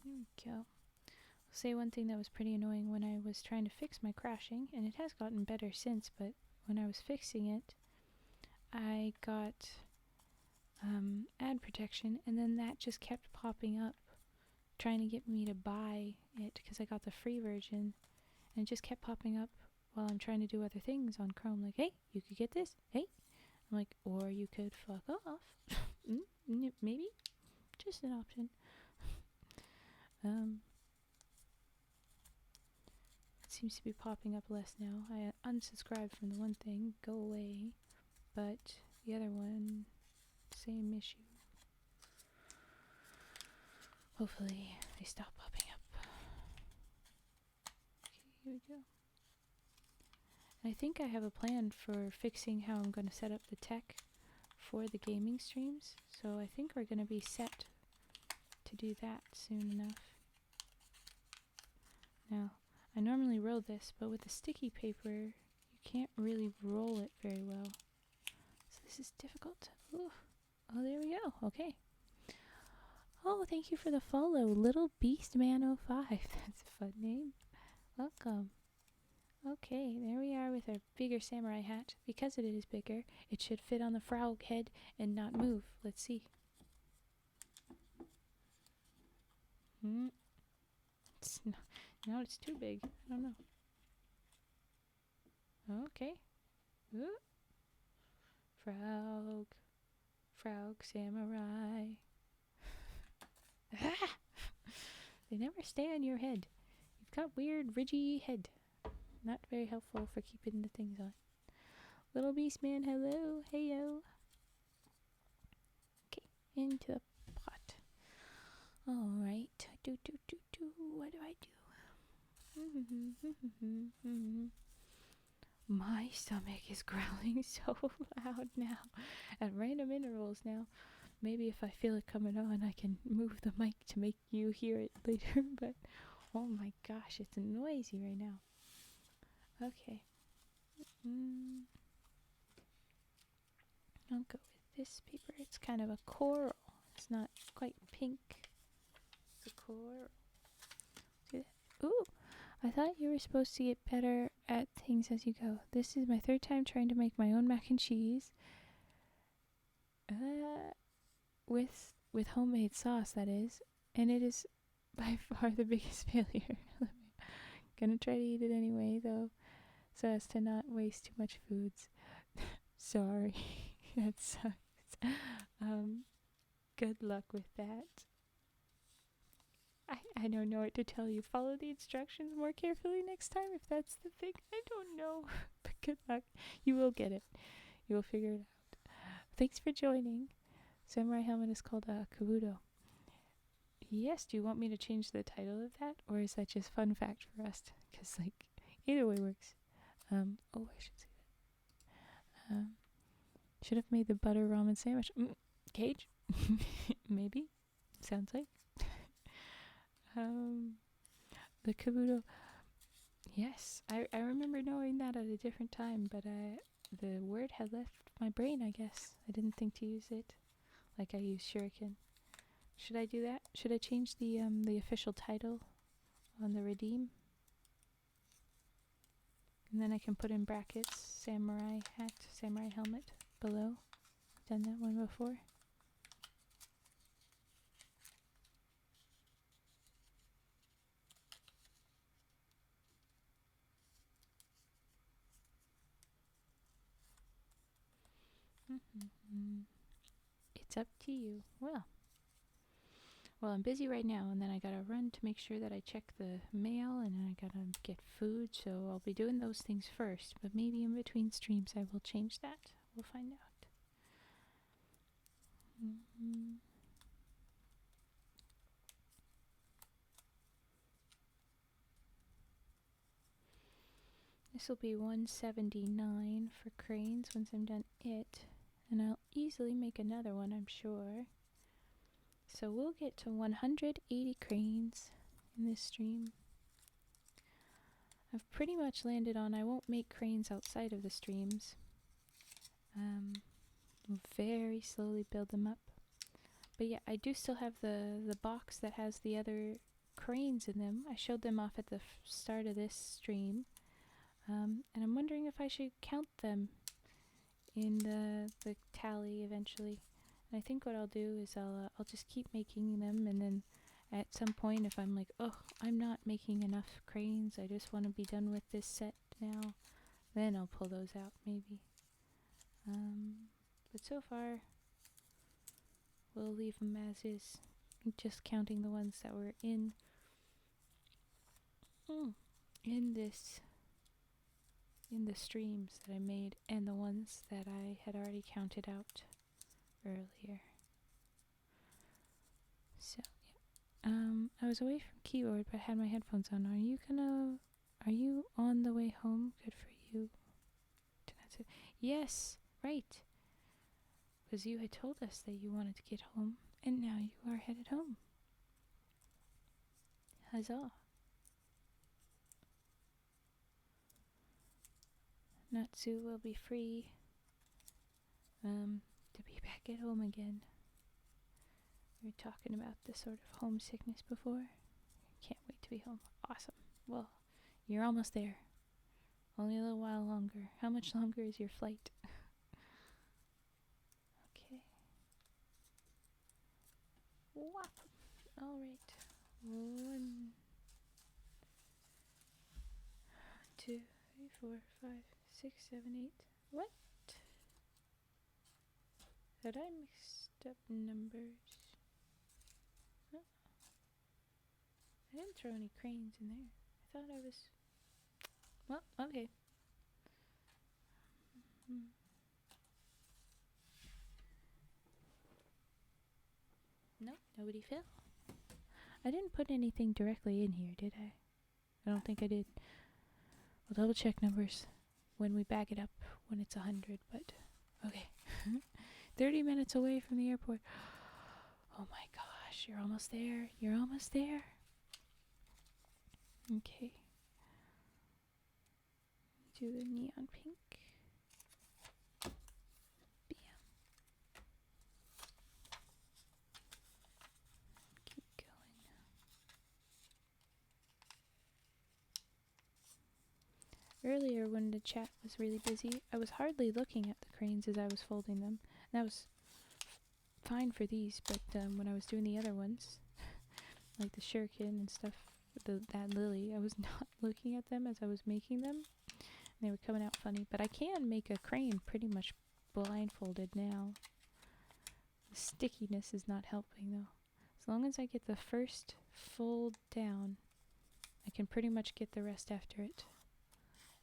we go. I'll say one thing that was pretty annoying when I was trying to fix my crashing, and it has gotten better since, but when I was fixing it, I got ad protection, and then that just kept popping up, trying to get me to buy it because I got the free version, and it just kept popping up while I'm trying to do other things on Chrome, like, hey, you could get this, hey. I'm like, or you could fuck off. Maybe. Just an option. It seems to be popping up less now. I unsubscribed from the one thing, go away, but the other one, same issue. Hopefully they stop popping up. Okay, here we go. And I think I have a plan for fixing how I'm going to set up the tech for the gaming streams, so I think we're going to be set to do that soon enough. Now, I normally roll this, but with the sticky paper, you can't really roll it very well. So this is difficult. Ooh. Oh, there we go. Okay. Oh, thank you for the follow, Little Beast Man 05. That's a fun name. Welcome. Okay, there we are with our bigger samurai hat. Because it is bigger, it should fit on the frog head and not move. Let's see. No, it's too big. I don't know. Okay. Ooh. Frog samurai. They never stay on your head. You've got weird, ridgy head. Not very helpful for keeping the things on. Little Beast Man, hello. Heyo. Okay, into the pot. Alright. What do I do? My stomach is growling so loud now at random intervals now. Maybe if I feel it coming on, I can move the mic to make you hear it later, but oh my gosh, it's noisy right now. Okay. I'll go with this paper. It's kind of a coral. It's not quite pink. It's a coral. See that? Ooh! I thought you were supposed to get better at things as you go. This is my third time trying to make my own mac and cheese. With homemade sauce, that is. And it is by far the biggest failure. Gonna try to eat it anyway, though, so as to not waste too much foods. Sorry. That sucks. Good luck with that. I don't know what to tell you. Follow the instructions more carefully next time if that's the thing. I don't know. But good luck. You will get it. You will figure it out. Thanks for joining. Samurai helmet is called Kabuto. Yes, do you want me to change the title of that? Or is that just fun fact for us? Because, like, either way works. I should say that. Should have made the butter ramen sandwich. Cage? Maybe. Sounds like. The Kabuto. Yes, I remember knowing that at a different time, but the word had left my brain, I guess. I didn't think to use it like I use shuriken. Should I do that? Should I change the official title on the redeem? And then I can put in brackets samurai hat, samurai helmet below. I've done that one before. It's up to you. Well, I'm busy right now, and then I gotta run to make sure that I check the mail, and then I gotta get food, so I'll be doing those things first. But maybe in between streams I will change that. We'll find out. This will be 179 for cranes once I'm done it. And I'll easily make another one, I'm sure. So we'll get to 180 cranes in this stream. I've pretty much landed on I won't make cranes outside of the streams. We'll very slowly build them up. But yeah, I do still have the box that has the other cranes in them. I showed them off at the start of this stream. And I'm wondering if I should count them in the tally eventually. And I think what I'll do is I'll just keep making them, and then at some point if I'm like, oh, I'm not making enough cranes, I just want to be done with this set now, then I'll pull those out maybe. But so far we'll leave them as is, just counting the ones that were in the streams that I made, and the ones that I had already counted out earlier. So yeah, I was away from keyboard but had my headphones on. Are you on the way home? Good for you. Yes, right, because you had told us that you wanted to get home, and now you are headed home. Huzzah. Natsu will be free to be back at home again. We were talking about the sort of homesickness before. Can't wait to be home. Awesome. Well, you're almost there. Only a little while longer. How much longer is your flight? Okay. Whop. Alright. 1, 2, 3, 4, 5, 6, 7, 8. What? Had I mixed up numbers? Huh? I didn't throw any cranes in there. I thought I was... Well, okay. Nope, nobody fell. I didn't put anything directly in here, did I? I don't think I did. We'll double check numbers when we back it up when it's 100, but okay. 30 minutes away from the airport. Oh my gosh, you're almost there. You're almost there. Okay. Do the neon pink. Bam. Keep going. Earlier, when the chat was really busy, I was hardly looking at the cranes as I was folding them. And that was fine for these, but when I was doing the other ones, like the shuriken and stuff, that lily, I was not looking at them as I was making them. And they were coming out funny. But I can make a crane pretty much blindfolded now. The stickiness is not helping, though. As long as I get the first fold down, I can pretty much get the rest after it.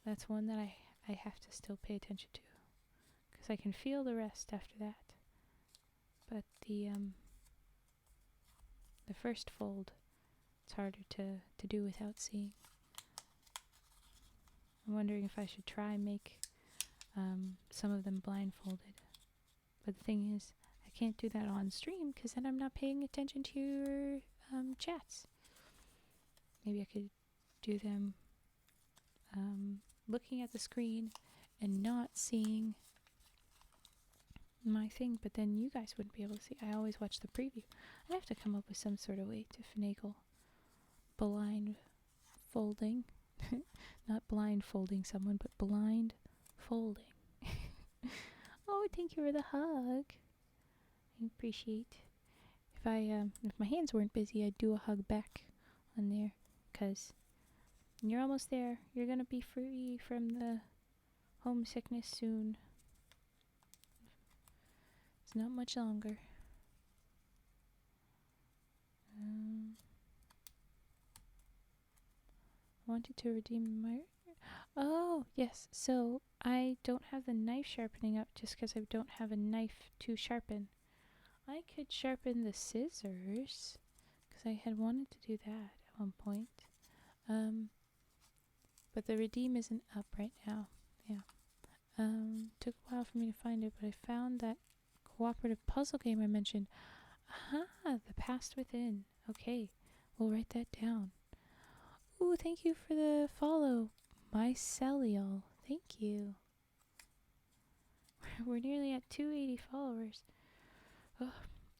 That's one that I have to still pay attention to, because I can feel the rest after that. But the first fold, it's harder to do without seeing. I'm wondering if I should try and make some of them blindfolded. But the thing is, I can't do that on stream because then I'm not paying attention to your chats. Maybe I could do them looking at the screen and not seeing my thing, but then you guys wouldn't be able to see. I always watch the preview. I'd have to come up with some sort of way to finagle blind folding. Not blind folding someone, but blind folding. Oh, thank you for the hug. I appreciate. If my hands weren't busy, I'd do a hug back on there, 'cause you're almost there. You're gonna be free from the homesickness soon. It's not much longer. Wanted to redeem my... Oh, yes. So, I don't have the knife sharpening up just because I don't have a knife to sharpen. I could sharpen the scissors, because I had wanted to do that at one point. But the redeem isn't up right now. Yeah. Took a while for me to find it, but I found that cooperative puzzle game I mentioned. Aha, The Past Within. Okay, we'll write that down. Ooh, thank you for the follow, Mycelial. Thank you. We're nearly at 280 followers. Ugh.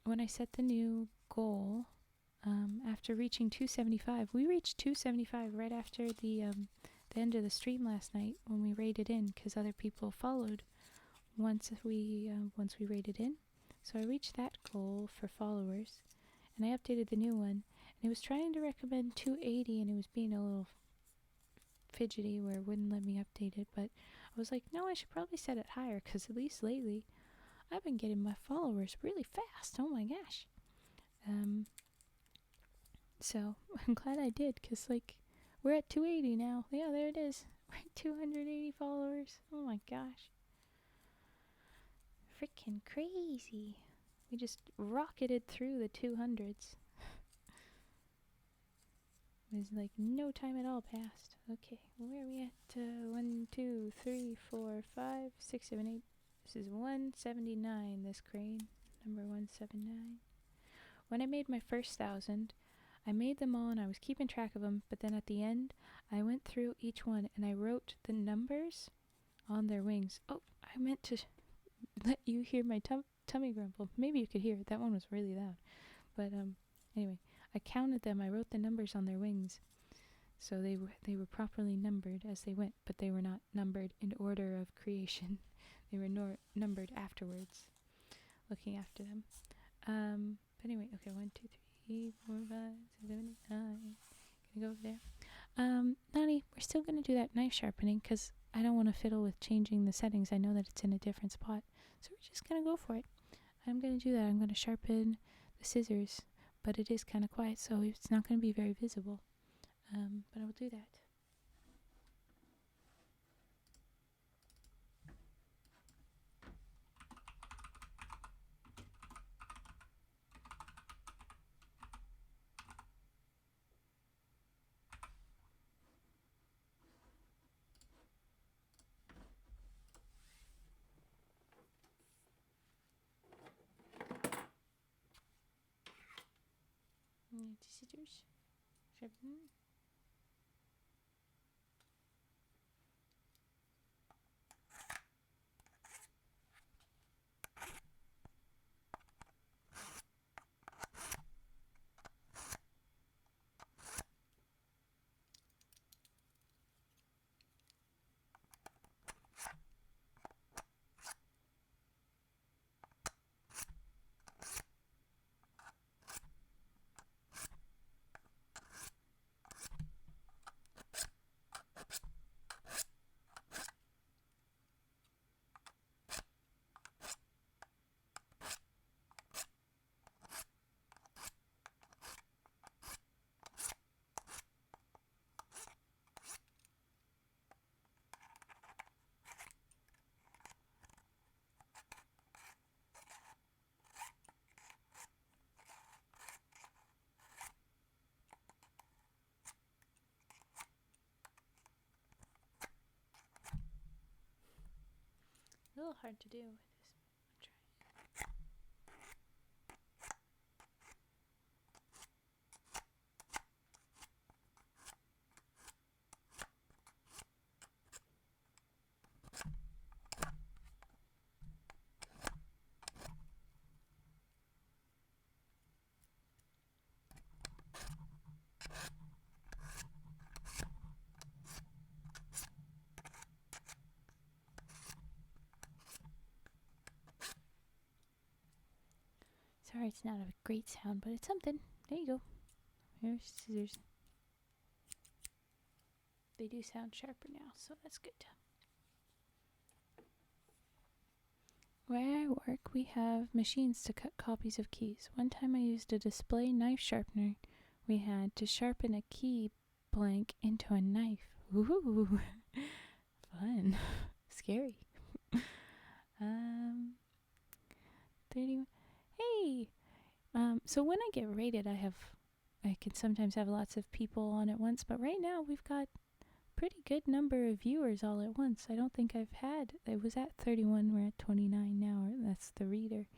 When I set the new goal, after reaching 275, we reached 275 right after the end of the stream last night when we raided in, because other people followed once we raided in. So I reached that goal for followers, and I updated the new one, and it was trying to recommend 280, and it was being a little fidgety where it wouldn't let me update it, but I was like, no, I should probably set it higher, because at least lately I've been getting my followers really fast. Oh my gosh. So I'm glad I did, because like we're at 280 now. Yeah, there it is. We're at 280 followers. Oh my gosh. Freaking crazy. We just rocketed through the 200s. It was like no time at all passed. Okay, where are we at? 1, 2, 3, 4, 5, 6, 7, 8. This is 179, this crane. Number 179. When I made my first 1,000, I made them all and I was keeping track of them, but then at the end, I went through each one and I wrote the numbers on their wings. Oh, I meant to let you hear my tummy grumble. Maybe you could hear it. That one was really loud. But anyway, I counted them. I wrote the numbers on their wings. So they were properly numbered as they went, but they were not numbered in order of creation. They were numbered afterwards, looking after them. But anyway, okay, 1, 2, 3, 4, 5, 6, 7, 8, 9. Gonna go over there. Nani, we're still gonna do that knife sharpening because I don't want to fiddle with changing the settings. I know that it's in a different spot, so we're just gonna go for it. I'm gonna do that. I'm gonna sharpen the scissors, but it is kind of quiet, so it's not gonna be very visible. But I will do that. Scissors. Sharpen. A little hard to do with this. Try. Sorry, it's not a great sound, but it's something. There you go. Here's scissors. They do sound sharper now, so that's good. Where I work, we have machines to cut copies of keys. One time I used a display knife sharpener we had to sharpen a key blank into a knife. Ooh, fun. Scary. 30. Hey! So when I get rated, I can sometimes have lots of people on at once, but right now we've got pretty good number of viewers all at once. I don't think I've had, it was at 31, we're at 29 now, that's the reader,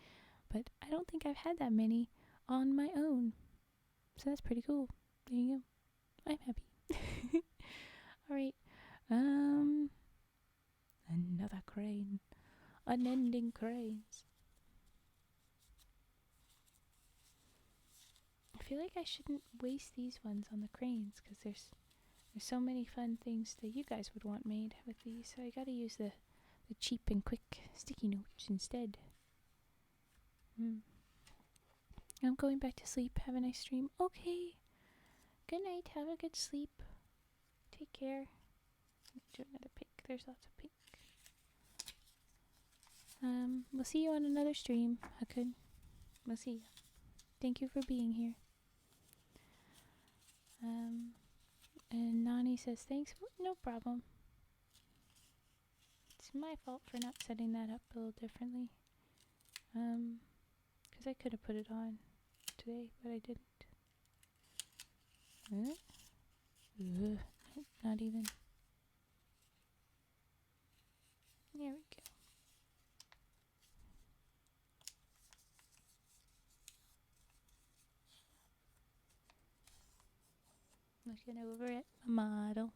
but I don't think I've had that many on my own, so that's pretty cool. There you go. I'm happy. Alright, another crane. Unending cranes. I feel like I shouldn't waste these ones on the cranes, because there's so many fun things that you guys would want made with these, so I gotta use the cheap and quick sticky notes instead. I'm going back to sleep. Have a nice stream. Okay. Good night. Have a good sleep. Take care. Do another pink. There's lots of pink. We'll see you on another stream. Hakun. We'll see you. Thank you for being here. And Nani says thanks. No problem. It's my fault for not setting that up a little differently. Because I could have put it on today, but I didn't. Not even. There we go. Looking over at my model.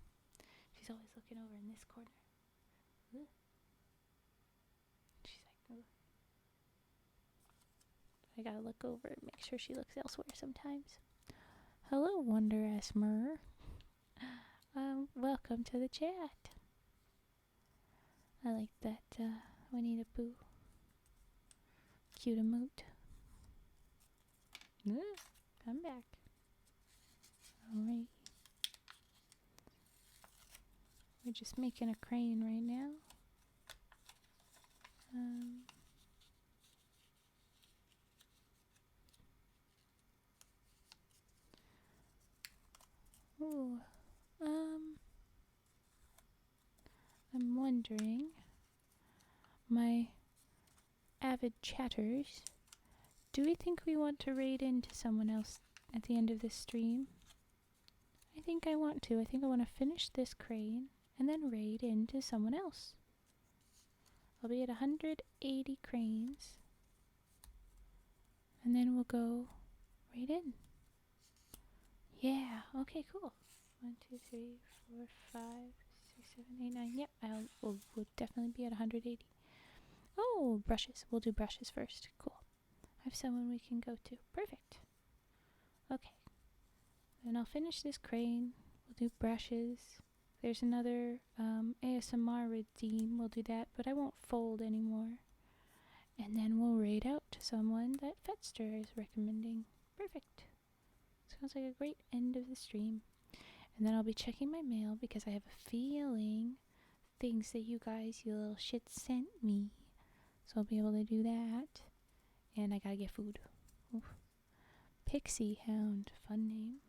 She's always looking over in this corner. She's like, I gotta look over and make sure she looks elsewhere sometimes. Hello, Wonder Esmer. Welcome to the chat. I like that Winnie the Pooh cute emote. Come back. Alright. We're just making a crane right now. I'm wondering, my avid chatters, do we think we want to raid into someone else at the end of this stream? I think I want to. I think I want to finish this crane and then raid into someone else. I'll be at 180 cranes. And then we'll go right in. Yeah, okay, cool. 1, 2, 3, 4, 5, 6, 7, 8, 9. Yep, we'll definitely be at 180. Oh, brushes. We'll do brushes first. Cool. I have someone we can go to. Perfect. Okay. Then I'll finish this crane. We'll do brushes. There's another ASMR redeem. We'll do that, but I won't fold anymore. And then we'll raid out to someone that Fetster is recommending. Perfect. Sounds like a great end of the stream. And then I'll be checking my mail because I have a feeling things that you guys, you little shits, sent me. So I'll be able to do that. And I gotta get food. Oof. Pixie Hound. Fun name.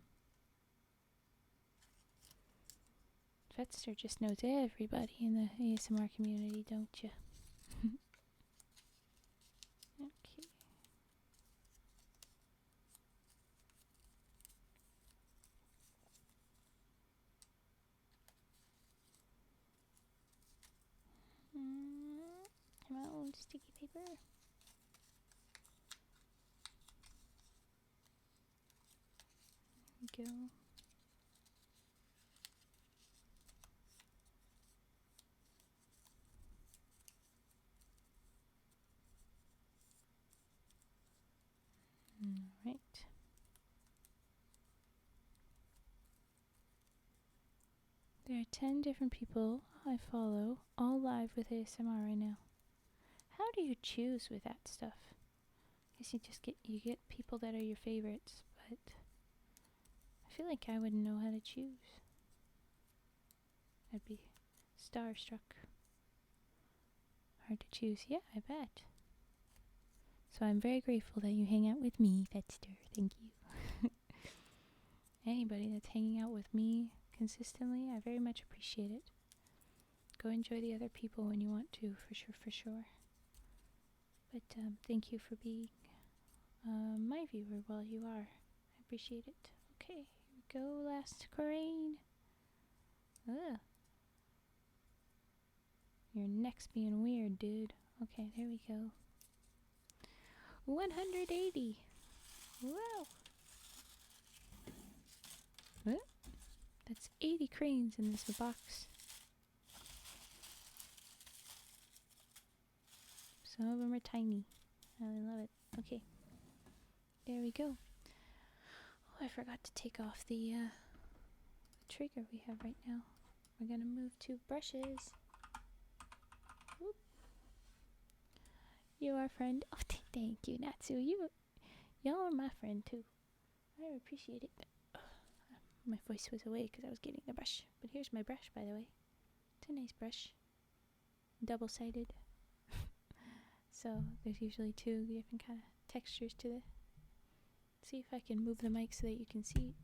Fetster just knows everybody in the ASMR community, don't you? Okay. Come found sticky paper. There we go. Alright. There are 10 different people I follow, all live with ASMR right now. How do you choose with that stuff? I guess you get people that are your favorites, but I feel like I wouldn't know how to choose. I'd be starstruck. Hard to choose. Yeah, I bet. So I'm very grateful that you hang out with me, Fetster. Thank you. Anybody that's hanging out with me consistently, I very much appreciate it. Go enjoy the other people when you want to, for sure, for sure. But thank you for being my viewer while you are. I appreciate it. Okay, here we go. Last Coraine. Ugh. Your neck's being weird, dude. Okay, there we go. 180. Wow. What? That's 80 cranes in this box. Some of them are tiny. I love it. Okay. There we go. Oh, I forgot to take off the trigger we have right now. We're gonna move to brushes. Whoop. You are friend. Oh, thank you, Natsu. Y'all are my friend too. I appreciate it. My voice was away because I was getting the brush. But here's my brush, by the way. It's a nice brush. Double-sided. So there's usually two different kind of textures to the. See if I can move the mic so that you can see it.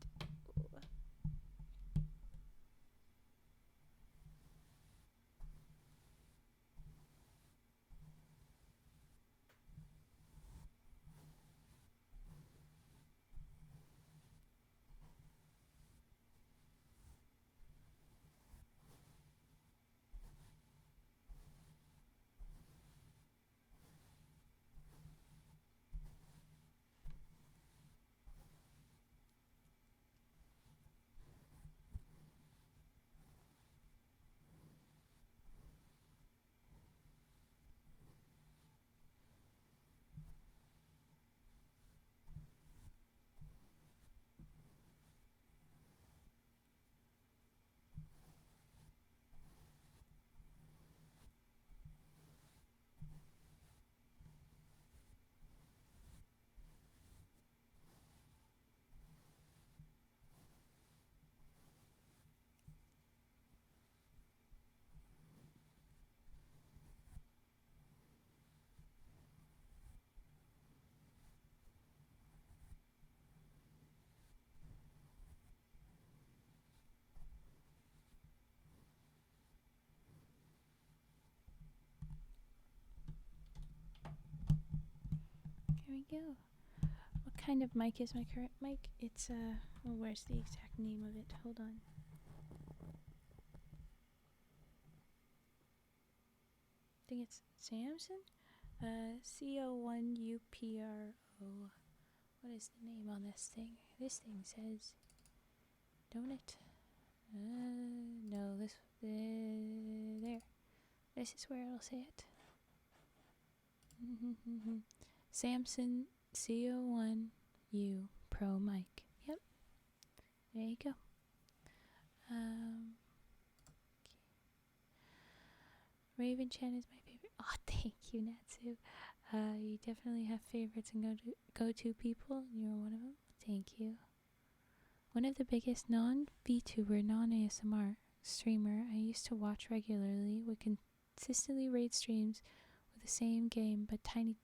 Here we go. What kind of mic is my current mic? It's oh, where's the exact name of it? Hold on. I think it's Samson? CO1UPRO. What is the name on this thing? This thing says, don't it? No, there. This is where it'll say it. Samson CO1U Pro mic. Yep. There you go. Raven Chan is my favorite. Oh, thank you, Natsu. You definitely have favorites and go-to people, and you're one of them. Thank you. One of the biggest non-VTuber, non-ASMR streamer I used to watch regularly would consistently raid streams with the same game but tiny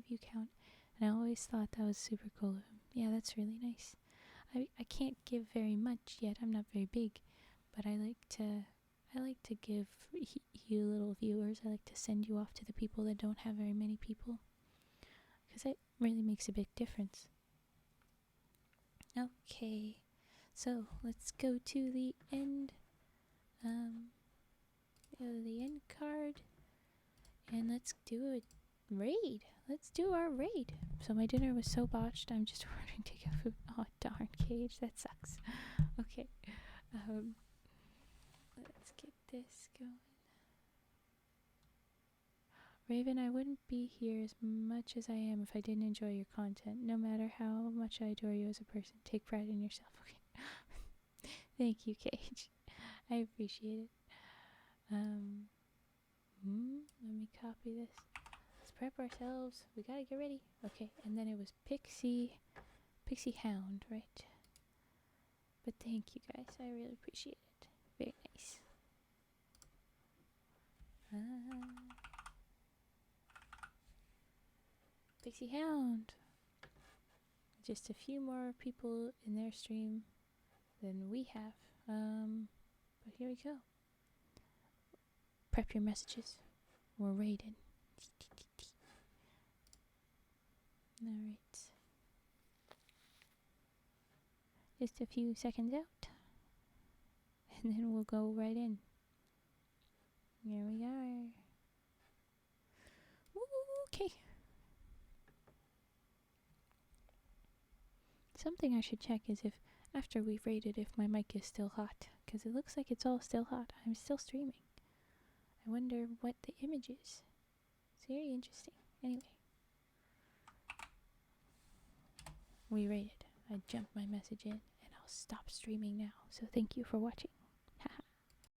view count, and I always thought that was super cool of him. Yeah, that's really nice. I can't give very much yet. I'm not very big, but I like to give you little viewers. I like to send you off to the people that don't have very many people, because it really makes a big difference. Okay, so let's go to the end. The end card. and let's do a raid. Let's do our raid. So my dinner was so botched, I'm just ordering takeout food. Oh, darn, Cage, that sucks. Okay, let's get this going. Raven, I wouldn't be here as much as I am if I didn't enjoy your content. No matter how much I adore you as a person, take pride in yourself. Okay. Thank you, Cage. I appreciate it. Let me copy this. Let's prep ourselves. We gotta get ready. Okay, and then it was Pixie Hound, right? But thank you guys. I really appreciate it. Very nice. Pixie Hound. Just a few more people in their stream than we have. But here we go. Prep your messages. We're raiding. Alright. Just a few seconds out. And then we'll go right in. Here we are. Okay. Something I should check is if, after we've raided, if my mic is still hot. Because it looks like it's all still hot. I'm still streaming. I wonder what the image is. It's very interesting. Anyway. We raided. I jumped my message in, and I'll stop streaming now. So thank you for watching.